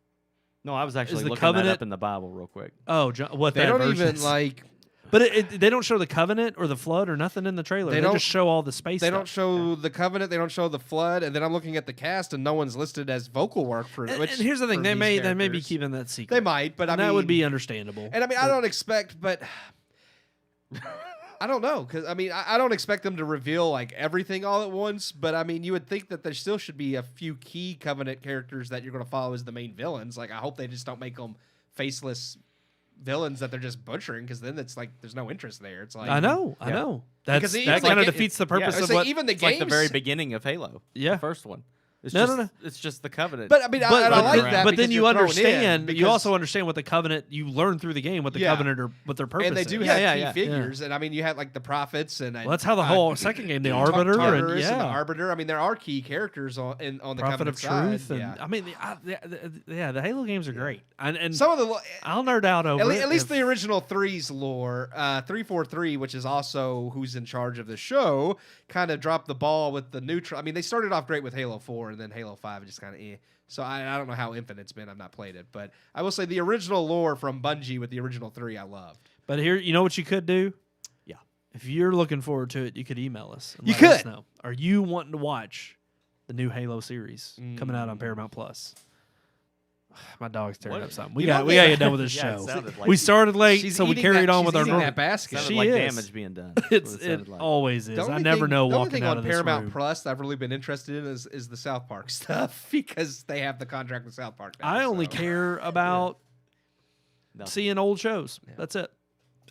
[SPEAKER 4] No, I was actually
[SPEAKER 2] the
[SPEAKER 4] looking
[SPEAKER 2] Covenant-
[SPEAKER 4] that up in the Bible real quick.
[SPEAKER 2] John, what
[SPEAKER 5] They
[SPEAKER 2] that
[SPEAKER 5] don't
[SPEAKER 2] version
[SPEAKER 5] even
[SPEAKER 2] is.
[SPEAKER 5] like.
[SPEAKER 2] But they don't show the Covenant or the Flood or nothing in the trailer.
[SPEAKER 5] They
[SPEAKER 2] They
[SPEAKER 5] don't-
[SPEAKER 2] just show all the space.
[SPEAKER 5] They
[SPEAKER 2] stuff.
[SPEAKER 5] don't show the Covenant. They don't show the Flood. And then I'm looking at the cast, and no one's listed as vocal work for.
[SPEAKER 2] And,
[SPEAKER 5] Which,
[SPEAKER 2] and here's the thing:
[SPEAKER 5] for
[SPEAKER 2] they
[SPEAKER 5] these
[SPEAKER 2] may be
[SPEAKER 5] characters.
[SPEAKER 2] keeping that secret.
[SPEAKER 5] They might, but
[SPEAKER 2] And
[SPEAKER 5] I mean
[SPEAKER 2] that would be understandable.
[SPEAKER 5] And I mean, I don't expect, but I don't know, because I mean, I don't expect them to reveal like everything all at once. But I mean, you would think that there still should be a few key Covenant characters that you're going to follow as the main villains. Like, I hope they just don't make them faceless villains that they're just butchering, because then it's like there's no interest there. It's like
[SPEAKER 2] I know.
[SPEAKER 5] Because
[SPEAKER 2] That
[SPEAKER 5] even
[SPEAKER 2] kind of
[SPEAKER 5] like
[SPEAKER 2] defeats the
[SPEAKER 5] I
[SPEAKER 2] purpose
[SPEAKER 5] say
[SPEAKER 2] of what.
[SPEAKER 5] even the
[SPEAKER 4] It's
[SPEAKER 5] games.
[SPEAKER 4] like the very beginning of Halo.
[SPEAKER 2] Yeah.
[SPEAKER 4] The first one. It's
[SPEAKER 2] No,
[SPEAKER 4] just,
[SPEAKER 2] no.
[SPEAKER 4] It's just the Covenant.
[SPEAKER 5] But I mean, I like that.
[SPEAKER 2] But
[SPEAKER 5] because
[SPEAKER 2] then you
[SPEAKER 5] you're thrown in,
[SPEAKER 2] understand. You
[SPEAKER 5] because-
[SPEAKER 2] also understand what the Covenant. You learn through the game what the
[SPEAKER 5] Yeah.
[SPEAKER 2] Covenant or what their purpose.
[SPEAKER 5] and they
[SPEAKER 2] is.
[SPEAKER 5] do
[SPEAKER 4] Yeah,
[SPEAKER 5] have
[SPEAKER 4] yeah,
[SPEAKER 5] key
[SPEAKER 4] yeah.
[SPEAKER 5] figures, and I mean, you had like the prophets, and
[SPEAKER 2] Well, that's how the whole second game, the Arbiter, and
[SPEAKER 5] Tartarus and the
[SPEAKER 2] yeah,
[SPEAKER 5] Prophet I mean, there are key characters on the
[SPEAKER 2] Prophet
[SPEAKER 5] Covenant
[SPEAKER 2] of Truth,
[SPEAKER 5] side.
[SPEAKER 2] and I mean, the Halo games are great, and
[SPEAKER 5] Some of the
[SPEAKER 2] I'll nerd out over it.
[SPEAKER 5] at least
[SPEAKER 2] if-
[SPEAKER 5] the original 3's lore, 343, which is also who's in charge of the show, kind of dropped the ball with the neutral. I mean, they started off great with Halo 4, and then Halo 5 just kind of So I don't know how Infinite's been. I've not played it, but I will say the original lore from Bungie with the original 3 I loved.
[SPEAKER 2] But here, you know what you could do?
[SPEAKER 4] Yeah.
[SPEAKER 2] If you're looking forward to it, you could email us. And
[SPEAKER 5] You
[SPEAKER 2] let us
[SPEAKER 5] could.
[SPEAKER 2] know. Are you wanting to watch the new Halo series coming out on Paramount Plus? My dog's tearing
[SPEAKER 4] What-
[SPEAKER 2] up something. We
[SPEAKER 5] You
[SPEAKER 2] got
[SPEAKER 5] know,
[SPEAKER 2] we gotta get done with this
[SPEAKER 4] Yeah, it
[SPEAKER 2] show.
[SPEAKER 4] sounded like
[SPEAKER 2] We
[SPEAKER 4] it.
[SPEAKER 2] started late,
[SPEAKER 5] She's
[SPEAKER 2] so we
[SPEAKER 5] eating
[SPEAKER 2] carried
[SPEAKER 5] that-
[SPEAKER 2] on
[SPEAKER 5] she's
[SPEAKER 2] with our
[SPEAKER 5] eating
[SPEAKER 2] normal.
[SPEAKER 5] that basket.
[SPEAKER 4] Sounded
[SPEAKER 2] She
[SPEAKER 4] like
[SPEAKER 2] is.
[SPEAKER 4] damage being done. That's what
[SPEAKER 2] It
[SPEAKER 4] sounded like.
[SPEAKER 2] always is.
[SPEAKER 5] The only
[SPEAKER 2] I never
[SPEAKER 5] thing-
[SPEAKER 2] know
[SPEAKER 5] The only
[SPEAKER 2] walking
[SPEAKER 5] thing
[SPEAKER 2] out
[SPEAKER 5] on
[SPEAKER 2] of this
[SPEAKER 5] Paramount
[SPEAKER 2] room.
[SPEAKER 5] Plus I've really been interested in is the South Park stuff, because they have the contract with South Park now,
[SPEAKER 2] I only
[SPEAKER 5] so.
[SPEAKER 2] care about
[SPEAKER 4] No.
[SPEAKER 2] seeing old shows. That's it.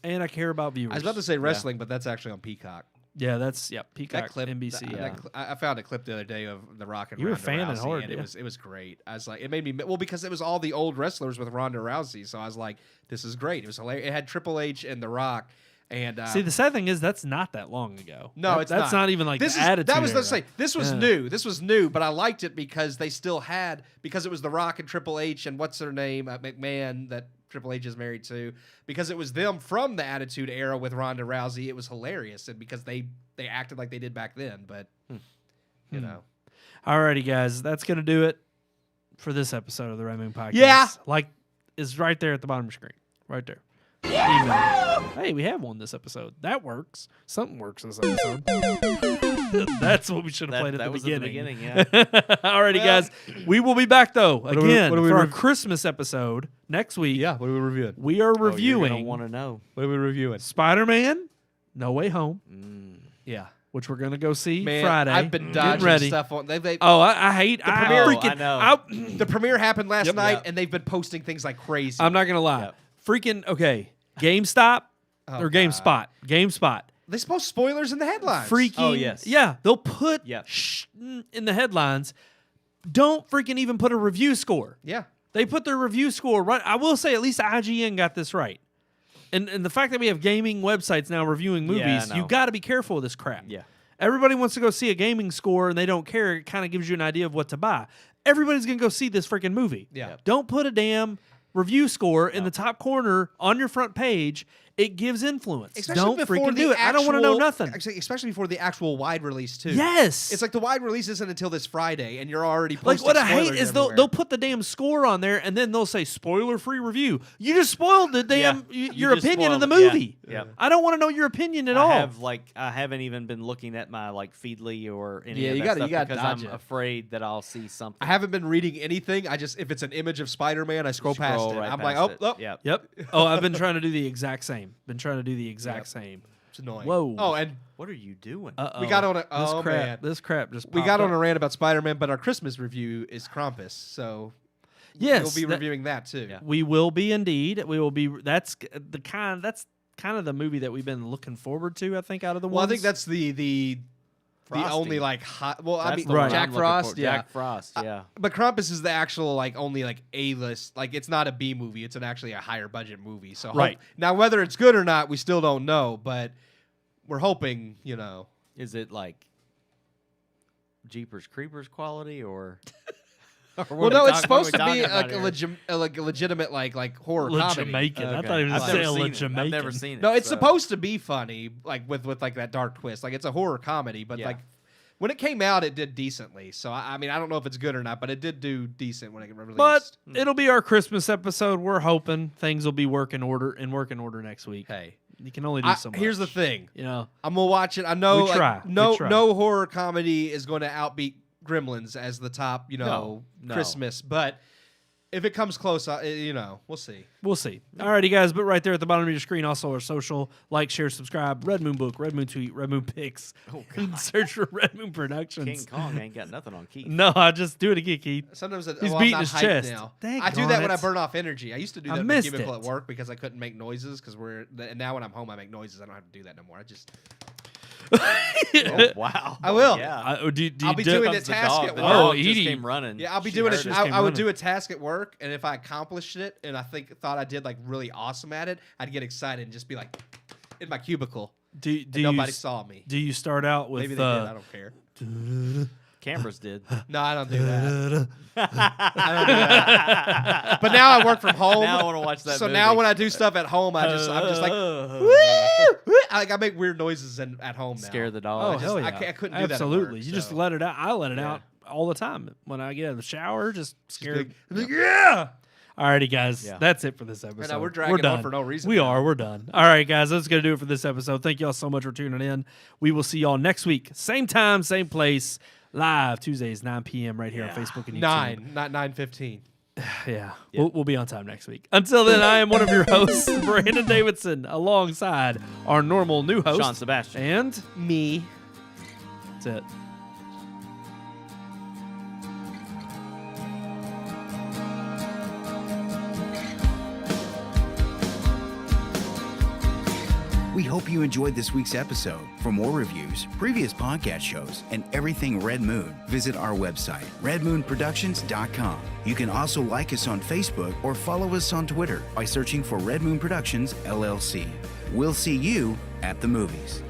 [SPEAKER 2] And I care about viewers.
[SPEAKER 5] I was about to say wrestling, but that's actually on Peacock.
[SPEAKER 2] Yeah, that's Peacock,
[SPEAKER 5] That clip,
[SPEAKER 2] NBC.
[SPEAKER 5] I found a clip the other day of The Rock and
[SPEAKER 2] You were
[SPEAKER 5] Ronda
[SPEAKER 2] fanning
[SPEAKER 5] Rousey,
[SPEAKER 2] hard,
[SPEAKER 5] and
[SPEAKER 2] yeah.
[SPEAKER 5] it was great. I was like, it made me because it was all the old wrestlers with Ronda Rousey, so I was like, this is great. It was hilarious. It had Triple H and The Rock, and
[SPEAKER 2] See, the sad thing is that's not that long ago.
[SPEAKER 5] no, it's
[SPEAKER 2] that's not even like
[SPEAKER 5] this
[SPEAKER 2] the
[SPEAKER 5] is
[SPEAKER 2] attitude.
[SPEAKER 5] that was let's
[SPEAKER 2] era.
[SPEAKER 5] say this was
[SPEAKER 2] Yeah.
[SPEAKER 5] new. This was new, but I liked it because they still had, because it was The Rock and Triple H and what's her name, McMahon, that Triple H is married to, because it was them from the Attitude Era with Ronda Rousey. It was hilarious, and because they acted like they did back then, but you know.
[SPEAKER 2] Alrighty, guys, that's gonna do it for this episode of the Red Moon Podcast.
[SPEAKER 5] Yeah.
[SPEAKER 2] Like is right there at the bottom of the screen, right there. Email. Hey, we have one this episode. That works. Something works this episode. That's what we should have played at
[SPEAKER 4] That
[SPEAKER 2] the
[SPEAKER 4] was
[SPEAKER 2] beginning.
[SPEAKER 4] at the beginning, yeah.
[SPEAKER 2] Alrighty, guys, we will be back though
[SPEAKER 5] are we-
[SPEAKER 2] again
[SPEAKER 5] what are we
[SPEAKER 2] for our
[SPEAKER 5] rev-
[SPEAKER 2] Christmas episode next week.
[SPEAKER 5] Yeah, what are we reviewing?
[SPEAKER 2] We are
[SPEAKER 4] Oh,
[SPEAKER 2] reviewing
[SPEAKER 4] want to know.
[SPEAKER 5] What are we reviewing?
[SPEAKER 2] Spider-Man: No Way Home,
[SPEAKER 4] Mm.
[SPEAKER 5] Yeah.
[SPEAKER 2] which we're gonna go see
[SPEAKER 5] Man,
[SPEAKER 2] Friday.
[SPEAKER 5] I've been
[SPEAKER 2] Getting
[SPEAKER 5] dodging
[SPEAKER 2] ready.
[SPEAKER 5] stuff on. They
[SPEAKER 2] Oh, I hate the
[SPEAKER 5] premiere-
[SPEAKER 4] I know.
[SPEAKER 5] the premiere happened last
[SPEAKER 2] Yep.
[SPEAKER 5] night,
[SPEAKER 2] Yep.
[SPEAKER 5] and they've been posting things like crazy.
[SPEAKER 2] I'm not gonna lie.
[SPEAKER 4] Yep.
[SPEAKER 2] Freaking okay. GameStop or GameSpot. GameSpot.
[SPEAKER 5] They post spoilers in the headlines.
[SPEAKER 2] Freaking
[SPEAKER 4] Oh, yes.
[SPEAKER 2] yeah. They'll put
[SPEAKER 4] Yep.
[SPEAKER 2] in the headlines. Don't freaking even put a review score.
[SPEAKER 5] Yeah.
[SPEAKER 2] They put their review score right. I will say at least IGN got this right. And the fact that we have gaming websites now reviewing
[SPEAKER 4] Yeah, I
[SPEAKER 2] movies,
[SPEAKER 4] know.
[SPEAKER 2] you got to be careful of this crap.
[SPEAKER 4] Yeah.
[SPEAKER 2] Everybody wants to go see a gaming score and they don't care. It kind of gives you an idea of what to buy. Everybody's going to go see this freaking movie.
[SPEAKER 5] Yeah. Yep.
[SPEAKER 2] Don't put a damn review score in the top corner on your front page. It gives influence.
[SPEAKER 5] Especially
[SPEAKER 2] Don't
[SPEAKER 5] before
[SPEAKER 2] freaking
[SPEAKER 5] the
[SPEAKER 2] do it. I don't want to know nothing.
[SPEAKER 5] Especially before the actual wide release too.
[SPEAKER 2] Yes.
[SPEAKER 5] It's like the wide release isn't until this Friday, and you're already
[SPEAKER 2] Like
[SPEAKER 5] posting
[SPEAKER 2] what I hate
[SPEAKER 5] spoilers
[SPEAKER 2] is
[SPEAKER 5] everywhere.
[SPEAKER 2] they'll put the damn score on there and then they'll say spoiler-free review. You just spoiled the damn
[SPEAKER 4] You
[SPEAKER 2] your
[SPEAKER 4] just
[SPEAKER 2] opinion of the
[SPEAKER 4] spoiled it.
[SPEAKER 2] movie.
[SPEAKER 4] Yeah. Yep.
[SPEAKER 2] I don't want to know your opinion at all.
[SPEAKER 4] I haven't even been looking at my Feedly or any
[SPEAKER 5] Yeah,
[SPEAKER 4] of
[SPEAKER 5] you
[SPEAKER 4] that
[SPEAKER 5] gotta-
[SPEAKER 4] stuff
[SPEAKER 5] you gotta
[SPEAKER 4] because
[SPEAKER 5] dodge
[SPEAKER 4] I'm
[SPEAKER 5] it.
[SPEAKER 4] afraid that I'll see something.
[SPEAKER 5] I haven't been reading anything. I just if it's an image of Spider-Man, I scroll past it.
[SPEAKER 4] right
[SPEAKER 5] I'm
[SPEAKER 4] past
[SPEAKER 5] like,
[SPEAKER 4] it.
[SPEAKER 5] oh,
[SPEAKER 4] Yep.
[SPEAKER 2] Yep. Oh, I've been trying to do the exact same. Same.
[SPEAKER 5] it's annoying.
[SPEAKER 2] Whoa.
[SPEAKER 5] Oh, and
[SPEAKER 4] What are you doing?
[SPEAKER 2] Uh-oh.
[SPEAKER 5] we got on a
[SPEAKER 2] This crap.
[SPEAKER 5] man.
[SPEAKER 2] This crap just
[SPEAKER 5] We
[SPEAKER 2] popped
[SPEAKER 5] got on
[SPEAKER 2] up.
[SPEAKER 5] a rant about Spider-Man, but our Christmas review is Krampus, so
[SPEAKER 2] Yes.
[SPEAKER 5] we'll be
[SPEAKER 2] that-
[SPEAKER 5] reviewing that too.
[SPEAKER 4] Yeah.
[SPEAKER 2] We will be indeed. We will be. That's kind of the movie that we've been looking forward to. I think out of the
[SPEAKER 5] Well, I
[SPEAKER 2] ones.
[SPEAKER 5] think that's the
[SPEAKER 4] Frosty.
[SPEAKER 5] only like hot. Well, I
[SPEAKER 4] That's
[SPEAKER 5] mean
[SPEAKER 4] the one
[SPEAKER 5] Jack
[SPEAKER 4] I'm looking
[SPEAKER 5] Frost,
[SPEAKER 4] for.
[SPEAKER 5] yeah.
[SPEAKER 4] Jack Frost, yeah.
[SPEAKER 5] But Krampus is the actual only A-list. It's not a B movie. It's actually a higher budget movie. So
[SPEAKER 2] Right.
[SPEAKER 5] now whether it's good or not, we still don't know. But we're hoping,
[SPEAKER 4] Is it like Jeepers Creepers quality or? or
[SPEAKER 5] Well, no, it's
[SPEAKER 4] what are we
[SPEAKER 5] supposed to be
[SPEAKER 4] talking about
[SPEAKER 5] a legitimate horror comedy.
[SPEAKER 2] Jamaican. I
[SPEAKER 4] Okay.
[SPEAKER 2] thought he was
[SPEAKER 4] I've
[SPEAKER 2] saying
[SPEAKER 4] never seen it.
[SPEAKER 2] Jamaican.
[SPEAKER 4] I've never seen it.
[SPEAKER 5] No, it's
[SPEAKER 4] so-
[SPEAKER 5] supposed to be funny, with that dark twist. It's a horror comedy, but
[SPEAKER 4] Yeah.
[SPEAKER 5] when it came out, it did decently. So I mean, I don't know if it's good or not, but it did do decent when it released.
[SPEAKER 2] But it'll be our Christmas episode. We're hoping things will be working order next week.
[SPEAKER 5] hey,
[SPEAKER 2] You can only do so much.
[SPEAKER 5] here's the thing.
[SPEAKER 2] I'm
[SPEAKER 5] gonna watch it. I know
[SPEAKER 2] We try.
[SPEAKER 5] no
[SPEAKER 2] We try.
[SPEAKER 5] no horror comedy is going to outbeat Gremlins as the top
[SPEAKER 4] No.
[SPEAKER 5] Christmas, but if it comes close, we'll see.
[SPEAKER 2] We'll see. Alrighty, guys. But right there at the bottom of your screen, also our social. Like, share, subscribe. Red Moon Book, Red Moon Tweet, Red Moon Pics. Search for Red Moon Productions.
[SPEAKER 4] King Kong ain't got nothing on Keith.
[SPEAKER 2] No, I just do it again, Keith.
[SPEAKER 5] Sometimes
[SPEAKER 2] He's
[SPEAKER 5] I'm
[SPEAKER 2] beating
[SPEAKER 5] not
[SPEAKER 2] his
[SPEAKER 5] hyped
[SPEAKER 2] chest.
[SPEAKER 5] now.
[SPEAKER 2] Dang
[SPEAKER 5] I do that when I
[SPEAKER 2] it.
[SPEAKER 5] burn off energy. I used to do
[SPEAKER 2] I
[SPEAKER 5] that in the
[SPEAKER 2] missed
[SPEAKER 5] cubicle
[SPEAKER 2] it.
[SPEAKER 5] at work because I couldn't make noises and now when I'm home I make noises. I don't have to do that no more. I just
[SPEAKER 4] Oh, wow.
[SPEAKER 5] I will.
[SPEAKER 4] Yeah.
[SPEAKER 2] Do you
[SPEAKER 5] I'll be
[SPEAKER 2] do-
[SPEAKER 5] doing a
[SPEAKER 4] Comes the
[SPEAKER 5] task
[SPEAKER 4] dog.
[SPEAKER 5] at
[SPEAKER 4] The
[SPEAKER 5] work.
[SPEAKER 4] dog just
[SPEAKER 2] Edie.
[SPEAKER 4] came running.
[SPEAKER 5] Yeah, I'll be
[SPEAKER 4] She
[SPEAKER 5] doing
[SPEAKER 4] heard
[SPEAKER 5] it.
[SPEAKER 4] it.
[SPEAKER 5] I would
[SPEAKER 2] running.
[SPEAKER 5] do a task at work, and if I accomplished it, and I thought I did really awesome at it, I'd get excited and just be in my cubicle.
[SPEAKER 2] do
[SPEAKER 5] And
[SPEAKER 2] you
[SPEAKER 5] nobody
[SPEAKER 2] s-
[SPEAKER 5] saw me.
[SPEAKER 2] Do you start out with
[SPEAKER 5] Maybe they did. I don't care.
[SPEAKER 4] Cameras did.
[SPEAKER 5] No, I don't do that. I don't do that. But now I work from home.
[SPEAKER 4] Now I want to watch that
[SPEAKER 5] So
[SPEAKER 4] movie.
[SPEAKER 5] now when I do stuff at home, I'm just like, woo, woo. I make weird noises at home now.
[SPEAKER 4] Scare the
[SPEAKER 2] Oh,
[SPEAKER 4] dog.
[SPEAKER 2] hell yeah.
[SPEAKER 5] I couldn't do that at
[SPEAKER 2] Absolutely.
[SPEAKER 5] work,
[SPEAKER 2] You just
[SPEAKER 5] so.
[SPEAKER 2] let it out. I let it
[SPEAKER 5] Yeah.
[SPEAKER 2] out all the time. When I get out of the shower, just scared.
[SPEAKER 5] yeah.
[SPEAKER 2] Alrighty, guys.
[SPEAKER 4] Yeah.
[SPEAKER 2] That's it for this episode.
[SPEAKER 5] now we're dragging on
[SPEAKER 2] done.
[SPEAKER 5] for no reason
[SPEAKER 2] We
[SPEAKER 5] now.
[SPEAKER 2] are. We're done. All right, guys. That's going to do it for this episode. Thank y'all so much for tuning in. We will see y'all next week. Same time, same place. Live Tuesdays, 9 p.m. right here on Facebook and YouTube.
[SPEAKER 5] 9, not 9:15.
[SPEAKER 2] Yeah. We'll be on time next week. Until then, I am one of your hosts, Brandon Davidson, alongside our normal new host,
[SPEAKER 4] Sean Sebastian.
[SPEAKER 2] And
[SPEAKER 5] Me.
[SPEAKER 2] that's it.
[SPEAKER 1] We hope you enjoyed this week's episode. For more reviews, previous podcast shows, and everything Red Moon, visit our website, redmoonproductions.com. You can also like us on Facebook or follow us on Twitter by searching for Red Moon Productions, LLC. We'll see you at the movies.